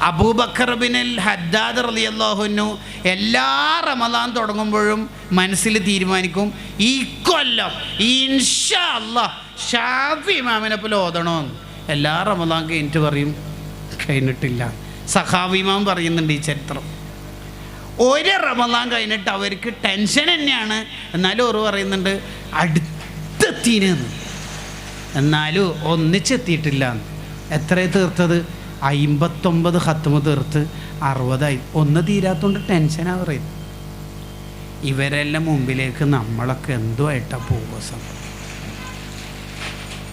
അബൂബക്കർ ബിനുൽ ഹദ്ദാദ് റളിയല്ലാഹു അൻഹു എല്ലാ റമദാൻ തുടങ്ങുമ്പോഴും മനസ്സിൽ തീരുമാനിക്കും, ഈ കൊല്ലം ഇൻഷാ അല്ലാഹ് ഷാഫി ഇമാമിനെ പോലെ ഓതണമെന്ന്. എല്ലാ റമദാൻ കഴിഞ്ഞിട്ട് പറയും കഴിഞ്ഞിട്ടില്ല. സഖാവി ഇമാം പറയുന്നുണ്ട് ഈ ചരിത്രം. ഒരു റമദാൻ കഴിഞ്ഞിട്ട് അവർക്ക് ടെൻഷൻ തന്നെയാണ്, എന്നാലും അവർ പറയുന്നുണ്ട് അടുത്തെത്തീനെന്ന്, എന്നാലും ഒന്നിച്ചെത്തിയിട്ടില്ല. എത്ര തീർത്തത്? 59 ഖത്മ് തീർത്ത് 60 ഒന്ന് തീരാത്തോണ്ട് ടെൻഷനാ പറയുന്നത്. ഇവരെല്ലാം മുമ്പിലേക്ക് നമ്മളൊക്കെ എന്തുമായിട്ടാ പോവുക?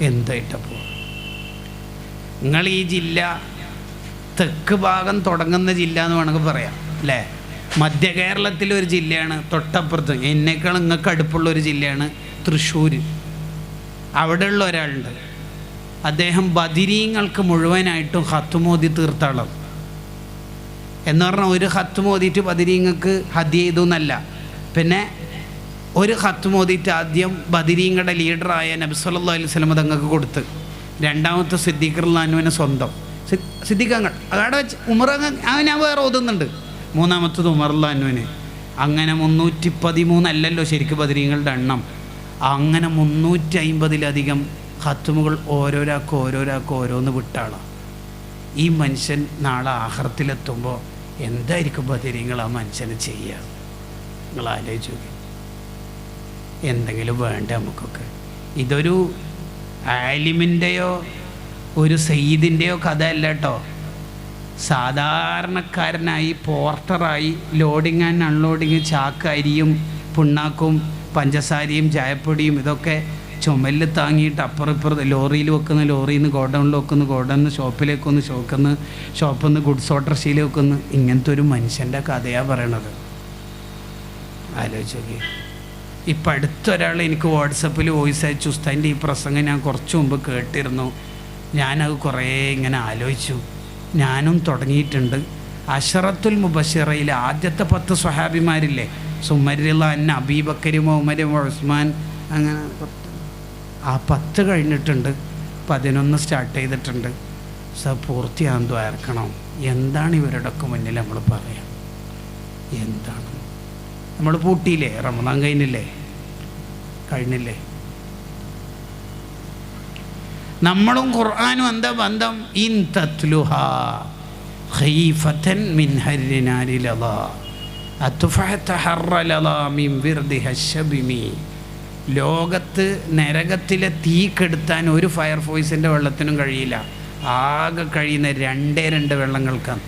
എന്തായിട്ടാ പോവുക? നിങ്ങൾ ഈ ജില്ല തെക്ക് ഭാഗം തുടങ്ങുന്ന ജില്ല എന്ന് വേണമെങ്കിൽ പറയാം അല്ലേ? മധ്യ കേരളത്തിലൊരു ജില്ലയാണ് തൊട്ടപ്പുറത്ത്, എന്നേക്കാൾ നിങ്ങൾക്ക് അടുപ്പുള്ളൊരു ജില്ലയാണ് തൃശ്ശൂർ. അവിടെയുള്ള ഒരാളുണ്ട്, അദ്ദേഹം ബദിരീങ്ങൾക്ക് മുഴുവനായിട്ടും ഖത്മോദി തീർത്താളം എന്ന് പറഞ്ഞാൽ ഒരു ഖത്മോദിയിട്ട് ബദിരീങ്ങൾക്ക് ഹദിയ ചെയ്തു എന്നല്ല, പിന്നെ ഒരു ഖത്മോദിയിട്ട് ആദ്യം ബദിരീങ്ങളുടെ ലീഡറായ നബി സല്ലല്ലാഹു അലൈഹി വസല്ലം തങ്ങൾക്ക് കൊടുത്ത്, രണ്ടാമത്തെ സിദ്ദീഖ് റളിയല്ലാഹു അൻഹു സ്വന്തം സിദ്ദീഖങ്ങൾ അവിടെ വെച്ച് ഉമർ അവൻ വേറെ ഓതുന്നുണ്ട്, മൂന്നാമത്തത് ഉമർ റളിയല്ലാഹു അൻഹുവിന്. അങ്ങനെ 313 അല്ലല്ലോ ശരിക്കും ബദരീങ്ങളുടെ എണ്ണം. അങ്ങനെ 350-ലധികം ഖത്മുകൾ ഓരോരാൾക്ക് ഓരോന്ന് വിട്ടാളാണ്. ഈ മനുഷ്യൻ നാളെ ആഖിറത്തിലെത്തുമ്പോൾ എന്തായിരിക്കും ബദരീങ്ങൾ ആ മനുഷ്യന് ചെയ്യുക? നിങ്ങൾ ആലോചിച്ച് നോക്കി. എന്തെങ്കിലും വേണ്ട നമുക്കൊക്കെ. ഇതൊരു ആലിമിൻ്റെയോ ഒരു സയ്യിദിൻ്റെയോ കഥ അല്ല കേട്ടോ. സാധാരണക്കാരനായി പോർട്ടറായി ലോഡിങ് ആൻഡ് അൺലോഡിങ് ചാക്ക് അരിയും പിണ്ണാക്കും പഞ്ചസാരയും ചായപ്പൊടിയും ഇതൊക്കെ ചുമലിൽ താങ്ങിയിട്ട് അപ്പുറത്ത് ലോറിയിൽ വെക്കുന്ന, ലോറിയിൽ നിന്ന് ഗോഡൗണിൽ വെക്കുന്നു, ഗോഡൗണിൽ നിന്ന് ഷോപ്പിലേക്ക് വന്ന്, ഷോപ്പിൽ നിന്ന് ഗുഡ്സ് ഓട്ടോറിക്ഷയിൽ വെക്കുന്നു. ഇങ്ങനത്തെ ഒരു മനുഷ്യൻ്റെ കഥയാണ് പറയണത്. ആലോചിച്ച് നോക്കി. ഇപ്പം അടുത്തൊരാൾ എനിക്ക് വാട്സപ്പിൽ വോയിസ് അയച്ചു, ഉസ്താദിൻ്റെ ഈ പ്രസംഗം ഞാൻ കുറച്ച് മുമ്പ് കേട്ടിരുന്നു, ഞാനത് കുറേ ഇങ്ങനെ ആലോചിച്ചു, ഞാനും തുടങ്ങിയിട്ടുണ്ട്. അശറത്തുൽ മുബശ്ശിറയിലെ ആദ്യത്തെ 10 സ്വഹാബിമാരില്ലേ, സുമരിള്ള അന്ന അബീബക്കരും ഉമരും ഉസ്മാൻ, അങ്ങനെ ആ 10 കഴിഞ്ഞിട്ടുണ്ട്, 11 സ്റ്റാർട്ട് ചെയ്തിട്ടുണ്ട്. പൂർത്തിയാകും ദ്വാരക്കണം. എന്താണ് ഇവരുടെയൊക്കെ മുന്നിൽ നമ്മൾ പറയാം? എന്താണ് നമ്മൾ പൂട്ടിയില്ലേ? റമദാൻ കഴിഞ്ഞില്ലേ? നമ്മളും ഖുർആനും എന്താ ബന്ധം? ഇൻ തത്ലുഹാ ഖീഫതൻ മിൻ ഹർരിനാരി ലദാ അത്ഫഹതഹറ ലദാ മിൻ വിർദിഹ ശബിമി. ലോകത്ത് നരകത്തിലെ തീ കെടുത്താൻ ഒരു ഫയർഫോഴ്സിൻ്റെ വെള്ളത്തിനും കഴിയില്ല. ആകെ കഴിയുന്ന 2 വെള്ളങ്ങൾക്കാണ്.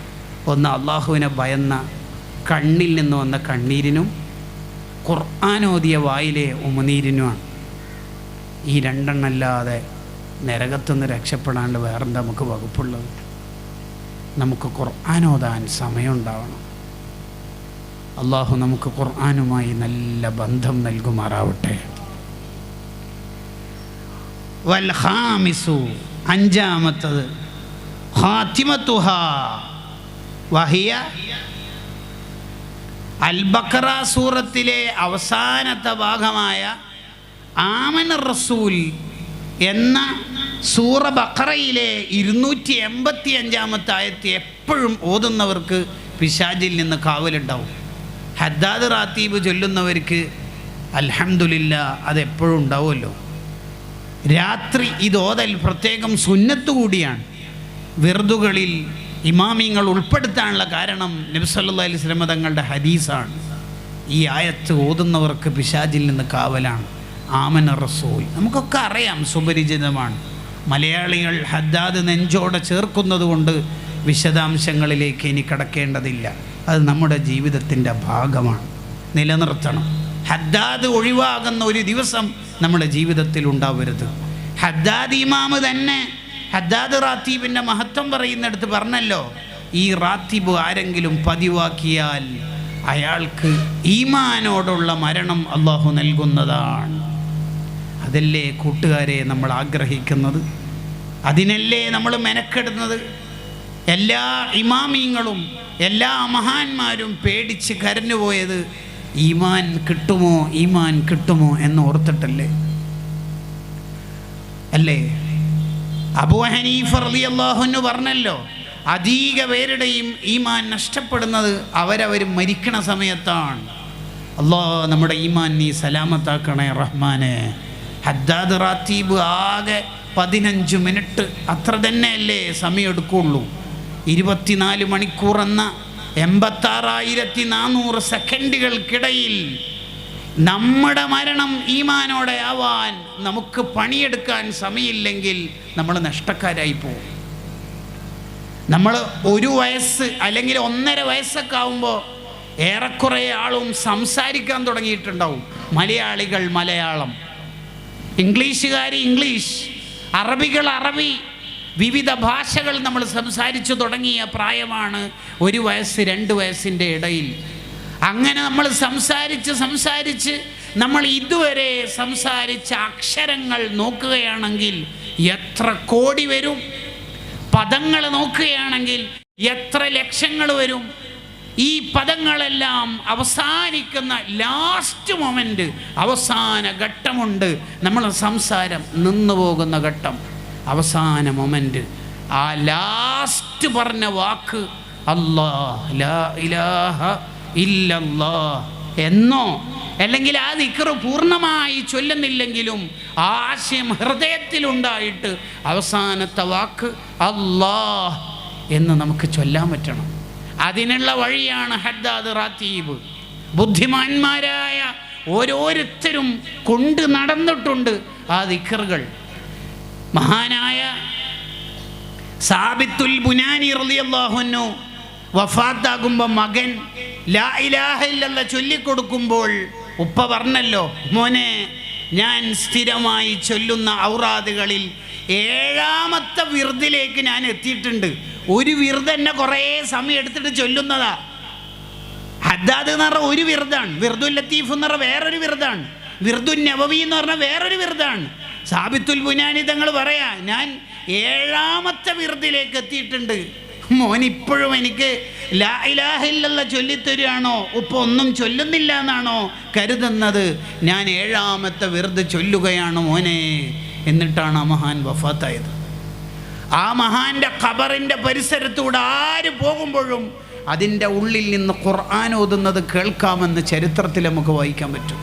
ഒന്ന് അള്ളാഹുവിനെ ഭയന്ന കണ്ണിൽ നിന്ന് വന്ന കണ്ണീരിനും ഖുർആനോദിയ വായിലെ ഉമനീരിനുമാണ്. ഈ 2 അല്ലാതെ നരകത്തുനിന്ന് രക്ഷപ്പെടാണ്ട് വേറെന്താ നമുക്ക് വകുപ്പുള്ളത്? നമുക്ക് ഖുർആനോദാൻ സമയമുണ്ടാവണം. അള്ളാഹു നമുക്ക് ഖുർആനുമായി നല്ല ബന്ധം നൽകുമാറാവട്ടെ. വൽ ഖാമിസു, 5-മത്തത്, ഖാതിമത്തുഹാ വഹിയ അൽ ബഖറ സൂറത്തിലെ അവസാനത്തെ ഭാഗമായ ആമന റസൂൽ എന്ന സൂറ ബഖറയിലെ 285-ാമത്തെ ആയത്ത് എപ്പോഴും ഓതുന്നവർക്ക് പിശാചിൽ നിന്ന് കാവലുണ്ടാവും. ഹദ്ദാദ് റാത്തീബ് ചൊല്ലുന്നവർക്ക് അൽഹംദുലില്ലാ അതെപ്പോഴും ഉണ്ടാവുമല്ലോ. രാത്രി ഇത് ഓതൽ പ്രത്യേകം സുന്നത്ത് കൂടിയാണ്. വിർദുകളിൽ ഇമാമിങ്ങൾ ഉൾപ്പെടുത്താനുള്ള കാരണം നബി സല്ലല്ലാഹു അലൈഹി വസല്ലം തങ്ങളുടെ ഹദീസാണ്. ഈ ആയത്ത് ഓതുന്നവർക്ക് പിശാചിൽ നിന്ന് കാവലാണ്. ആമന റസൂൽ നമുക്കൊക്കെ അറിയാം, സുപരിചിതമാണ്. മലയാളികൾ ഹദ്ദാദ് നെഞ്ചോടെ ചേർക്കുന്നത് കൊണ്ട് വിശദാംശങ്ങളിലേക്ക് ഇനി കടക്കേണ്ടതില്ല. അത് നമ്മുടെ ജീവിതത്തിൻ്റെ ഭാഗമാണ്, നിലനിർത്തണം. ഹദ്ദാദ് ഒഴിവാകുന്ന ഒരു ദിവസം നമ്മുടെ ജീവിതത്തിൽ ഉണ്ടാവരുത്. ഹദ്ദാദ് ഇമാമ് തന്നെ ഹദ്ദാദ് റാത്തീബിൻ്റെ മഹത്വം പറയുന്നിടത്ത് പറഞ്ഞല്ലോ, ഈ റാത്തീബ് ആരെങ്കിലും പതിവാക്കിയാൽ അയാൾക്ക് ഈമാനോടുള്ള മരണം അള്ളാഹു നൽകുന്നതാണ്. അതല്ലേ കൂട്ടുകാരെ നമ്മൾ ആഗ്രഹിക്കുന്നത്, അതിനല്ലേ നമ്മൾ മെനക്കെടുന്നത്. എല്ലാ ഇമാമിങ്ങളും എല്ലാ മഹാന്മാരും പേടിച്ച് കരഞ്ഞുപോയത് ഈമാൻ കിട്ടുമോ, ഈമാൻ കിട്ടുമോ എന്ന് ഓർത്തിട്ടല്ലേ അല്ലേ? അബൂ ഹനീഫ റളിയല്ലാഹു അൻഹു പറഞ്ഞല്ലോ, അധിക പേരുടെയും ഈമാൻ നഷ്ടപ്പെടുന്നത് അവരവർ മരിക്കണ സമയത്താണ്. അല്ലാഹ് നമ്മുടെ ഈമാൻ നീ സലാമത്താക്കണേ റഹ്മാനെ. ഹദ്ദാദ് റാത്തീബ് ആകെ 15 മിനിറ്റ് അത്ര തന്നെയല്ലേ സമയം എടുക്കുള്ളൂ. 24 മണിക്കൂർ എന്ന 86,400 സെക്കൻഡുകൾക്കിടയിൽ നമ്മുടെ മരണം ഈമാനോടെ ആവാൻ നമുക്ക് പണിയെടുക്കാൻ സമയമില്ലെങ്കിൽ നമ്മൾ നഷ്ടക്കാരായി പോകും. നമ്മൾ 1 വയസ്സ് അല്ലെങ്കിൽ 1.5 വയസ്സൊക്കെ ആവുമ്പോൾ ഏറെക്കുറെ ആളും സംസാരിക്കാൻ തുടങ്ങിയിട്ടുണ്ടാവും. മലയാളികൾ മലയാളം, ഇംഗ്ലീഷുകാർ ഇംഗ്ലീഷ്, അറബികൾ അറബി, വിവിധ ഭാഷകൾ നമ്മൾ സംസാരിച്ചു തുടങ്ങിയ പ്രായമാണ് 1 വയസ്സ് 2 വയസ്സിൻ്റെ ഇടയിൽ. അങ്ങനെ നമ്മൾ സംസാരിച്ച് നമ്മൾ ഇതുവരെ സംസാരിച്ച അക്ഷരങ്ങൾ നോക്കുകയാണെങ്കിൽ എത്ര കോടി വരും, പദങ്ങൾ നോക്കുകയാണെങ്കിൽ എത്ര ലക്ഷങ്ങൾ വരും. ഈ പദങ്ങളെല്ലാം അവസാനിക്കുന്ന ലാസ്റ്റ് മൊമെൻ്റ്, അവസാന ഘട്ടമുണ്ട്. നമ്മൾ സംസാരം നിന്നു പോകുന്ന ഘട്ടം, അവസാന മൊമെൻ്റ്. ആ ലാസ്റ്റ് പറഞ്ഞ വാക്ക് അല്ലാഹ് ലാ ഇലാഹ ഇല്ലല്ലാഹ് എന്നോ, അല്ലെങ്കിൽ ആ ദിക്ർ പൂർണ്ണമായി ചൊല്ലുന്നില്ലെങ്കിലും ആ ആശയം ഹൃദയത്തിലുണ്ടായിട്ട് അവസാനത്തെ വാക്ക് അല്ലാഹ് എന്ന് നമുക്ക് ചൊല്ലാൻ പറ്റണം. അതിനുള്ള വഴിയാണ് ഹദ്ദാദ് റാത്തീബ്. ബുദ്ധിമാന്മാരായ ഓരോരുത്തരും കൊണ്ട് നടന്നിട്ടുണ്ട് ആ ദിക്റുകൾ. മഹാനായ സാബിത്തുൽ ബുനാനി റളിയല്ലാഹു അൻഹു വഫാത്താകുമ്പോൾ മകൻ ലാ ഇലാഹ ഇല്ലല്ലാഹ് ചൊല്ലിക്കൊടുക്കുമ്പോൾ ഉപ്പ പറഞ്ഞല്ലോ, മോനെ ഞാൻ സ്ഥിരമായി ചൊല്ലുന്ന ഔറാദുകളിൽ 7ാമത്തെ വിർദിലേക്ക് ഞാൻ എത്തിയിട്ടുണ്ട്. ഒരു വിർദ് തന്നെ കുറേ സമയം എടുത്തിട്ട് ചൊല്ലുന്നതാ. ഹദ്ദാദ് എന്ന് പറഞ്ഞാൽ ഒരു വിർദാണ്, വിർദുൽ ലത്തീഫ് എന്ന് പറഞ്ഞാൽ വേറൊരു വിർദാണ്, വിർദുൻ നബവി എന്ന് പറഞ്ഞാൽ വേറൊരു വിർദാണ്. സാബിത്തുൽ ബുനാനി തങ്ങൾ പറയാ, ഞാൻ 7ാമത്തെ വിർദിലേക്ക് എത്തിയിട്ടുണ്ട്. മോൻ ഇപ്പോഴും എനിക്ക് ലാ ഇലാഹ ഇല്ലല്ലാഹ് ചൊല്ലിത്തരുകയാണോ, ഉപ്പ ഒന്നും ചൊല്ലുന്നില്ല എന്നാണോ കരുതുന്നത്? ഞാൻ 7ാമത്തെ വിർദ് ചൊല്ലുകയാണ് മോനെ. എന്നിട്ടാണ് ആ മഹാൻ വഫാത്തായത്. ആ മഹാന്റെ ഖബറിൻ്റെ പരിസരത്തൂടെ ആര് പോകുമ്പോഴും അതിൻ്റെ ഉള്ളിൽ നിന്ന് ഖുർആൻ ഓതുന്നത് കേൾക്കാമെന്ന് ചരിത്രത്തിൽ നമുക്ക് വായിക്കാൻ പറ്റും.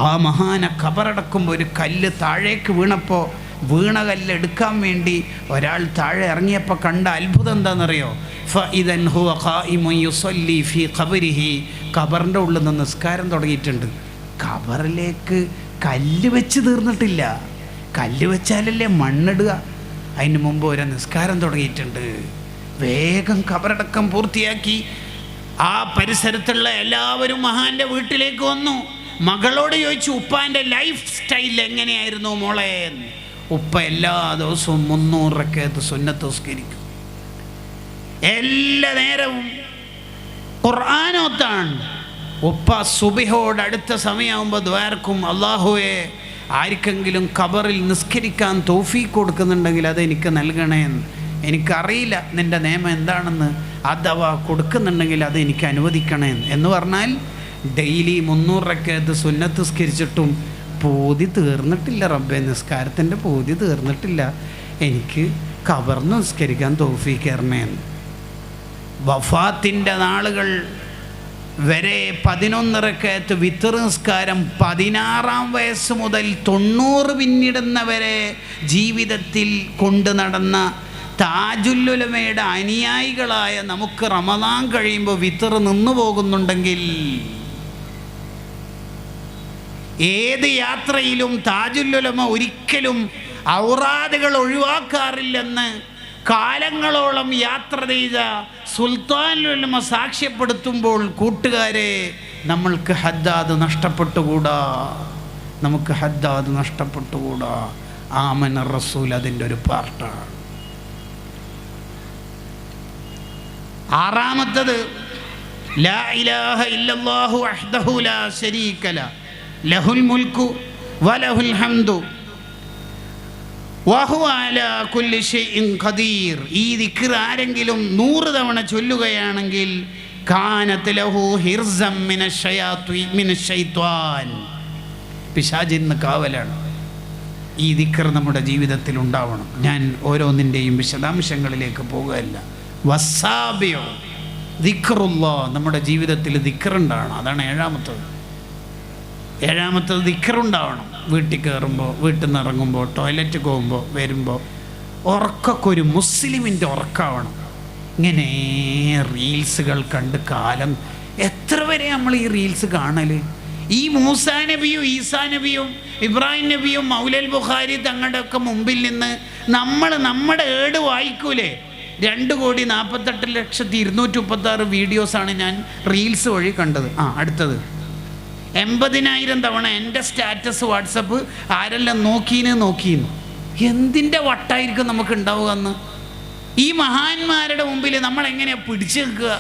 ആ മഹാനെ ഖബറടക്കുമ്പോൾ ഒരു കല്ല് താഴേക്ക് വീണപ്പോൾ വീണ കല്ല് എടുക്കാൻ വേണ്ടി ഒരാൾ താഴെ ഇറങ്ങിയപ്പോൾ കണ്ട അത്ഭുതം എന്താണെന്നറിയോ? ഫഇദൻ ഹുവ ഖായിമുൻ യുസല്ലി ഫീ ഖബരിഹി, ഖബറിൻ്റെ ഉള്ളിൽ നിന്ന് നിസ്കാരം തുടങ്ങിയിട്ടുണ്ട്. ഖബറിലേക്ക് കല്ല് വെച്ച് തീർന്നിട്ടില്ല, കല്ല് വെച്ചാലല്ലേ മണ്ണിടുക. അതിന് മുമ്പ് ഒരു നിസ്കാരം തുടങ്ങിയിട്ടുണ്ട്. വേഗം ഖബറടക്കം പൂർത്തിയാക്കി ആ പരിസരത്തുള്ള എല്ലാവരും മഹാന്റെ വീട്ടിലേക്ക് വന്നു. മകളോട് ചോദിച്ചു, ഉപ്പാൻ്റെ ലൈഫ് സ്റ്റൈൽ എങ്ങനെയായിരുന്നു മോളെ? ഉപ്പ എല്ലാ ദിവസവും 300 റക്അത്ത് സുന്നത്ത് നിസ്കരിക്കും, എല്ലാ നേരവും ഖുർആനോത്താണ്. ഉപ്പ സുബഹിയോട് അടുത്ത സമയമാകുമ്പോൾ ദ്വാരക്കും, അല്ലാഹുവേ ആർക്കെങ്കിലും ഖബറിൽ നിസ്കരിക്കാൻ തൗഫീഖ് കൊടുക്കുന്നുണ്ടെങ്കിൽ അതെനിക്ക് നൽകണേന്ന്. എനിക്കറിയില്ല നിൻ്റെ നിയമം എന്താണെന്ന്, അഥവാ കൊടുക്കുന്നുണ്ടെങ്കിൽ അത് എനിക്ക് അനുവദിക്കണേന്ന്. എന്ന് പറഞ്ഞാൽ ഡെയിലി 300 റക്അത്ത് സുന്നത്ത് നിസ്കരിച്ചിട്ടും പൂതി തീർന്നിട്ടില്ല റബ്ബേ, നിസ്കാരത്തിൻ്റെ പൂതി തീർന്നിട്ടില്ല, എനിക്ക് ഖബറിന് നിസ്കരിക്കാൻ തൗഫീഖ് തരണേന്ന്. വഫാത്തിൻ്റെ നാളുകൾ വരെ 11 റക്അത്ത് വിത്ർ നിസ്കാരം 16-ാം വയസ്സ് മുതൽ 90 പിന്നിടുന്നവരെ ജീവിതത്തിൽ കൊണ്ടു നടന്ന താജുൽ ഉലമയുടെ അനുയായികളായ നമുക്ക് റമദാൻ കഴിയുമ്പോൾ വിത്ർ നിന്നു പോകുന്നുണ്ടെങ്കിൽ ഏത് യാത്രയിലും താജുൽ ഉലമ ഒരിക്കലും ഔറാദുകൾ ഒഴിവാക്കാറില്ലെന്ന് കാലങ്ങളോളം യാത്ര ചെയ്ത സുൽത്താനുൽ ഉലമ സാക്ഷ്യപ്പെടുത്തുമ്പോൾ കൂട്ടുകാരെ, നമ്മൾക്ക് ഹദ്ദാദ് നഷ്ടപ്പെട്ടുകൂടാ, നമുക്ക് ഹദ്ദാദ് നഷ്ടപ്പെട്ടുകൂടാ. ആമന റസൂൽ അതിൻ്റെ ഒരു പാർട്ടാണ്. 6ാമത്തത് ലാ ഇലാഹ ഇല്ലല്ലാഹു വഹ്ദഹു ലാ ശരീക ലഹു ലഹുൽ മുൽക്കു വലഹുൽ ഹംദു വഹുവ അലാ കുല്ലി ഷൈഇൻ ഖദീർ. ഈ ദിക്ർ ആരെങ്കിലും 100 തവണ ചൊല്ലുകയാണെങ്കിൽ കാനത് ലഹു ഹിർസം മിനശ്ശൈത്വാൻ, പിശാചിൽ നിന്ന് കാവലാണ്. ഈ ദിക്ർ നമ്മുടെ ജീവിതത്തിൽ ഉണ്ടാവണം. ഞാൻ ഓരോന്നിൻ്റെയും വിശദാംശങ്ങളിലേക്ക് പോകുകയല്ല. വസാബിയോ ദിക്റുല്ലാഹ്, നമ്മുടെ ജീവിതത്തിൽ ദിക്റുണ്ടാവണം. അതാണ് ഏഴാമത്തത് ദിക്റുണ്ടാവണം. വീട്ടിൽ കയറുമ്പോൾ, വീട്ടിൽ നിന്ന് ഇറങ്ങുമ്പോൾ, ടോയ്ലറ്റ് പോകുമ്പോൾ, വരുമ്പോൾ ഉറക്കമൊക്കെ ഒരു മുസ്ലിമിൻ്റെ ഉറക്കമാവണം. ഇങ്ങനെ റീൽസുകൾ കണ്ട് കാലം എത്ര വരെ നമ്മൾ ഈ റീൽസ് കാണൽ? ഈ മൂസാ നബിയും ഈസാ നബിയും ഇബ്രാഹിം നബിയും മൗലൽ ബുഖാരി തങ്ങളുടെ ഒക്കെ മുമ്പിൽ നിന്ന് നമ്മുടെ ഏട് വായിക്കൂലേ? 2,48,236 വീഡിയോസാണ് ഞാൻ റീൽസ് വഴി കണ്ടത്. അടുത്തത് 80,000 തവണ എൻ്റെ സ്റ്റാറ്റസ് വാട്സപ്പ് ആരെല്ലാം നോക്കീന്ന്. എന്തിൻ്റെ വട്ടായിരിക്കും നമുക്ക് ഉണ്ടാവുക എന്ന്? ഈ മഹാന്മാരുടെ മുമ്പിൽ നമ്മളെങ്ങനെയാണ് പിടിച്ചു നിൽക്കുക?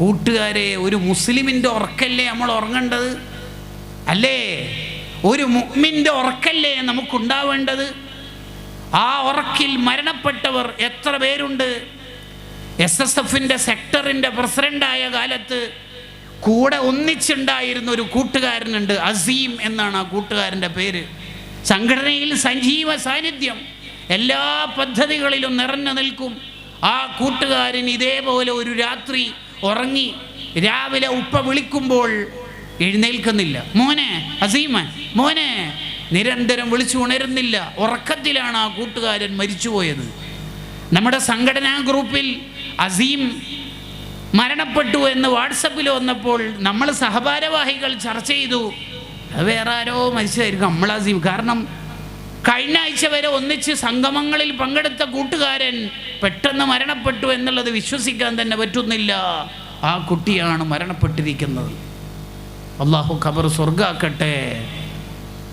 കൂട്ടുകാരെ, ഒരു മുസ്ലിമിൻ്റെ ഉറക്കല്ലേ നമ്മൾ ഉറങ്ങേണ്ടത്? അല്ലേ? ഒരു മുഅ്മിൻ്റെ ഉറക്കല്ലേ നമുക്കുണ്ടാവേണ്ടത്? ആ ഉറക്കിൽ മരണപ്പെട്ടവർ എത്ര പേരുണ്ട്? SSFൻ്റെ സെക്ടറിൻ്റെ പ്രസിഡൻ്റായ കാലത്ത് കൂടെ ഒന്നിച്ചുണ്ടായിരുന്ന ഒരു കൂട്ടുകാരനുണ്ട്, അസീം എന്നാണ് ആ കൂട്ടുകാരൻ്റെ പേര്. സംഘടനയിൽ സജീവ സാന്നിധ്യം, എല്ലാ പദ്ധതികളിലും നിറഞ്ഞു നിൽക്കും. ആ കൂട്ടുകാരൻ ഇതേപോലെ ഒരു രാത്രി ഉറങ്ങി, രാവിലെ ഉപ്പ വിളിക്കുമ്പോൾ എഴുന്നേൽക്കുന്നില്ല. മോനെ അസീമ, മോനെ, നിരന്തരം വിളിച്ചു ഉണരുന്നില്ല. ഉറക്കത്തിലാണ് ആ കൂട്ടുകാരൻ മരിച്ചുപോയത്. നമ്മുടെ സംഘടനാ ഗ്രൂപ്പിൽ അസീം മരണപ്പെട്ടു എന്ന് വാട്സപ്പിൽ വന്നപ്പോൾ നമ്മൾ സഹഭാരവാഹികൾ ചർച്ച ചെയ്തു. അത് വേറെ ആരോ മരിച്ചതായിരിക്കും, നമ്മൾ അസീം. കാരണം കഴിഞ്ഞ ആഴ്ച വരെ ഒന്നിച്ച് സംഗമങ്ങളിൽ പങ്കെടുത്ത കൂട്ടുകാരൻ പെട്ടെന്ന് മരണപ്പെട്ടു എന്നുള്ളത് വിശ്വസിക്കാൻ തന്നെ പറ്റുന്നില്ല. ആ കുട്ടിയാണ് മരണപ്പെട്ടിരിക്കുന്നത്. അള്ളാഹു ഖബർ സ്വർഗ്ഗാക്കട്ടെ.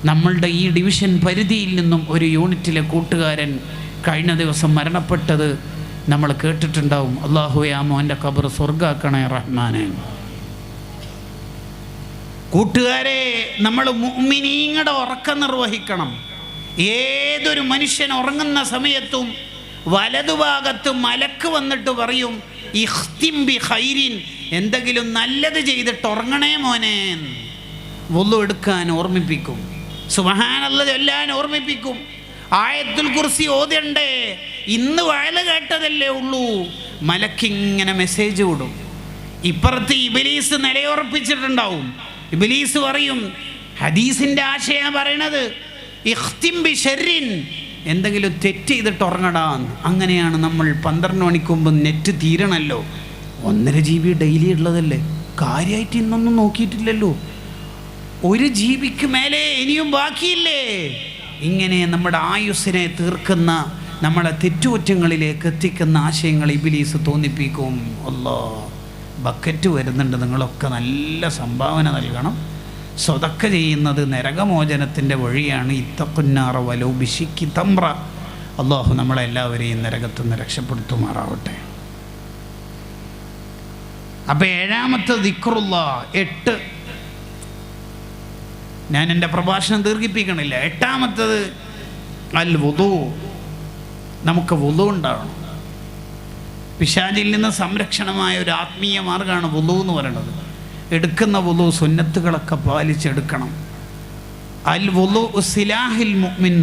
നമ്മളുടെ ഈ ഡിവിഷൻ പരിധിയിൽ നിന്നും ഒരു യൂണിറ്റിലെ കൂട്ടുകാരൻ കഴിഞ്ഞ ദിവസം മരണപ്പെട്ടത് നമ്മൾ കേട്ടിട്ടുണ്ടാവും. അള്ളാഹുവേ, ആ മോൻ്റെ ഖബർ സ്വർഗ്ഗാക്കണേ റഹ്മാനെ. കൂട്ടുകാരെ, നമ്മൾ മുഅ്മിനീങ്ങളുടെ ഉറക്കം നിർവഹിക്കണം. ഏതൊരു മനുഷ്യൻ ഉറങ്ങുന്ന സമയത്തും വലതുഭാഗത്ത് മലക്ക് വന്നിട്ട് പറയും, ഇഖ്തിം ബി ഖൈരിൻ, എന്തെങ്കിലും നല്ലത് ചെയ്തിട്ട് ഉറങ്ങണേ മോനെ. വുളു എടുക്കാൻ ഓർമ്മിപ്പിക്കും, സുബ്ഹാനല്ലാഹ് ചൊല്ലാൻ ഓർമ്മിപ്പിക്കും, ആയത്തുൽ കുർസി ഓതണ്ടേ. ഇന്ന് വയല് കേട്ടതല്ലേ ഉള്ളൂ. മലക്കിങ്ങനെ മെസ്സേജ് വിടും. ഇപ്പുറത്ത് ഇബ്ലീസ് നിലയുറപ്പിച്ചിട്ടുണ്ടാവും. ഇബ്ലീസ് പറയും, ഹദീസിൻ്റെ ആശയം പറയണത് ഇഖ്തിം ബി ശർരിൻ, എന്തെങ്കിലും തെറ്റ് ചെയ്തിട്ട് ഉറങ്ങടാന്ന്. അങ്ങനെയാണ് നമ്മൾ 12 മണിക്ക് മുമ്പ് നെറ്റ് തീരണല്ലോ. 1.5 GB ഡെയിലി ഉള്ളതല്ലേ, കാര്യമായിട്ട് ഇന്നൊന്നും നോക്കിയിട്ടില്ലല്ലോ. 1 GB മേലെ ഇനിയും ബാക്കിയില്ലേ? ഇങ്ങനെ നമ്മുടെ ആയുസ്സിനെ തീർക്കുന്ന, നമ്മളെ തെറ്റുകുറ്റങ്ങളിലേക്ക് എത്തിക്കുന്ന ആശയങ്ങൾ ഇബ്ലീസ് തോന്നിപ്പിക്കും. അല്ലാഹ്, ബക്കറ്റ് വരുന്നുണ്ട്, നിങ്ങളൊക്കെ നല്ല സംഭാവന നൽകണം. സ്വതക്ക ചെയ്യുന്നത് നരകമോചനത്തിൻ്റെ വഴിയാണ്. ഇത്തഖുന്നാറ വലൗ ബിശിക്കി തംറ. അള്ളാഹു നമ്മളെല്ലാവരെയും നരകത്തുനിന്ന് രക്ഷപ്പെടുത്തുമാറാവട്ടെ. അപ്പം 7ാമത്തെ ദിക്റുല്ലാഹ് 8. ഞാൻ എൻ്റെ പ്രഭാഷണം ദീർഘിപ്പിക്കണില്ല. 8ാമത്തത് അൽ വുദു. നമുക്ക് വുദു ഉണ്ടാവണം. പിശാചിൽ നിന്ന് സംരക്ഷണമായ ഒരു ആത്മീയ മാർഗ്ഗമാണ് വുദു എന്ന് പറയുന്നത്. എടുക്കുന്ന വുദു സുന്നത്തുകളൊക്കെ പാലിച്ചെടുക്കണം. അൽ വുദു സിലാഹിൽ മുഅ്മിൻ,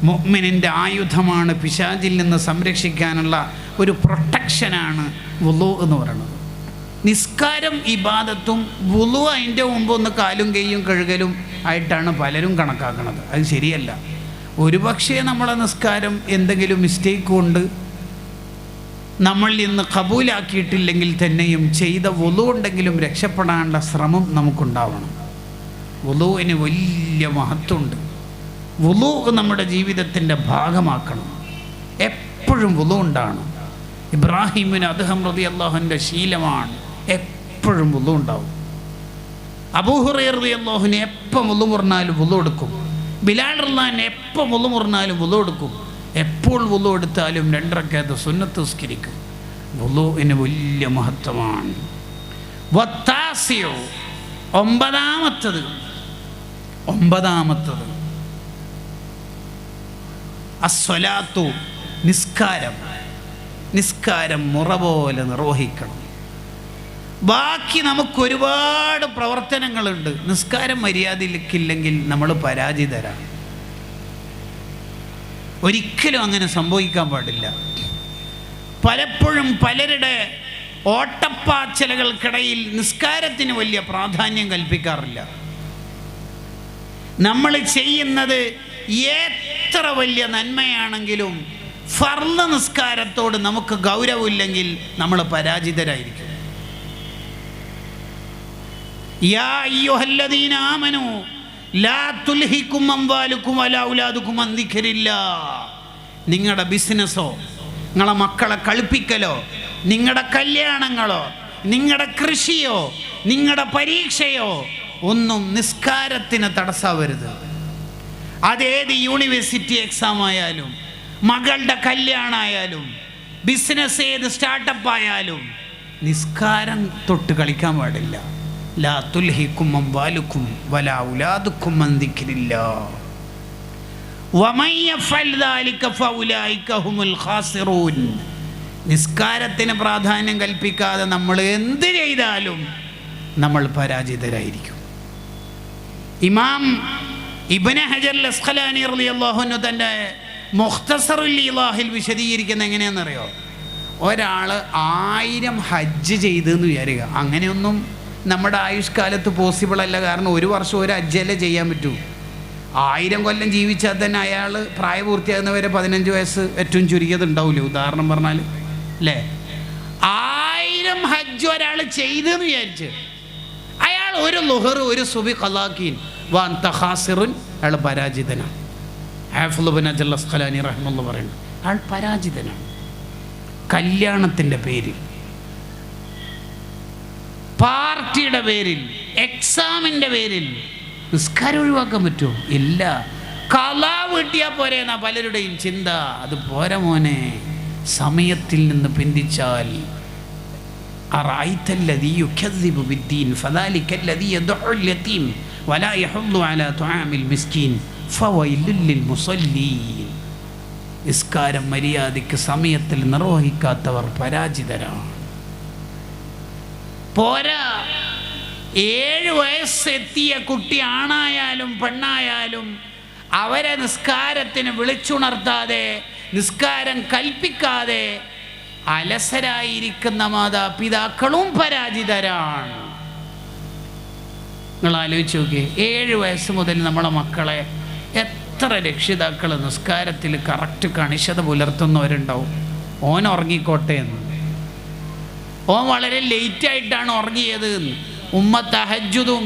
മുഅ്മിനിൻ്റെ ആയുധമാണ്. പിശാചിൽ നിന്ന് സംരക്ഷിക്കാനുള്ള ഒരു പ്രൊട്ടക്ഷനാണ് വുദു എന്ന് പറയുന്നത്. നിസ്കാരം ഇബാദത്തും വുദു അതിൻ്റെ മുമ്പ് ഒന്ന് കാലും കൈയും കഴുകലും ആയിട്ടാണ് പലരും കണക്കാക്കുന്നത്. അത് ശരിയല്ല. ഒരുപക്ഷെ നമ്മളെ നിസ്കാരം എന്തെങ്കിലും മിസ്റ്റേക്ക് കൊണ്ട് നമ്മളിൽ നിന്ന് കബൂലാക്കിയിട്ടില്ലെങ്കിൽ തന്നെയും ചെയ്ത വുദു ഉണ്ടെങ്കിലും രക്ഷപ്പെടാനുള്ള ശ്രമം നമുക്കുണ്ടാവണം. വുദുവിന് വലിയ മഹത്വമുണ്ട്. വുദു നമ്മുടെ ജീവിതത്തിൻ്റെ ഭാഗമാക്കണം. എപ്പോഴും വുദു ഉണ്ടാവണം. ഇബ്രാഹിമിന് അദ്ഹം റളിയല്ലാഹുവിൻ്റെ ശീലമാണ്, എപ്പോഴും വുദു ഉണ്ടാവും. അബൂ ഹുറൈറ റളിയല്ലാഹുവിന് എപ്പോൾ വുദു പറഞ്ഞാലും വുദു എടുക്കും. ബിലാൽ റളിയല്ലാഹു എപ്പോൾ വുദു പറഞ്ഞാലും വുദു എടുക്കും. എപ്പോൾ വുദു എടുത്താലും 2 റക്അത്ത് സുന്നത്ത് നിസ്കരിക്കും. വുദുവിന് വലിയ മഹത്വമാണ്. വത്താസിയോ ഒമ്പതാമത്തത് അസ്വലാത്തു നിസ്കാരം മുറ പോലെ നിർവഹിക്കണം. ബാക്കി നമുക്കൊരുപാട് പ്രവർത്തനങ്ങളുണ്ട്. നിസ്കാരം മര്യാദയിലേക്കില്ലെങ്കിൽ നമ്മൾ പരാജിതരാണ്. ഒരിക്കലും അങ്ങനെ സംഭവിക്കാൻ പാടില്ല. പലപ്പോഴും പലരുടെ ഓട്ടപ്പാച്ചലുകൾക്കിടയിൽ നിസ്കാരത്തിന് വലിയ പ്രാധാന്യം കൽപ്പിക്കാറില്ല. നമ്മൾ ചെയ്യുന്നത് എത്ര വലിയ നന്മയാണെങ്കിലും ഫർള് നിസ്കാരത്തോട് നമുക്ക് ഗൗരവമില്ലെങ്കിൽ നമ്മൾ പരാജിതരായിരിക്കും. യാ അയ്യുഹല്ലദീന ആമനൂ ലാ തുൽഹികും അംവാലുകും വലാ ഔലാദുകും അൻ ദിക്രില്ലാഹ്. നിങ്ങളുടെ ബിസിനസ്സോ, നിങ്ങളെ മക്കളെ കളിപ്പിക്കലോ, നിങ്ങളുടെ കല്യാണങ്ങളോ, നിങ്ങളുടെ കൃഷിയോ, നിങ്ങളുടെ പരീക്ഷയോ ഒന്നും നിസ്കാരത്തിന് തടസ്സാവരുത്. അതേത് യൂണിവേഴ്സിറ്റി എക്സാം ആയാലും, മകളുടെ കല്യാണമായാലും, ബിസിനസ് ഏത് സ്റ്റാർട്ടപ്പ് ആയാലും നിസ്കാരം തൊട്ട് കളിക്കാൻ പാടില്ല. ലാ തുൽഹികും അംവാലുകും വലാ ഔലാദുകും അൻ ദിക്രില്ലാഹ് വമൻ യഫ്അൽ ദാലിക ഫഉലൈക ഹുമുൽ ഖാസിറൂൻ. നിസ്കാരത്തിന് പ്രാധാന്യം കൽപ്പിക്കാതെ നമ്മൾ എന്ത് ചെയ്താലും നമ്മൾ പരാജിതരായിരിക്കും. ഇമാം ഇബ്നു ഹജർ അസ്ഖലാനി റളിയല്ലാഹു അൻഹു തൻ്റെ മുഖ്തസറുൽ ഇലാഹിൽ വിശദീകരിക്കുന്നത് എങ്ങനെയാണെന്നറിയോ? ഒരാൾ 1000 ഹജ്ജ് ചെയ്തെന്ന് വിചാരിക്കുക. അങ്ങനെയൊന്നും നമ്മുടെ ആയുഷ്കാലത്ത് പോസിബിൾ അല്ല. കാരണം ഒരു വർഷം ഒരു ഹജ്ജല്ലേ ചെയ്യാൻ പറ്റൂ. 1000 കൊല്ലം ജീവിച്ചാൽ തന്നെ അയാൾ പ്രായപൂർത്തിയാകുന്നവരെ 15 വയസ്സ് ഏറ്റവും ചുരുങ്ങിയത് ഉണ്ടാവില്ലേ, ഉദാഹരണം പറഞ്ഞാൽ അല്ലേ? 1000 ഹജ്ജ് ഒരാൾ ചെയ്തെന്ന് വിചാരിച്ച് അയാൾ ഒരു ളുഹർ ഒരു സുബി ഖലാഖീൻ വഅൻ തഖാസിറുൻ, അയാൾ പരാജിതനാണ്. ഹാഫിള് ഇബ്നു ഹജർ അസ്ഖലാനി റഹിമഹുല്ലാഹ് പറയുന്നു അയാൾ പരാജിതനാണ്. കല്യാണത്തിൻ്റെ പേരിൽ, പാർട്ടിയുടെ പേരിൽ, എക്സാമിൻ്റെ പേരിൽ നിസ്കാരം ഒഴിവാക്കാൻ പറ്റുമോ? ഇല്ല. ഖളാ വീട്ടിയാൽ പോരെ എന്നാ പലരുടെയും ചിന്ത. അത് പോരാ മോനെ, സമയത്തിൽ നിന്ന് പിന്തിച്ചാൽ അറഅയ്തല്ലദീ യുകദ്ദിബു ബിദ്ദീൻ ഫദാലികല്ലദീ യദ്ഉൽ യതീം വലാ യഹുദ്ദു അലാ തുആമിൽ മിസ്കീൻ ഫവൈലുൽ ലിൽ മുസല്ലീൻ. നിസ്കാരം മര്യാദയ്ക്ക് സമയത്തിൽ നിർവഹിക്കാത്തവർ പരാജിതരാണ്. പോരാ, 7 വയസ്സെത്തിയ കുട്ടി ആണായാലും പെണ്ണായാലും അവരെ നിസ്കാരത്തിന് വിളിച്ചുണർത്താതെ, നിസ്കാരം കൽപ്പിക്കാതെ അലസരായിരിക്കുന്ന മാതാപിതാക്കളും പരാജിതരാണ്. നിങ്ങൾ ആലോചിച്ച് നോക്കിയേ, 7 വയസ്സ് മുതൽ നമ്മളെ മക്കളെ എത്ര രക്ഷിതാക്കൾ നിസ്കാരത്തിൽ കറക്റ്റ് കണിശത പുലർത്തുന്നവരുണ്ടാവും. ഓൻ ഉറങ്ങിക്കോട്ടെ എന്ന്, ഓൻ വളരെ ലേറ്റായിട്ടാണ് ഉറങ്ങിയത്, ഉമ്മ തഹജ്ജുദും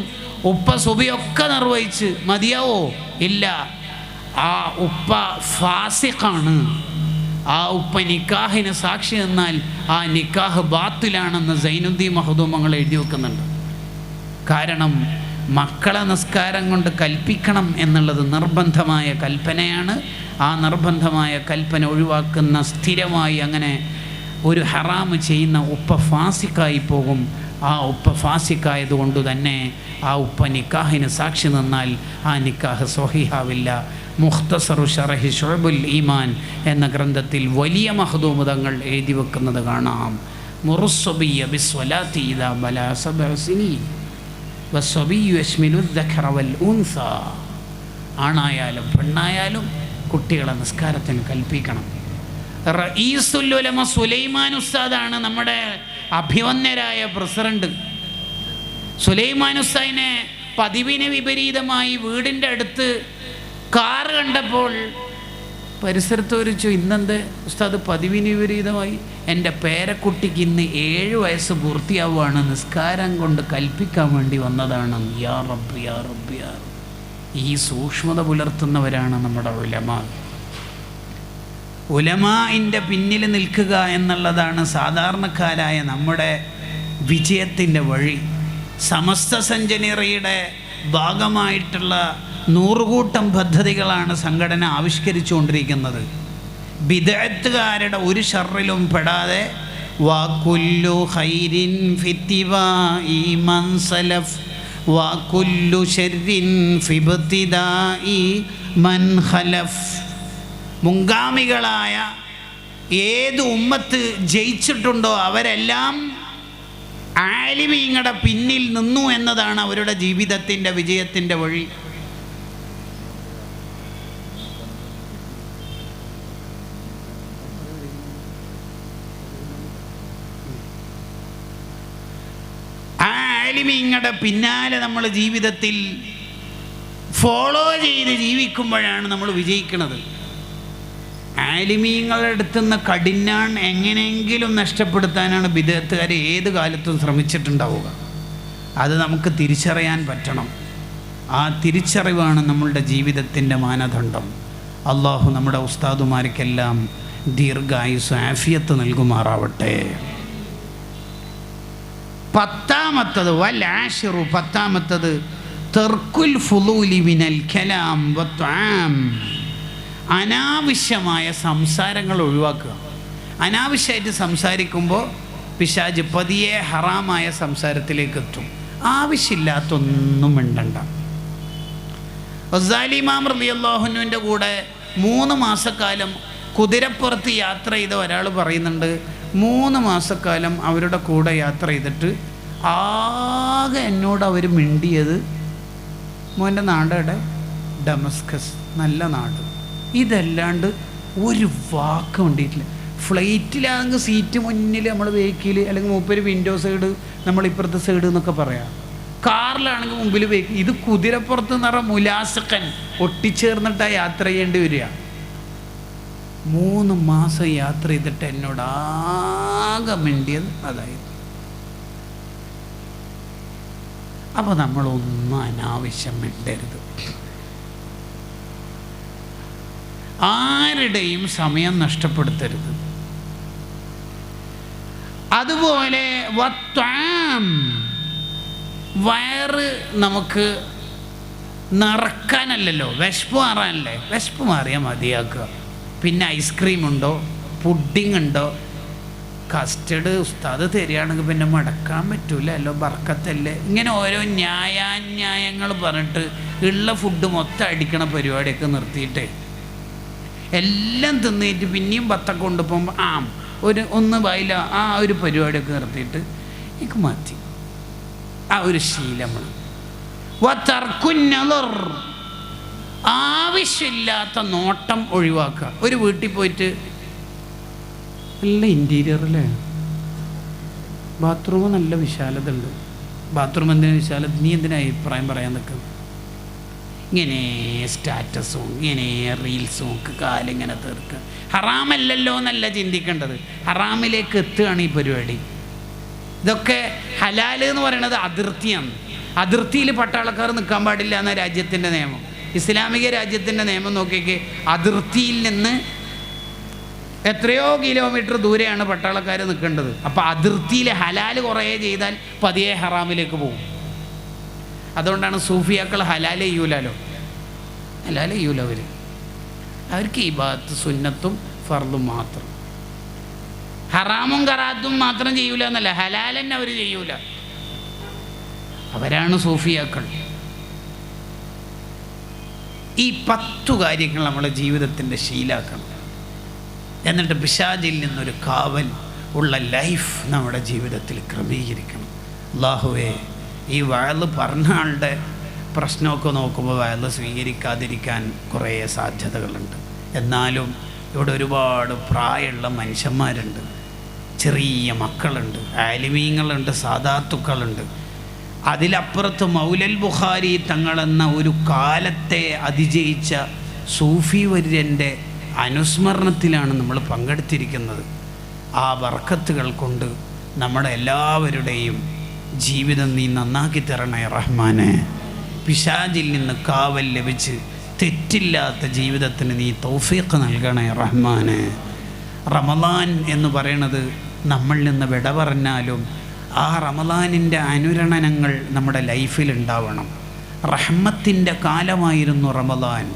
ഉപ്പ സുബിയൊക്കെ നിർവഹിച്ച് മതിയാവോ? ഇല്ല. ആ ഉപ്പ ഫാസിഖാണ്. ആ ഉപ്പ നിക്കാഹിന് സാക്ഷി നിന്നാൽ ആ നിക്കാഹ് ബാത്തിലാണെന്ന് സൈനുദ്ദീൻ മഖ്ദൂമങ്ങൾ എഴുതി വെക്കുന്നുണ്ട്. കാരണം മക്കളെ നിസ്കാരം കൊണ്ട് കൽപ്പിക്കണം എന്നുള്ളത് നിർബന്ധമായ കൽപ്പനയാണ്. ആ നിർബന്ധമായ കൽപ്പന ഒഴിവാക്കുന്ന, സ്ഥിരമായി അങ്ങനെ ഒരു ഹറാമ് ചെയ്യുന്ന ഉപ്പ ഫാസിക്കായി പോകും. ആ ഉപ്പ ഫാസിക്കായതുകൊണ്ട് തന്നെ ആ ഉപ്പ നിക്കാഹിന് സാക്ഷി നിന്നാൽ ആ നിക്കാഹ് സ്വഹീഹാവില്ല. മുഖ്തസറു ശറഹി ശുഅബുൽ ഈമാൻ എന്ന ഗ്രന്ഥത്തിൽ വലിയ മഖ്ദൂമുതങ്ങൾ എഴുതി വെക്കുന്നത് കാണാം. മുറുസ്സബിയ ബിസ്വലാത്തി ഇദാ ബലഅ 7 സിനീൻ വസ്സബിയു യശ്മിലു الذكر والأنثى. ആണായാലും പെണ്ണായാലും കുട്ടികളെ നിസ്കാരത്തിന് കൽപ്പിക്കണം. റഈസുൽ ഉലമ സുലൈമാൻ ഉസ്താദാണ് നമ്മുടെ അഭിവന്യരായ പ്രസിഡന്റ്. സുലൈമാൻ ഉസ്താദിനെ പതിവിന് വിപരീതമായി വീടിൻ്റെ അടുത്ത് കാറ് കണ്ടപ്പോൾ പരിസരത്ത് ചോദിച്ചു, ഇന്നെന്ത് ഉസ്താദ് പതിവിന് വിപരീതമായി? എൻ്റെ പേരക്കുട്ടിക്ക് ഇന്ന് 7 വയസ്സ് പൂർത്തിയാവുകയാണ്, നിസ്കാരം കൊണ്ട് കൽപ്പിക്കാൻ വേണ്ടി വന്നതാണ്. യാ റബ്ബ് യാ റബ്ബ് യാ റബ്ബ്. ഈ സൂക്ഷ്മത പുലർത്തുന്നവരാണ് നമ്മുടെ ഉലമാ. ഉലമാഇൻ്റെ പിന്നിൽ നിൽക്കുക എന്നുള്ളതാണ് സാധാരണക്കാരായ നമ്മുടെ വിജയത്തിൻ്റെ വഴി. സമസ്ത സെഞ്ചുറിയുടെ ഭാഗമായിട്ടുള്ള 100 കൂട്ടം പദ്ധതികളാണ് സംഘടന ആവിഷ്കരിച്ചുകൊണ്ടിരിക്കുന്നത്. ബിദ്അത്തുകാരുടെ ഒരു ഷർറിലും പെടാതെ വകുല്ലു ഖൈരിൻ ഫിത്തിബാഇ മൻ സലഫ് വകുല്ലു ശർരിൻ ഫിബ്തിദാഇ മൻ ഖലഫ്. മുൻഗാമികളായ ഏത് ഉമ്മത്ത് ജയിച്ചിട്ടുണ്ടോ അവരെല്ലാം ആലിമീങ്ങളുടെ പിന്നിൽ നിന്നു എന്നതാണ് അവരുടെ ജീവിതത്തിൻ്റെ വിജയത്തിൻ്റെ വഴി. ആലിമീങ്ങളുടെ പിന്നാലെ നമ്മൾ ജീവിതത്തിൽ ഫോളോ ചെയ്ത് ജീവിക്കുമ്പോഴാണ് നമ്മൾ വിജയിക്കുന്നത്. ആലിമീങ്ങളുടെ അടുത്തുനിന്ന് കടിഞ്ഞാൺ എങ്ങനെയെങ്കിലും നഷ്ടപ്പെടുത്താനാണ് ബിദഅത്തുകാർ ഏത് കാലത്തും ശ്രമിച്ചിട്ടുണ്ടാവുക. അത് നമുക്ക് തിരിച്ചറിയാൻ പറ്റണം. ആ തിരിച്ചറിവാണ് നമ്മളുടെ ജീവിതത്തിൻ്റെ മാനദണ്ഡം. അള്ളാഹു നമ്മുടെ ഉസ്താദുമാർക്കെല്ലാം ദീർഘായുസ് ആഫിയത്ത് നൽകുമാറാവട്ടെ. പത്താമത്തത് തർക്കുൽ ഫുളൂലി മിനൽ കലാം വത്ആം. അനാവശ്യമായ സംസാരങ്ങൾ ഒഴിവാക്കുക. അനാവശ്യമായിട്ട് സംസാരിക്കുമ്പോൾ പിശാച് പതിയെ ഹറാമായ സംസാരത്തിലേക്ക് എത്തും. ആവശ്യമില്ലാത്തൊന്നും മിണ്ടണ്ട. ഗസാലി ഇമാം റളിയല്ലാഹു അൻഹുവിൻ്റെ കൂടെ 3 മാസക്കാലം കുതിരപ്പുറത്ത് യാത്ര ചെയ്ത ഒരാൾ പറയുന്നുണ്ട്, 3 മാസക്കാലം അവരുടെ കൂടെ യാത്ര ചെയ്തിട്ട് ആകെ എന്നോട് അവർ മിണ്ടിയത്, മോൻ്റെ നാടയുടെ ഡമസ്കസ്, നല്ല നാട്, ഇതല്ലാണ്ട് ഒരു വാക്ക് വേണ്ടിയിട്ടില്ല. ഫ്ലൈറ്റിലാണെങ്കിൽ സീറ്റ് മുന്നിൽ നമ്മൾ വെഹിക്കിൽ, അല്ലെങ്കിൽ മൂപ്പര് വിൻഡോ സൈഡ്, നമ്മളിപ്പുറത്തെ സൈഡ് എന്നൊക്കെ പറയാം. കാറിലാണെങ്കിൽ മുമ്പിൽ വെഹിക്കിൾ. ഇത് കുതിരപ്പുറത്ത് എന്ന് പറഞ്ഞാൽ മുലാസക്കൻ ഒട്ടിച്ചേർന്നിട്ടാണ് യാത്ര ചെയ്യേണ്ടി വരിക. 3 മാസം യാത്ര ചെയ്തിട്ട് എന്നോട് ആകെ മിണ്ടിയത് അതായത്. അപ്പോൾ നമ്മളൊന്നും അനാവശ്യം മിണ്ടരുത്. ആരുടെയും സമയം നഷ്ടപ്പെടുത്തരുത്. അതുപോലെ വയറ് നമുക്ക് നിറക്കാനല്ലല്ലോ, വിശപ്പ് മാറാനല്ലേ. വിശപ്പ് മാറിയാൽ മതിയാക്കുക. പിന്നെ ഐസ്ക്രീം ഉണ്ടോ, പുഡിങ് ഉണ്ടോ, കസ്റ്റഡ് ഉസ്താദ് തരികയാണെങ്കിൽ പിന്നെ മടക്കാൻ പറ്റൂലല്ലോ, ബർക്കത്തല്ലേ. ഇങ്ങനെ ഓരോ ന്യായങ്ങൾ പറഞ്ഞിട്ട് ഉള്ള ഫുഡ് മൊത്തം അടിക്കണ പരിപാടിയൊക്കെ നിർത്തിയിട്ടേ എല്ലാം തിന്നിട്ട് പിന്നെയും ബത്തൊക്കെ കൊണ്ടുപോകുമ്പോൾ ഒന്ന് വായില ആ ഒരു പരിപാടിയൊക്കെ നിർത്തിയിട്ട് എനിക്ക് മതി. ആ ഒരു ശീലമാണ്. ആവശ്യമില്ലാത്ത നോട്ടം ഒഴിവാക്കുക. ഒരു വീട്ടിൽ പോയിട്ട് നല്ല ഇൻറ്റീരിയർ അല്ലേ, ബാത്റൂം നല്ല വിശാലത ഉണ്ട്. ബാത്റൂം എന്തിനാ വിശാലത? നീ എന്തിനാ അഭിപ്രായം പറയാൻ നിൽക്കുന്നത്? ഇങ്ങനെ സ്റ്റാറ്റസും ഇങ്ങനെ റീൽസും ഒക്കെ കാലിങ്ങനെ തീർക്കുക. ഹറാമല്ലല്ലോ എന്നല്ല ചിന്തിക്കേണ്ടത്, ഹറാമിലേക്ക് എത്തുകയാണ് ഈ പരിപാടി. ഇതൊക്കെ ഹലാൽ എന്ന് പറയുന്നത് അതിർത്തിയാണ്. അതിർത്തിയിൽ പട്ടാളക്കാർ നിൽക്കാൻ പാടില്ല എന്ന രാജ്യത്തിൻ്റെ നിയമം. ഇസ്ലാമിക രാജ്യത്തിൻ്റെ നിയമം നോക്കിയൊക്കെ, അതിർത്തിയിൽ നിന്ന് എത്രയോ കിലോമീറ്റർ ദൂരെയാണ് പട്ടാളക്കാർ നിൽക്കേണ്ടത്. അപ്പോൾ അതിർത്തിയിൽ ഹലാൽ കുറേ ചെയ്താൽ പതിയെ ഹറാമിലേക്ക് പോകും. അതുകൊണ്ടാണ് സൂഫിയാക്കൾ ഹലാൽ ചെയ്യൂലല്ലോ. ഹലാൽ ചെയ്യൂല അവർക്ക് ഇബാദത്ത് സുന്നത്തും ഫർദും മാത്രം. ഹറാമും കറാത്തും മാത്രം ചെയ്യൂല എന്നല്ല, ഹലാൽ തന്നെ അവർ ചെയ്യൂല. അവരാണ് സൂഫിയാക്കൾ. ഈ 10 കാര്യങ്ങൾ നമ്മുടെ ജീവിതത്തിൻ്റെ ശീലാക്കണം. എന്നിട്ട് പിശാചിൽ നിന്നൊരു കാവൽ ഉള്ള ലൈഫ് നമ്മുടെ ജീവിതത്തിൽ ക്രമീകരിക്കണം. അല്ലാഹുവേ, ഈ വയല് പറഞ്ഞ ആളുടെ പ്രശ്നമൊക്കെ നോക്കുമ്പോൾ വയല് സ്വീകരിക്കാതിരിക്കാൻ കുറേ സാധ്യതകളുണ്ട്. എന്നാലും ഇവിടെ ഒരുപാട് പ്രായമുള്ള മനുഷ്യന്മാരുണ്ട്, ചെറിയ മക്കളുണ്ട്, ആലിമീങ്ങളുണ്ട്, സാദാത്തുക്കളുണ്ട്. അതിലപ്പുറത്ത് മൗലൽ ബുഖാരി തങ്ങളെന്ന ഒരു കാലത്തെ അതിജയിച്ച സൂഫി വര്യൻ്റെ അനുസ്മരണത്തിലാണ് നമ്മൾ പങ്കെടുത്തിരിക്കുന്നത്. ആ ബർക്കത്തുകൾ കൊണ്ട് നമ്മുടെ എല്ലാവരുടെയും ജീവിതം നീ നന്നാക്കി തരണേ റഹ്മാനെ. പിശാചിൽ നിന്ന് കാവൽ ലഭിച്ച് തെറ്റില്ലാത്ത ജീവിതത്തിന് നീ തൗഫീഖ് നൽകണേ റഹ്മാനെ. റമളാൻ എന്ന് പറയുന്നത് നമ്മളിൽ നിന്ന് വിട പറഞ്ഞാലും ആ റമളാനിൻ്റെ അനുരണനങ്ങൾ നമ്മുടെ ലൈഫിൽ ഉണ്ടാവണം. റഹ്മത്തിൻ്റെ കാലമായിരുന്നു റമളാൻ.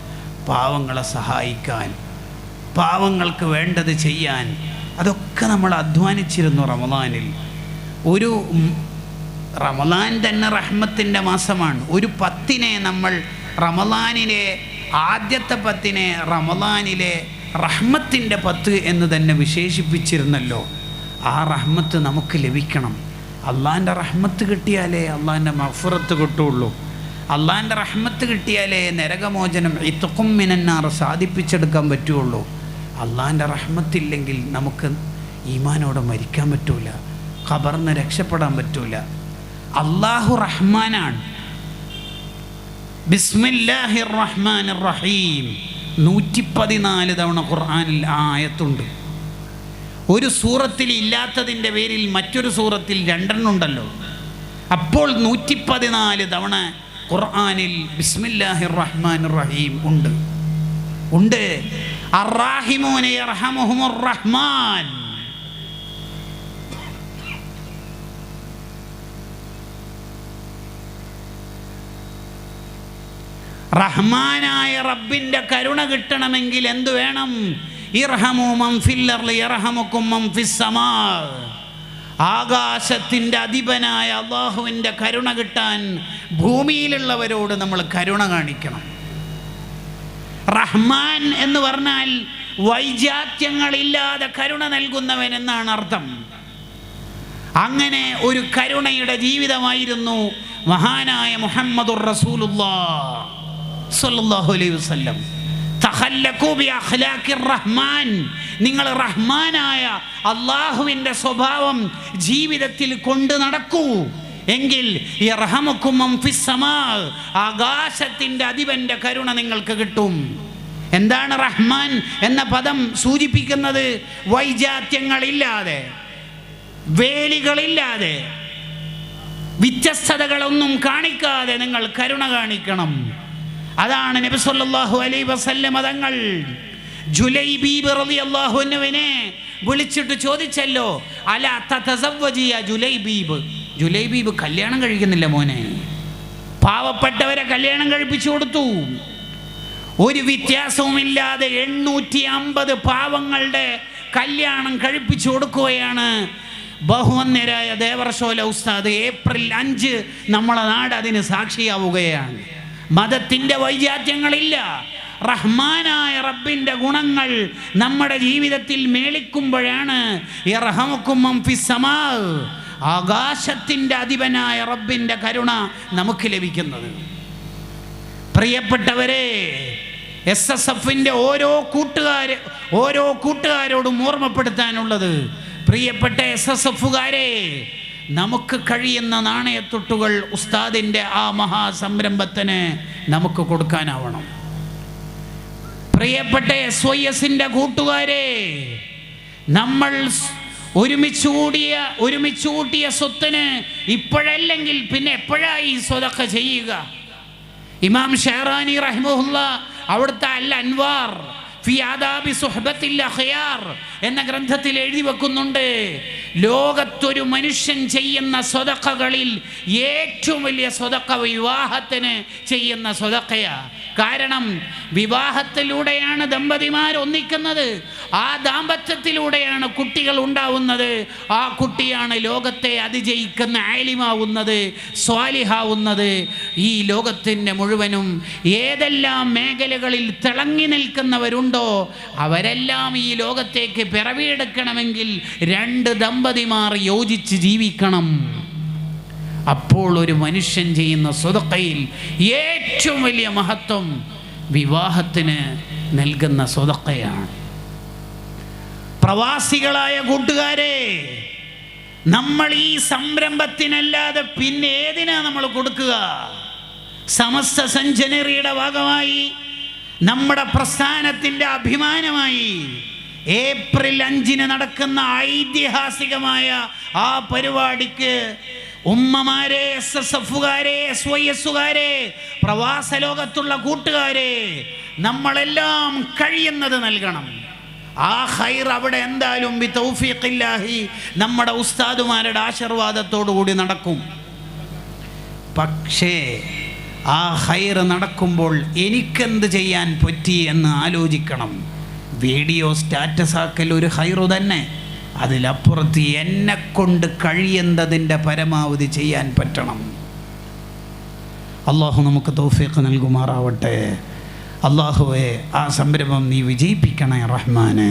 പാവങ്ങളെ സഹായിക്കാൻ, പാവങ്ങൾക്ക് വേണ്ടത് ചെയ്യാൻ അതൊക്കെ നമ്മൾ അധ്വാനിച്ചിരുന്നു റമദാനിൽ. ഒരു റമദാൻ തന്നെ റഹ്മത്തിൻ്റെ മാസമാണ്. ഒരു 10 നമ്മൾ റമദാനിലെ ആദ്യത്തെ 10 റമദാനിലെ റഹ്മത്തിൻ്റെ 10 എന്ന് തന്നെ വിശേഷിപ്പിച്ചിരുന്നല്ലോ. ആ റഹ്മത്ത് നമുക്ക് ലഭിക്കണം. അള്ളാൻ്റെ റഹ്മത്ത് കിട്ടിയാലേ അള്ളാൻ്റെ മഗ്ഫിറത്ത് കിട്ടുള്ളൂ. അള്ളാൻ്റെ റഹ്മത്ത് കിട്ടിയാലേ നരകമോചനം ഇത്ഖും മിനന്നാർ സാധിപ്പിച്ചെടുക്കാൻ പറ്റുള്ളൂ. അള്ളാൻ്റെ റഹ്മത്തില്ലെങ്കിൽ നമുക്ക് ഈമാനോടെ മരിക്കാൻ പറ്റൂല, ഖബറിന് രക്ഷപ്പെടാൻ പറ്റൂല. അള്ളാഹു റഹ്മാനാണ്. ബിസ്മില്ലാഹിർ റഹ്മാനിർ റഹീം 114 തവണ ഖുർആനിൽ ആ ആയത്തുണ്ട്. ഒരു സൂറത്തിൽ ഇല്ലാത്തതിൻ്റെ പേരിൽ മറ്റൊരു സൂറത്തിൽ 2 ഉണ്ടല്ലോ. അപ്പോൾ 114 തവണ ഖുർആനിൽ ബിസ്മില്ലാഹിർ റഹ്മാനിർ റഹീം ഉണ്ട്. അർറാഹിമൂന യർഹമുഹുമുർ റഹ്മാൻ. റഹ്മാനായ റബ്ബിൻ്റെ കരുണ കിട്ടണമെങ്കിൽ എന്തു വേണം? ഇർഹമു മൻ ഫിൽ അർളി യർഹമുക്കും മൻ ഫിസ് സമാ. ആകാശത്തിൻ്റെ അധിപനായ അല്ലാഹുവിൻ്റെ കരുണ കിട്ടാൻ ഭൂമിയിലുള്ളവരോട് നമ്മൾ കരുണ കാണിക്കണം. റഹ്മാൻ എന്ന് പറഞ്ഞാൽ വൈജാത്യങ്ങളില്ലാതെ കരുണ നൽകുന്നവൻ എന്നാണ് അർത്ഥം. അങ്ങനെ ഒരു കരുണയുടെ ജീവിതമായിരുന്നു മഹാനായ മുഹമ്മദുർ റസൂലുള്ളാഹ് സ്വല്ലല്ലാഹു അലൈഹി വസല്ലം. തഖല്ലഖൂ ബി അഖ്ലാഖിർ റഹ്മാൻ. നിങ്ങൾ റഹ്മാനായ അല്ലാഹുവിൻ്റെ സ്വഭാവം ജീവിതത്തിൽ കൊണ്ട് നടക്കൂ, എങ്കിൽ യർഹമുക്കും മൻ ഫിസ് സമാ. ആകാശത്തിൻ്റെ അധിപൻ്റെ കരുണ നിങ്ങൾക്ക് കിട്ടും. എന്താണ് റഹ്മാൻ എന്ന പദം സൂചിപ്പിക്കുന്നത്? വൈജാത്യങ്ങളില്ലാതെ, വേലികളില്ലാതെ, വ്യത്യസ്തതകളൊന്നും കാണിക്കാതെ നിങ്ങൾ കരുണ കാണിക്കണം. അതാണ് നബി സല്ലല്ലാഹു അലൈഹി വസല്ലം തങ്ങൾ ജുലൈബീബ് റളിയല്ലാഹു അൻഹുവിനെ വിളിച്ചിട്ട് ചോദിച്ചല്ലോ, അലാ തതസവ്വജി യാ ജുലൈബീബ്. ജുലൈബീബ് കല്യാണം കഴിക്കുന്നില്ല മോനെ. പാവപ്പെട്ടവരെ കല്യാണം കഴിപ്പിച്ചു കൊടുത്തു. ഒരു വ്യത്യാസവുമില്ലാതെ 850 പാവങ്ങളുടെ കല്യാണം കഴിപ്പിച്ചു കൊടുക്കുകയാണ് ബഹുവന്യരായ ദേവർഷോല ഉസ്താദ്. ഏപ്രിൽ 5 നമ്മളെ നാട് അതിന് സാക്ഷിയാവുകയാണ്. മതത്തിൻ്റെ വൈജാത്യങ്ങളില്ല. റഹ്മാനായ റബ്ബിൻ്റെ ഗുണങ്ങൾ നമ്മുടെ ജീവിതത്തിൽ മേളിക്കുമ്പോഴാണ് യർഹമുക്കും മൻ ഫിസ് സമാ, ആകാശത്തിൻ്റെ അധിപനായ റബ്ബിൻ്റെ കരുണ നമുക്ക് ലഭിക്കുന്നത്. പ്രിയപ്പെട്ടവരെ, SSFൻ്റെ ഓരോ കൂട്ടുകാരോടും ഓർമ്മപ്പെടുത്താനുള്ളത്, പ്രിയപ്പെട്ട SSFുകാരെ, നമുക്ക് കഴിയുന്ന നാണയത്തൊട്ടുകൾ ഉസ്താദിൻ്റെ ആ മഹാസംരംഭത്തിന് നമുക്ക് കൊടുക്കാനാവണം. പ്രിയപ്പെട്ട SYSൻ്റെ കൂട്ടുകാരെ, നമ്മൾ ഒരുമിച്ച് കൂട്ടിയ സ്വത്തിന് ഇപ്പോഴല്ലെങ്കിൽ പിന്നെ എപ്പോഴായി സ്വതക്ക ചെയ്യുക? ഇമാം ഷഹറാനി റഹിമഹുല്ലാഹ് അവിടുത്തെ അൽ അൻവാർ ഫി ആദാബി സുഹ്ബത്തിൽ അഖ്യാർ എന്ന ഗ്രന്ഥത്തിൽ എഴുതി വെക്കുന്നുണ്ട്, ലോകത്തൊരു മനുഷ്യൻ ചെയ്യുന്ന സ്വതക്കകളിൽ ഏറ്റവും വലിയ സ്വതക്ക വിവാഹത്തിന് ചെയ്യുന്ന സ്വതക്കയാ. കാരണം വിവാഹത്തിലൂടെയാണ് ദമ്പതിമാർ ഒന്നിക്കുന്നത്, ആ ദാമ്പത്യത്തിലൂടെയാണ് കുട്ടികൾ ഉണ്ടാവുന്നത്, ആ കുട്ടിയാണ് ലോകത്തെ അതിജയിക്കുന്ന ആലിമാവുന്നത്, സ്വാലിഹാവുന്നത്. ഈ ലോകത്തിൻ്റെ മുഴുവനും ഏതെല്ലാം മേഖലകളിൽ തിളങ്ങി നിൽക്കുന്നവരുണ്ടോ അവരെല്ലാം ഈ ലോകത്തേക്ക് പിറവിയെടുക്കണമെങ്കിൽ 2 ദമ്പതിമാർ യോജിച്ച് ജീവിക്കണം. അപ്പോൾ ഒരു മനുഷ്യൻ ചെയ്യുന്ന സ്വതക്കയിൽ ഏറ്റവും വലിയ മഹത്വം വിവാഹത്തിന് നൽകുന്ന സ്വതക്കയാണ്. പ്രവാസികളായ കൂട്ടുകാരെ, നമ്മൾ ഈ സംരംഭത്തിനല്ലാതെ പിന്നെ ഏതിനാ നമ്മൾ കൊടുക്കുക? സമസ്ത സെഞ്ചുറിയുടെ ഭാഗമായി, നമ്മുടെ പ്രസ്ഥാനത്തിൻ്റെ അഭിമാനമായി ഏപ്രിൽ 5 നടക്കുന്ന ഐതിഹാസികമായ ആ പരിപാടിക്ക് ഉമ്മമാരെ, SSFുകാരെ, SYSുകാരെ, പ്രവാസ ലോകത്തുള്ള കൂട്ടുകാരെ, നമ്മളെല്ലാം കഴിയുന്നത് നൽകണം. ആ ഖൈർ അവിടെ എന്തായാലും ബി തൗഫീഖില്ലാഹി നമ്മുടെ ഉസ്താദുമാരുടെ ആശീർവാദത്തോടു കൂടി നടക്കും. പക്ഷേ ആ ഖൈർ നടക്കുമ്പോൾ എനിക്കെന്ത് ചെയ്യാൻ പറ്റി എന്ന് ആലോചിക്കണം. വീഡിയോ സ്റ്റാറ്റസ് ആക്കൽ ഒരു ഖൈറു തന്നെ. അതിലപ്പുറത്ത് എന്നെക്കൊണ്ട് കഴിയുന്നതിൻ്റെ പരമാവധി ചെയ്യാൻ പറ്റണം. അള്ളാഹു നമുക്ക് തൗഫീഖ് നൽകുമാറാവട്ടെ. അള്ളാഹുവേ, ആ സംരംഭം നീ വിജയിപ്പിക്കണേ റഹ്മാന്.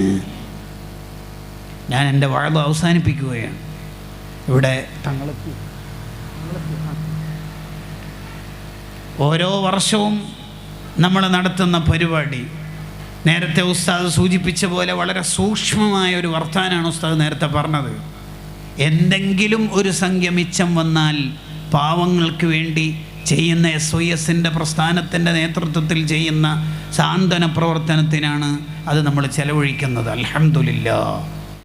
ഞാൻ എൻ്റെ വഅദ് അവസാനിപ്പിക്കുകയാണ്. ഇവിടെ ഓരോ വർഷവും നമ്മൾ നടത്തുന്ന പരിപാടി, നേരത്തെ ഉസ്താദ് സൂചിപ്പിച്ച പോലെ വളരെ സൂക്ഷ്മമായ ഒരു വർത്താനാണ് ഉസ്താദ് നേരത്തെ പറഞ്ഞത്. എന്തെങ്കിലും ഒരു സംഖ്യ മിച്ചം വന്നാൽ പാവങ്ങൾക്ക് വേണ്ടി ചെയ്യുന്ന SOSൻ്റെ പ്രസ്ഥാനത്തിൻ്റെ നേതൃത്വത്തിൽ ചെയ്യുന്ന സാന്ത്വന പ്രവർത്തനത്തിനാണ് അത് നമ്മൾ ചെലവഴിക്കുന്നത്. അൽഹംദുലില്ലാഹ്.